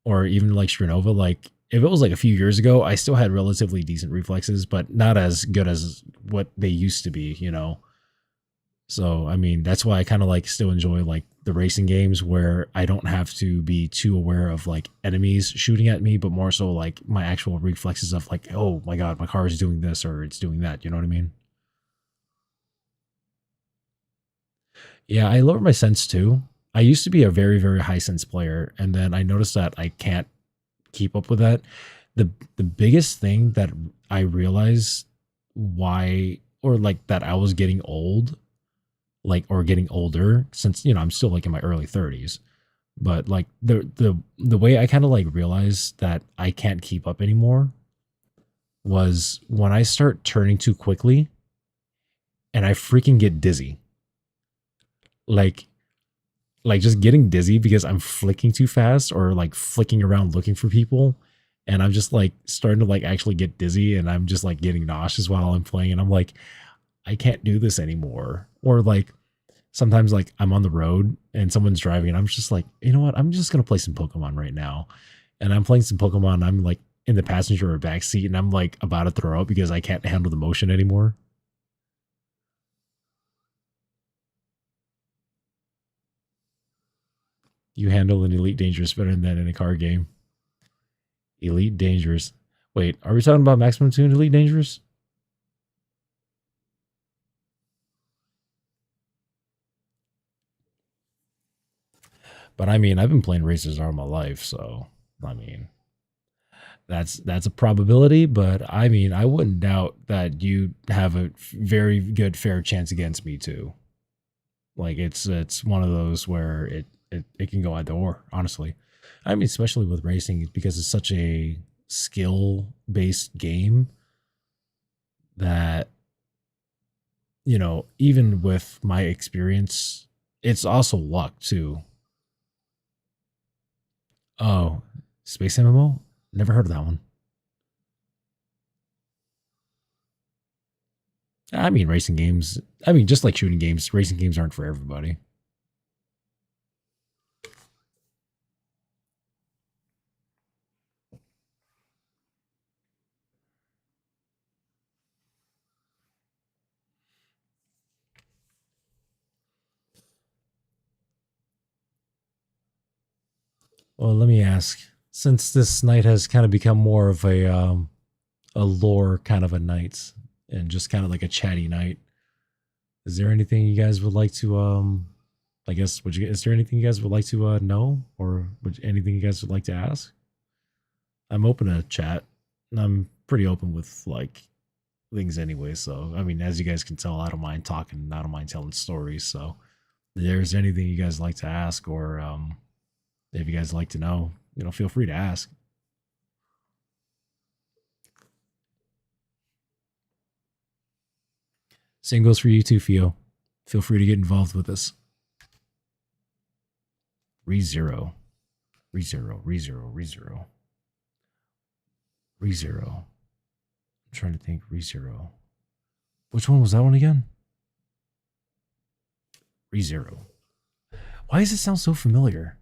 or even like Strinova, like if it was like a few years ago, I still had relatively decent reflexes, but not as good as what they used to be, you know? So, I mean, that's why I kind of like still enjoy like the racing games where I don't have to be too aware of like enemies shooting at me, but more so like my actual reflexes of like, oh my God, my car is doing this or it's doing that. You know what I mean? Yeah, I lowered my sense too. I used to be a very, very high sense player, and then I noticed that I can't keep up with that. The biggest thing that I realized why, or like that I was getting old, like, or getting older, since, you know, I'm still like in my early 30s, but like the way I kind of like realized that I can't keep up anymore was when I start turning too quickly and I freaking get dizzy. Like just getting dizzy because I'm flicking too fast or like flicking around looking for people. And I'm just like starting to like actually get dizzy, and I'm just like getting nauseous while I'm playing. And I'm like, I can't do this anymore. Or like sometimes like I'm on the road and someone's driving and I'm just like, you know what? I'm just going to play some Pokemon right now. And I'm playing some Pokemon. And I'm like in the passenger or back seat, and I'm like about to throw up because I can't handle the motion anymore. You handle an Elite Dangerous better than in a car game. Elite Dangerous. Wait, are we talking about Maximum Tune Elite Dangerous? But I mean, I've been playing Racers all my life, so I mean, that's a probability. But I mean, I wouldn't doubt that you have a very good fair chance against me too. Like it's one of those where it can go either or, honestly. I mean, especially with racing, because it's such a skill-based game that, you know, even with my experience, it's also luck too. Oh, Space MMO? Never heard of that one. I mean, racing games, I mean, just like shooting games, racing games aren't for everybody. Well, let me ask, since this night has kind of become more of a lore kind of a night and just kind of like a chatty night, is there anything you guys would like to I guess is there anything you guys would like to know, or anything you guys would like to ask? I'm open to chat, and I'm pretty open with like things anyway. So I mean, as you guys can tell, I don't mind talking, I don't mind telling stories. So if there's anything you guys like to ask, or if you guys like to know, you know, feel free to ask. Same goes for you too, Fio. Feel free to get involved with us. ReZero. I'm trying to think. ReZero. Which one was that one again? ReZero. Why does it sound so familiar?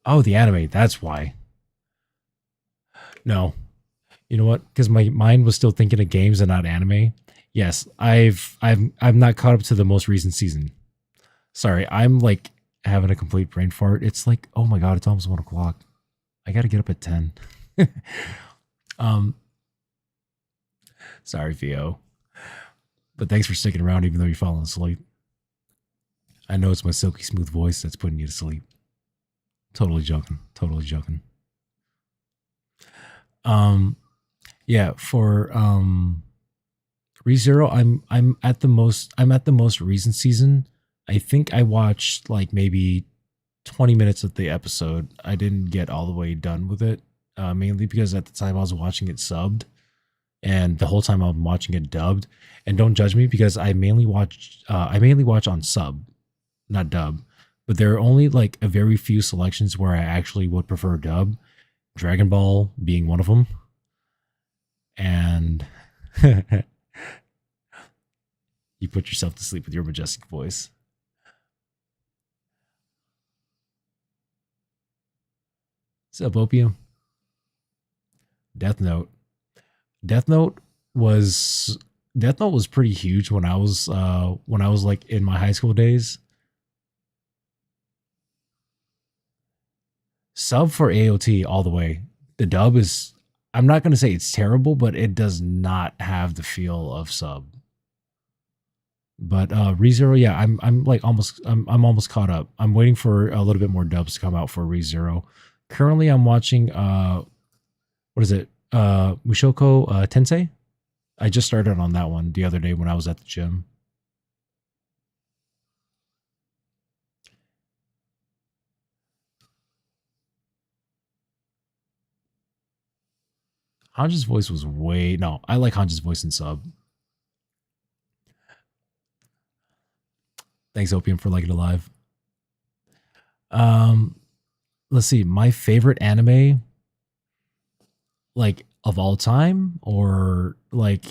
Oh, the anime. That's why. No. You know what? Because my mind was still thinking of games and not anime. Yes, I'm not caught up to the most recent season. Sorry, I'm like having a complete brain fart. It's like, oh my god, it's almost 1 o'clock. I gotta get up at 10. Sorry, Theo. But thanks for sticking around even though you're falling asleep. I know it's my silky smooth voice that's putting you to sleep. Totally joking. Totally joking. Yeah, for ReZero, I'm at the most recent season. I think I watched like maybe 20 minutes of the episode. I didn't get all the way done with it, mainly because at the time I was watching it subbed, and the whole time I'm watching it dubbed. And don't judge me because I mainly watch on sub, not dub. But there are only like a very few selections where I actually would prefer dub. Dragon Ball being one of them. And you put yourself to sleep with your majestic voice. What's up, Opium? Death Note. Death Note was pretty huge when I was like in my high school days. Sub for AOT all the way. The dub is, I'm not going to say it's terrible, but it does not have the feel of sub. But ReZero, yeah, I'm like almost caught up. I'm waiting for a little bit more dubs to come out for ReZero. Currently I'm watching what is it? Mushoku Tensei. I just started on that one the other day when I was at the gym. Hanja's voice was no, I like Hanja's voice in sub. Thanks, Opium, for liking it live. Let's see, my favorite anime, like of all time, or like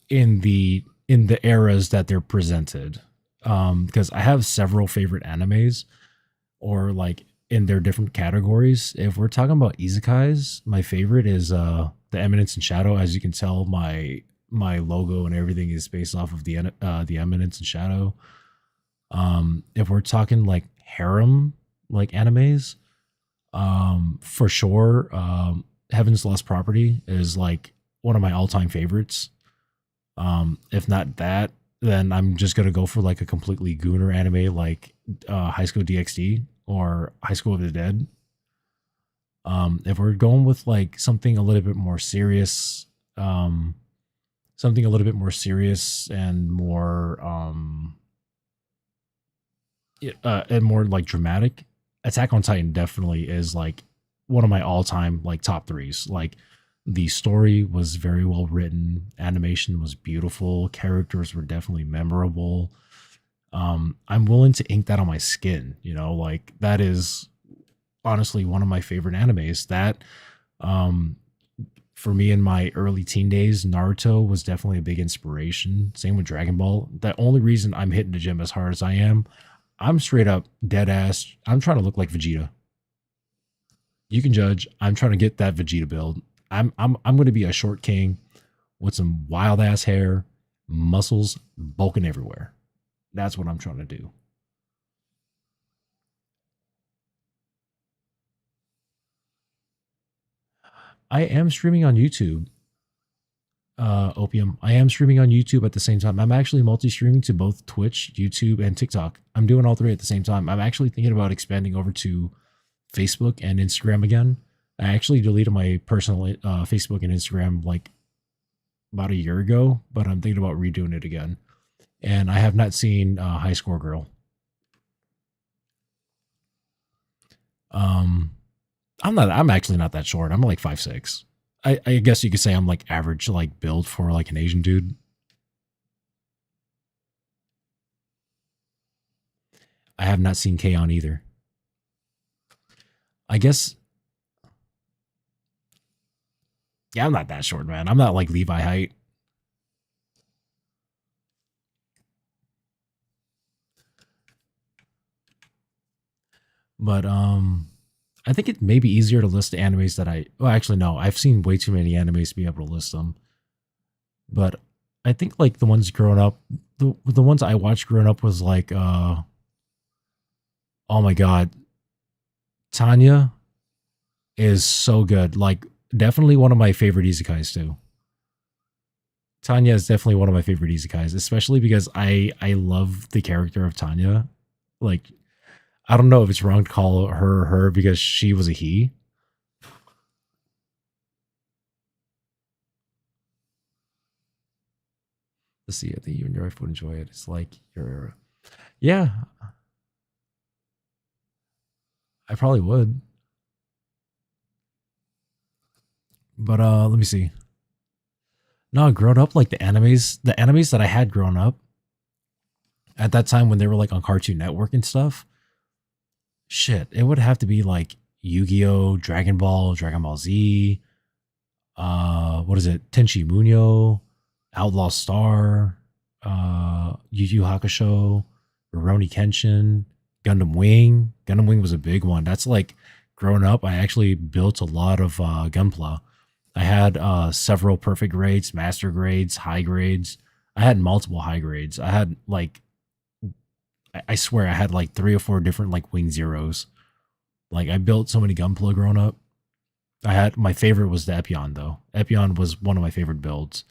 in the eras that they're presented. because I have several favorite animes, or like in their different categories. If we're talking about isekais, my favorite is the Eminence and Shadow. As you can tell, my logo and everything is based off of the Eminence and Shadow. If we're talking like harem like animes, for sure, Heaven's Lost Property is like one of my all-time favorites. If not that, then I'm just gonna go for like a completely gooner anime like High School DxD or High School of the Dead. If we're going with like something a little bit more serious, something a little bit more serious and more and more like dramatic, Attack on Titan definitely is like one of my all-time like top threes. Like the story was very well written, animation was beautiful, characters were definitely memorable. I'm willing to ink that on my skin, you know, like that is honestly one of my favorite animes. That for me in my early teen days, Naruto was definitely a big inspiration. Same with Dragon Ball. The only reason I'm hitting the gym as hard as I am, I'm straight up dead ass. I'm trying to look like Vegeta. You can judge. I'm trying to get that Vegeta build. I'm going to be a short king with some wild ass hair, muscles bulking everywhere. That's what I'm trying to do. I am streaming on YouTube. Opium. I am streaming on YouTube at the same time. I'm actually multi-streaming to both Twitch, YouTube, and TikTok. I'm doing all three at the same time. I'm actually thinking about expanding over to Facebook and Instagram again. I actually deleted my personal Facebook and Instagram like about a year ago, but I'm thinking about redoing it again. And I have not seen High Score Girl. I'm actually not that short. I'm like 5'6". I guess you could say I'm like average like build for like an Asian dude. I have not seen K-On! Either. I guess. Yeah, I'm not that short, man. I'm not like Levi height. But I think it may be easier to list the animes that well, actually no, I've seen way too many animes to be able to list them. But I think like the ones growing up, the ones I watched growing up was like oh my god, Tanya is so good. Like definitely one of my favorite isekais too. Tanya is definitely one of my favorite isekais, especially because I love the character of Tanya. Like I don't know if it's wrong to call her because she was a he. Let's see. I think you and your wife would enjoy it. It's like you're, yeah. I probably would. But let me see. No, growing up, like the animes that I had grown up at that time when they were like on Cartoon Network and stuff. Shit, it would have to be like Yu-Gi-Oh, Dragon Ball, Dragon Ball Z. What is it? Tenchi Muyo, Outlaw Star, Yu Yu Hakusho, Rurouni Kenshin, Gundam Wing. Gundam Wing was a big one. That's like growing up. I actually built a lot of Gunpla. I had several perfect grades, master grades, high grades. I had multiple high grades. I had like, I swear I had like 3 or 4 different like Wing Zeros. Like I built so many Gunpla growing up. My favorite was the Epion though. Epion was one of my favorite builds.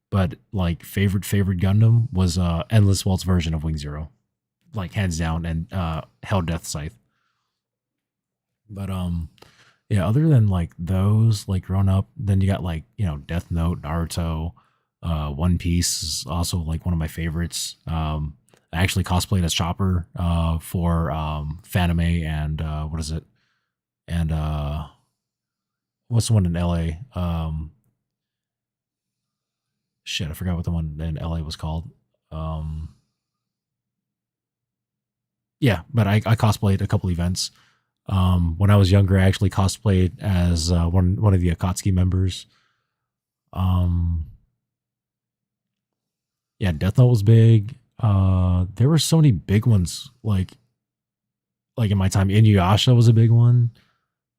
But like favorite Gundam was Endless Waltz version of Wing Zero. Like hands down, and Hell Death Scythe. But yeah, other than like those, like growing up, then you got like, you know, Death Note, Naruto, One Piece is also like one of my favorites. I actually cosplayed as Chopper for Fanime and what is it? And what's the one in LA? Shit, I forgot what the one in LA was called. Yeah, but I cosplayed a couple events. When I was younger, I actually cosplayed as one of the Akatsuki members. Yeah, Death Note was big. There were so many big ones like in my time. Inuyasha was a big one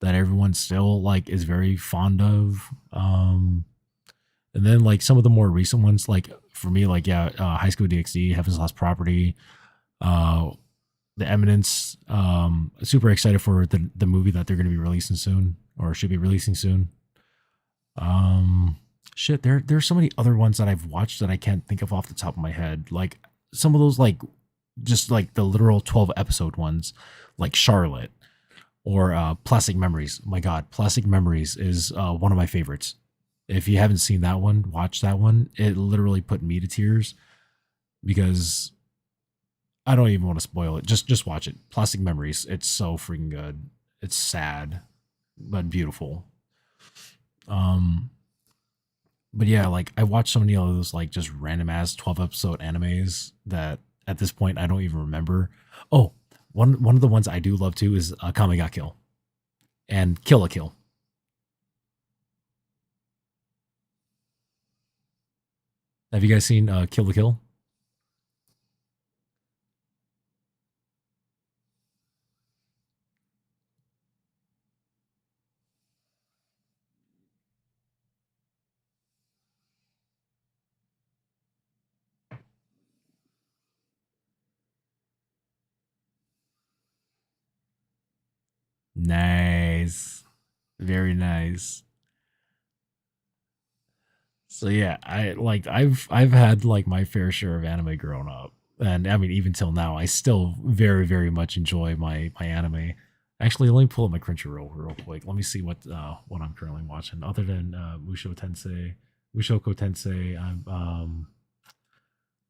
that everyone still like is very fond of. And then like some of the more recent ones, like for me, like yeah, High School DxD, Heaven's Lost Property, uh, The Eminence. Super excited for the movie that they're going to be releasing soon, or should be releasing soon. Um, Shit, there's so many other ones that I've watched that I can't think of off the top of my head. Like some of those, like just like the literal 12 episode ones, like Charlotte or Plastic Memories. My God, Plastic Memories is one of my favorites. If you haven't seen that one, watch that one. It literally put me to tears because I don't even want to spoil it. Just watch it. Plastic Memories. It's so freaking good. It's sad, but beautiful. Um, but yeah, like I watched so many of those like just random ass 12 episode animes that at this point I don't even remember. Oh, one of the ones I do love too is Kame ga Kill and Kill la Kill. Have you guys seen Kill la Kill? Nice. Very nice. So yeah, I've had like my fair share of anime growing up. And I mean even till now, I still very, very much enjoy my anime. Actually, let me pull up my Crunchyroll real quick. Let me see what I'm currently watching. Other than Mushoko Tensei, I'm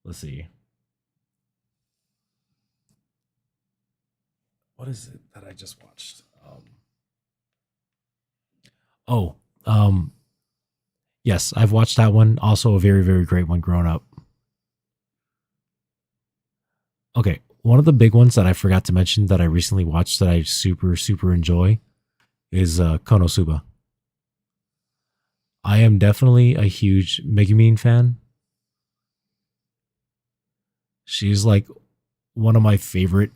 let's see. What is it that I just watched? Oh, um yes, I've watched that one. Also a very, very great one growing up. Okay, one of the big ones that I forgot to mention that I recently watched that I super, super enjoy is Konosuba. I am definitely a huge Megumin fan. She's like one of my favorite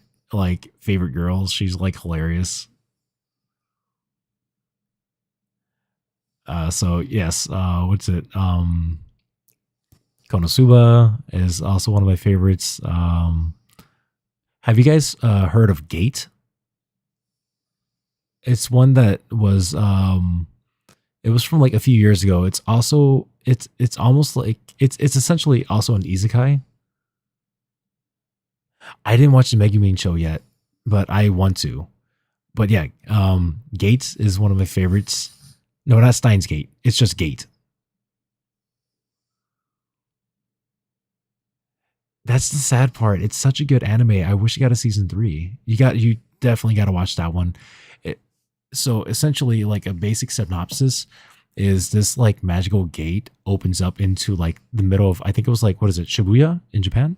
girls. She's like hilarious. So yes, what's it? Konosuba is also one of my favorites. Have you guys heard of Gate? It's one that was it was from like a few years ago. It's almost like it's essentially also an isekai. I didn't watch the Megumin show yet, but I want to. But yeah, Gates is one of my favorites. No, not Steins Gate. It's just Gate. That's the sad part. It's such a good anime. I wish you got a season 3. You definitely got to watch that one. It, so essentially like a basic synopsis is this like magical gate opens up into like the middle of, I think it was like, what is it, Shibuya in Japan?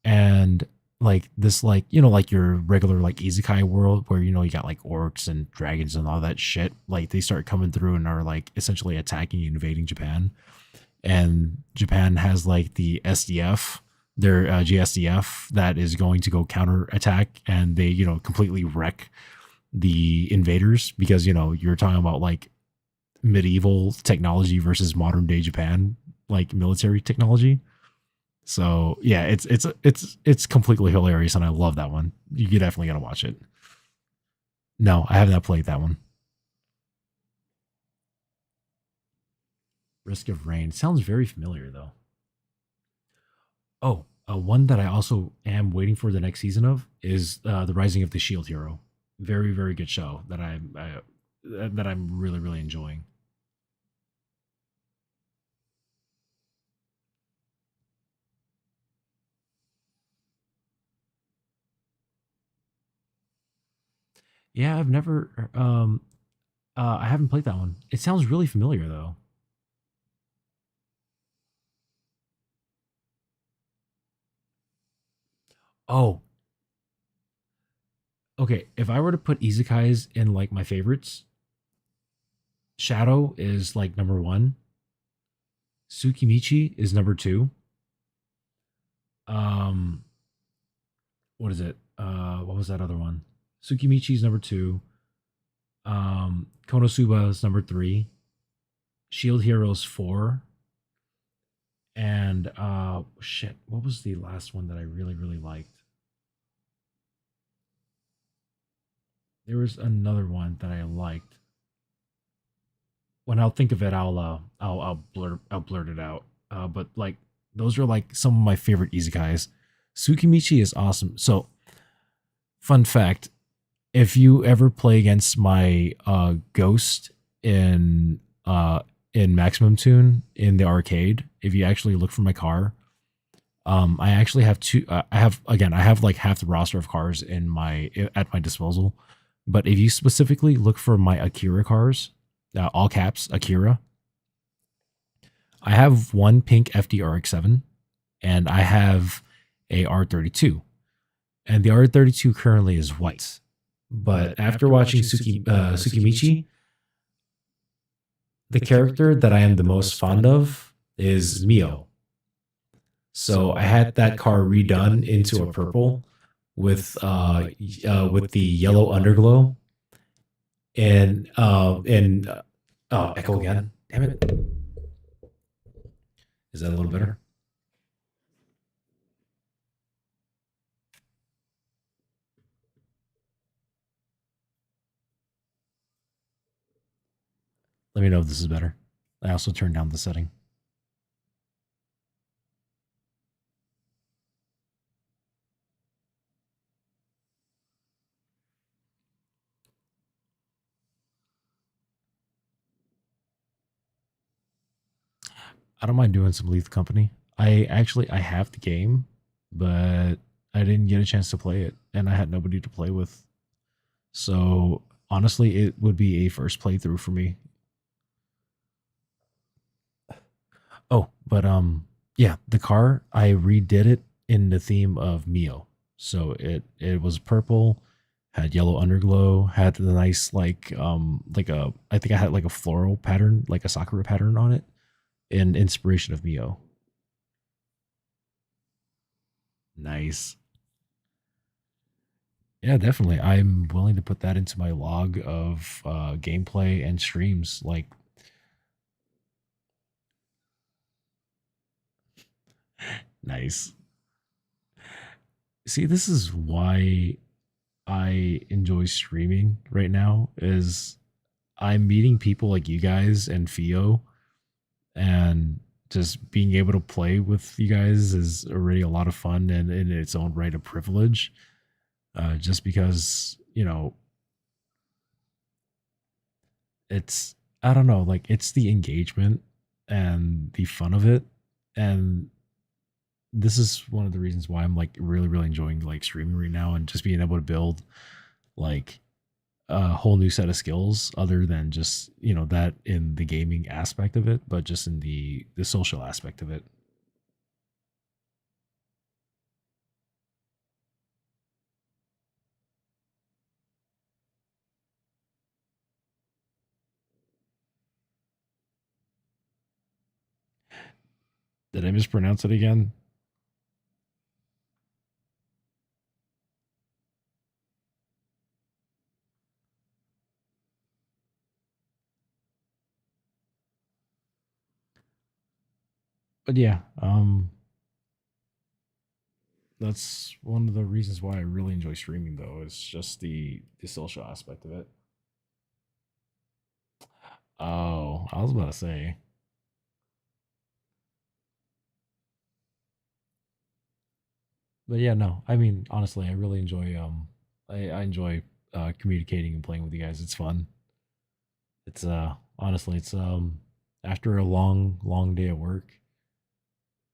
And like this like like your regular like isekai world where you got like orcs and dragons and all that shit, like they start coming through and are like essentially attacking and invading Japan. And Japan has like the SDF, their GSDF, that is going to go counter attack, and they completely wreck the invaders because you're talking about like medieval technology versus modern day Japan like military technology. So yeah, it's completely hilarious, and I love that one. You definitely gotta watch it. No, I have not played that one. Risk of Rain sounds very familiar though. Oh, one that I also am waiting for the next season of is the Rising of the Shield Hero. Very, very good show that I'm really, really enjoying. Yeah, I've never I haven't played that one. It sounds really familiar though. Oh, okay. If I were to put isekais in like my favorites, Shadow is like number 1. Tsukimichi is number 2. Um, what is it? What was that other one? Tsukimichi's number 2. Konosuba is number 3. Shield Heroes 4. And shit, what was the last one that I really really liked? There was another one that I liked. When I'll think of it, I'll blurt it out. But like those are like some of my favorite isekais. Tsukimichi is awesome. So, fun fact: if you ever play against my ghost in Maximum Tune in the arcade, if you actually look for my car, I actually have two. I have like half the roster of cars at my disposal. But if you specifically look for my Akira cars, all caps Akira, I have one pink FDRX7, and I have a R32, and the R32 currently is white. But after watching Tsukimichi, the character that I am the most fond of is Mio. So I had that car redone into a purple with the yellow underglow and echo again. Damn it! Is that a little better? Let me know if this is better. I also turned down the setting. I don't mind doing some Lethal Company. I have the game, but I didn't get a chance to play it, and I had nobody to play with. So honestly, it would be a first playthrough for me. Oh, but yeah, the car, I redid it in the theme of Mio. So it was purple, had yellow underglow, had the nice like a I think I had like a floral pattern, like a sakura pattern on it, in inspiration of Mio. Nice. Yeah, definitely. I'm willing to put that into my log of gameplay and streams. Like, nice. See, this is why I enjoy streaming right now is I'm meeting people like you guys and Fio, and just being able to play with you guys is already a lot of fun and in its own right a privilege. Just because, it's, I don't know, like it's the engagement and the fun of it. And this is one of the reasons why I'm like really, really enjoying like streaming right now and just being able to build like a whole new set of skills other than just, that in the gaming aspect of it, but just in the social aspect of it. Did I mispronounce it again? But yeah, that's one of the reasons why I really enjoy streaming though, is just the social aspect of it. Oh, I was about to say. But yeah, no. I mean, honestly, I really enjoy I enjoy communicating and playing with you guys. It's fun. It's honestly it's after a long, long day at work,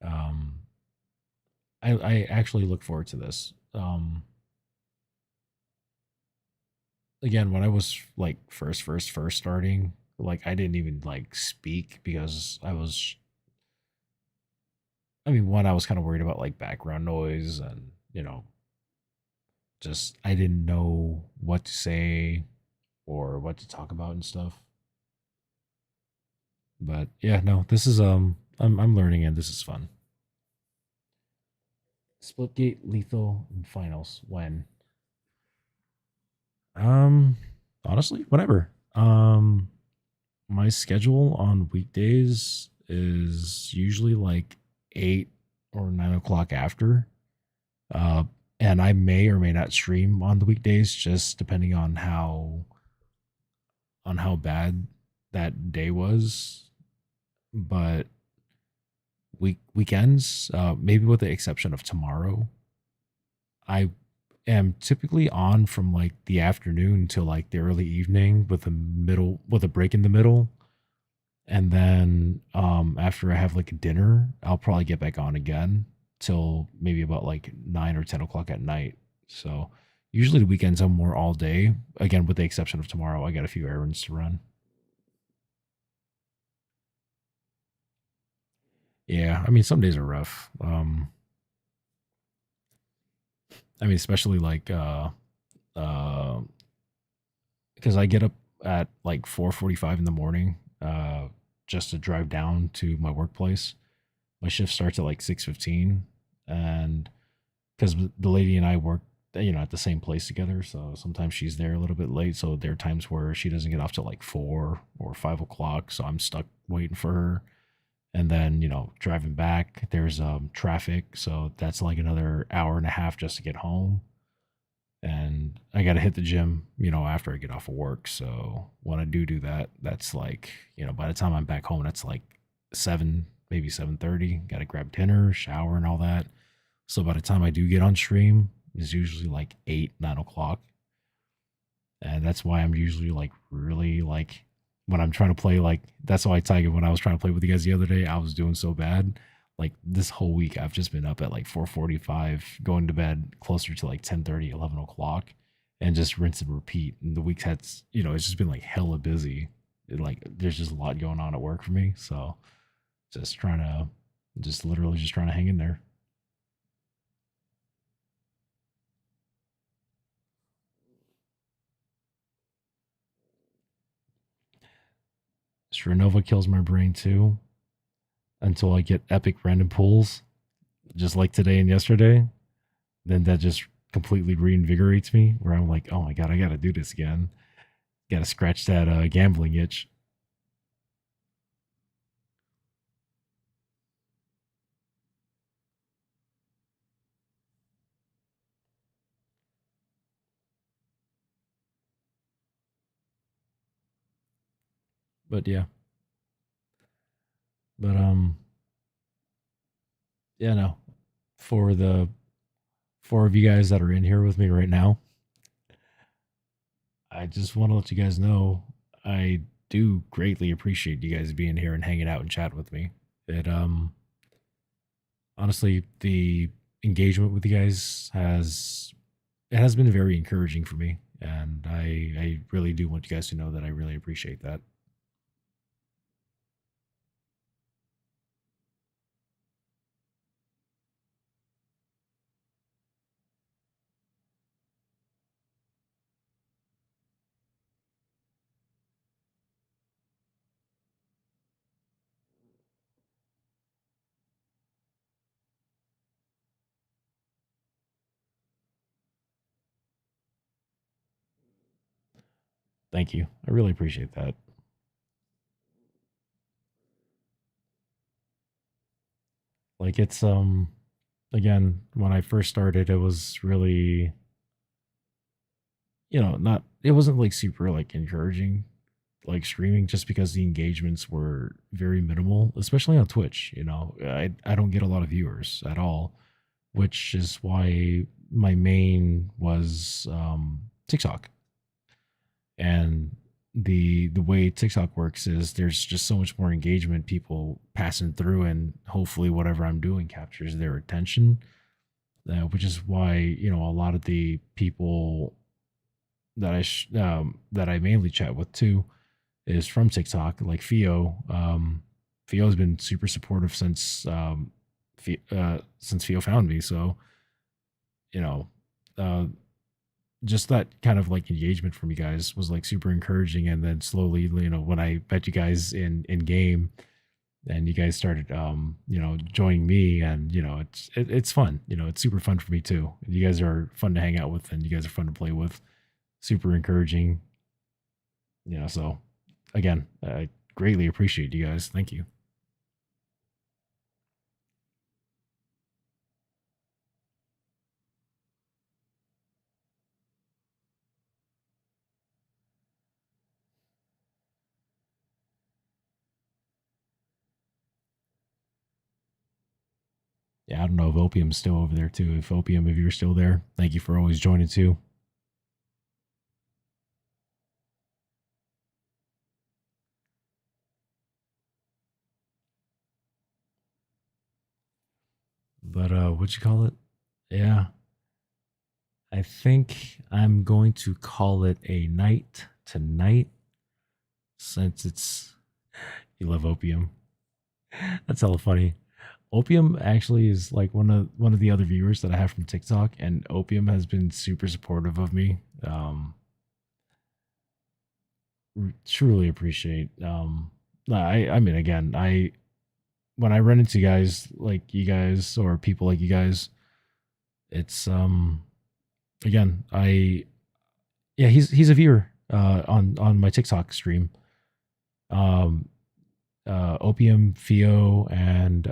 um I actually look forward to this. Again, when I was like first starting, like I didn't even like speak because I mean, one, I was kind of worried about like background noise and, just I didn't know what to say or what to talk about and stuff. But yeah, no, this is I'm learning and this is fun. Splitgate, Lethal, and Finals. When? Honestly, whatever. My schedule on weekdays is usually like 8 or 9 o'clock after. Uh, and I may or may not stream on the weekdays, just depending on how bad that day was. But weekends, maybe with the exception of tomorrow, I am typically on from like the afternoon till like the early evening with a break in the middle. And then after I have like dinner, I'll probably get back on again till maybe about like 9 or 10 o'clock at night. So usually the weekends I'm more all day. Again, with the exception of tomorrow, I got a few errands to run. Yeah, I mean some days are rough. I mean especially like uh because I get up at like 4:45 in the morning just to drive down to my workplace. My shift starts at like 6:15, and because the lady and I work, at the same place together, so sometimes she's there a little bit late. So there are times where she doesn't get off till like 4 or 5 o'clock, so I'm stuck waiting for her. And then driving back, there's traffic, so that's like another hour and a half just to get home. And I got to hit the gym, after I get off of work. So when I do that, that's like, by the time I'm back home, that's like 7, maybe 7:30. Got to grab dinner, shower, and all that. So by the time I do get on stream, it's usually like 8, 9 o'clock. And that's why I'm usually like really like when I'm trying to play, like that's why I tell you when I was trying to play with you guys the other day, I was doing so bad. Like this whole week, I've just been up at like 4:45, going to bed closer to like 10:30, 11 o'clock, and just rinse and repeat. And the week's had, it's just been like hella busy. Like there's just a lot going on at work for me. So just trying to, just literally just trying to hang in there. Strinova kills my brain too until I get epic random pulls, just like today and yesterday. Then that just completely reinvigorates me where I'm like, oh my God, I got to do this again. Got to scratch that gambling itch. But yeah, but yeah, no, for the 4 of you guys that are in here with me right now, I just want to let you guys know I do greatly appreciate you guys being here and hanging out and chatting with me. It honestly, the engagement with you guys has been very encouraging for me, and I really do want you guys to know that I really appreciate that. Thank you. I really appreciate that. Like it's again, when I first started, it was really, not, it wasn't like super like encouraging like streaming, just because the engagements were very minimal, especially on Twitch. I don't get a lot of viewers at all, which is why my main was TikTok. And the way TikTok works is there's just so much more engagement, people passing through, and hopefully whatever I'm doing captures their attention. Which is why a lot of the people that that I mainly chat with too is from TikTok, like Theo. Theo's been super supportive since Theo found me. So, you know, uh, just that kind of like engagement from you guys was like super encouraging. And then slowly, when I met you guys in game, and you guys started, joining me, and it's fun. It's super fun for me too. You guys are fun to hang out with, and you guys are fun to play with. Super encouraging. So again, I greatly appreciate you guys. Thank you. Yeah, I don't know if Opium's still over there too. If Opium, if you're still there, thank you for always joining too. But what you call it? Yeah, I think I'm going to call it a night tonight, since it's you love Opium. That's hella funny. Opium actually is like one of the other viewers that I have from TikTok, and Opium has been super supportive of me. Truly appreciate. I mean, again, when I run into guys like you guys or people like you guys, it's again, yeah, he's a viewer on my TikTok stream. Um, Opium, Theo, and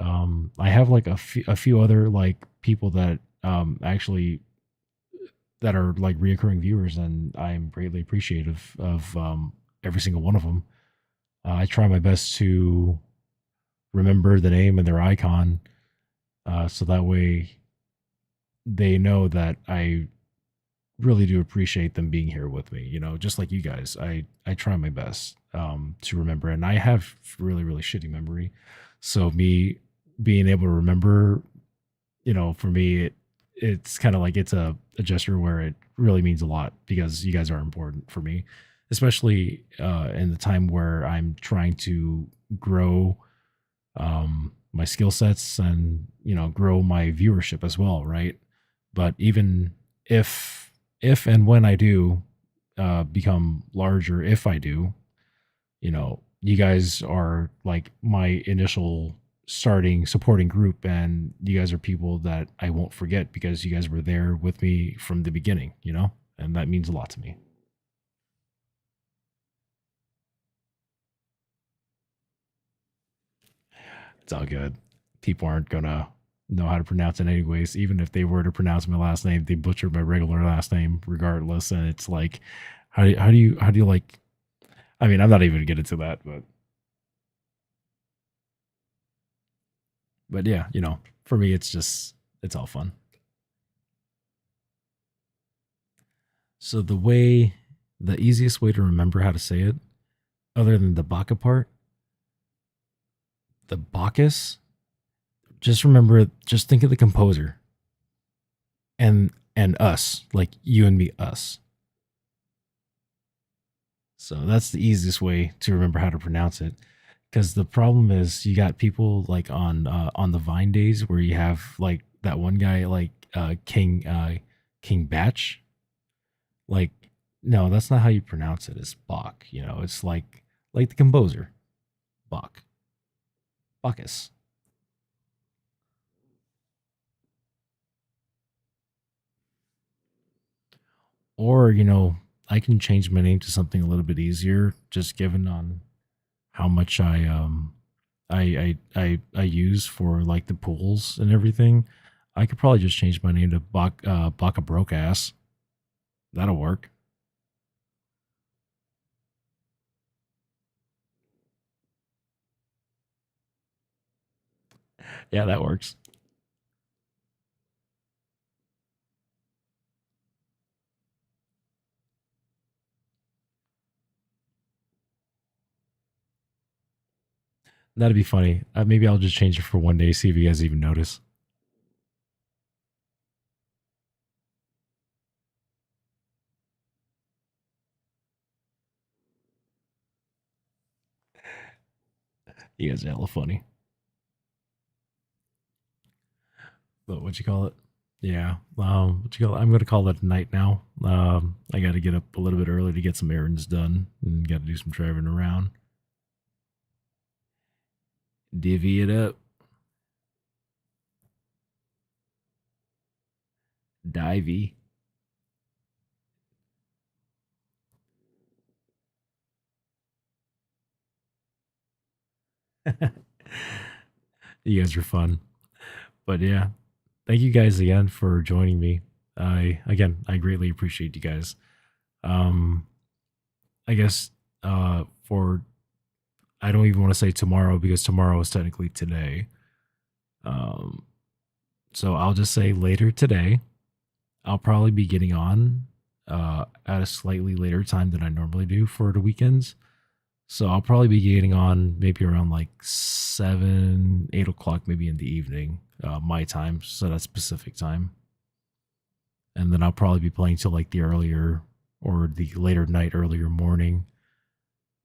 I have like a few other like people that actually that are like reoccurring viewers, and I'm greatly appreciative of every single one of them. I try my best to remember the name and their icon, so that way they know that I really do appreciate them being here with me. Just like you guys, I try my best to remember, and I have really really shitty memory, so me being able to remember, for me it's kind of like it's a gesture where it really means a lot, because you guys are important for me, especially in the time where I'm trying to grow my skill sets and grow my viewership as well, right? But even if and when I do become larger, if I do, you guys are like my initial starting supporting group, and you guys are people that I won't forget, because you guys were there with me from the beginning, and that means a lot to me. It's all good. People aren't gonna know how to pronounce it anyways. Even if they were to pronounce my last name, they butcher my regular last name regardless. And it's like, how do you like? I mean, I'm not even gonna get into that, but yeah, for me, it's all fun. So the easiest way to remember how to say it, other than the Baka part, the Bacchus, just think of the composer and us, like you and me, us. So that's the easiest way to remember how to pronounce it. Because the problem is, you got people like on the Vine days where you have like that one guy like King Batch. Like, no, that's not how you pronounce it. It's Bach. It's like the composer, Bach, Bacchus. Or I can change my name to something a little bit easier, just given on how much I use for like the pools and everything. I could probably just change my name to Baka Broke Ass. That'll work. Yeah, that works. That'd be funny. Maybe I'll just change it for one day, see if you guys even notice. You guys are hella funny. But what you call it? Yeah. What you call it? I'm gonna call it night now. I got to get up a little bit early to get some errands done, and got to do some driving around. Divvy it up. Divey. You guys are fun. But yeah, thank you guys again for joining me. I greatly appreciate you guys. Um I guess for I don't even want to say tomorrow because tomorrow is technically today. Um so I'll just say later today. I'll probably be getting on at a slightly later time than I normally do for the weekends. So I'll probably be getting on maybe around like 7, 8 o'clock, maybe in the evening, my time. So that's Pacific time. And then I'll probably be playing till like the earlier or the later night, earlier morning.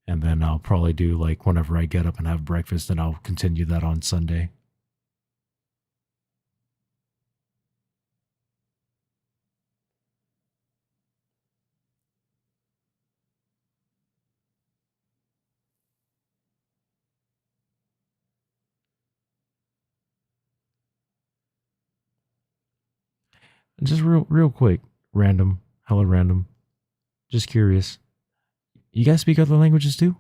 And then I'll probably do like whenever I get up and have breakfast, and I'll continue that on Sunday. And just real quick, random, hella random. Just curious. You guys speak other languages too?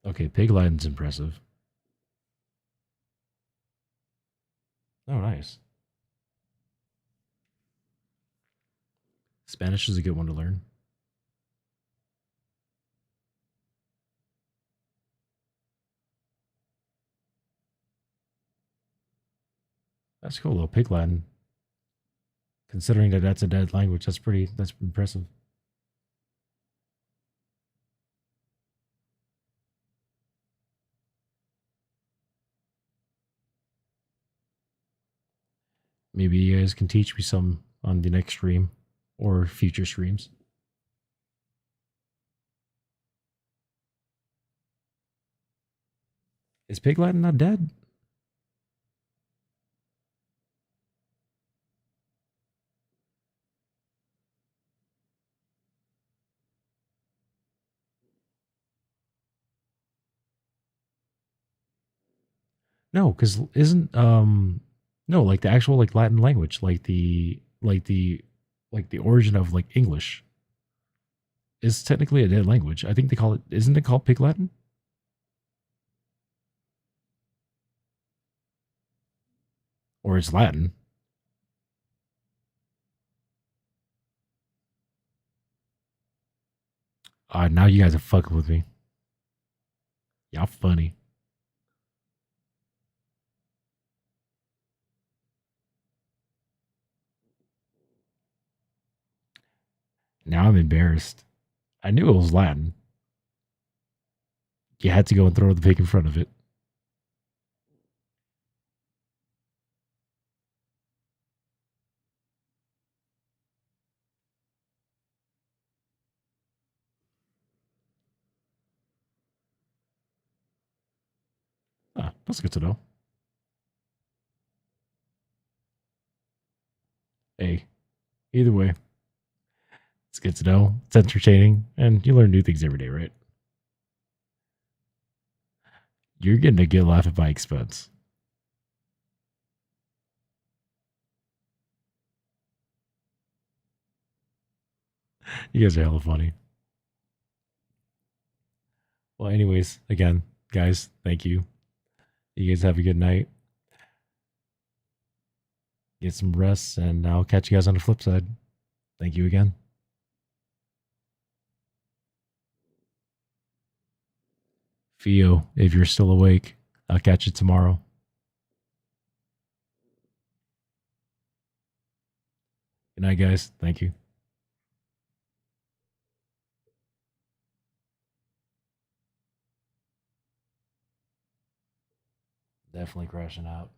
Okay, Pig Latin's impressive. Oh, nice. Spanish is a good one to learn. That's cool though. Pig Latin. Considering that that's a dead language, that's impressive. Maybe you guys can teach me some on the next stream or future streams. Is Pig Latin not dead? No, because isn't no, like the actual like Latin language, like the origin of like English is technically a dead language. I think they call it, isn't it called Pig Latin? Or it's Latin. Now you guys are fucking with me. Y'all funny. Now I'm embarrassed. I knew it was Latin. You had to go and throw the pig in front of it. Ah, that's good to know. Hey, either way, it's good to know. It's entertaining, and you learn new things every day, right? You're getting a good laugh at my expense. You guys are hella funny. Well, anyways, again, guys, thank you. You guys have a good night. Get some rest, and I'll catch you guys on the flip side. Thank you again. Theo, if you're still awake, I'll catch you tomorrow. Good night, guys. Thank you. Definitely crashing out.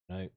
Night.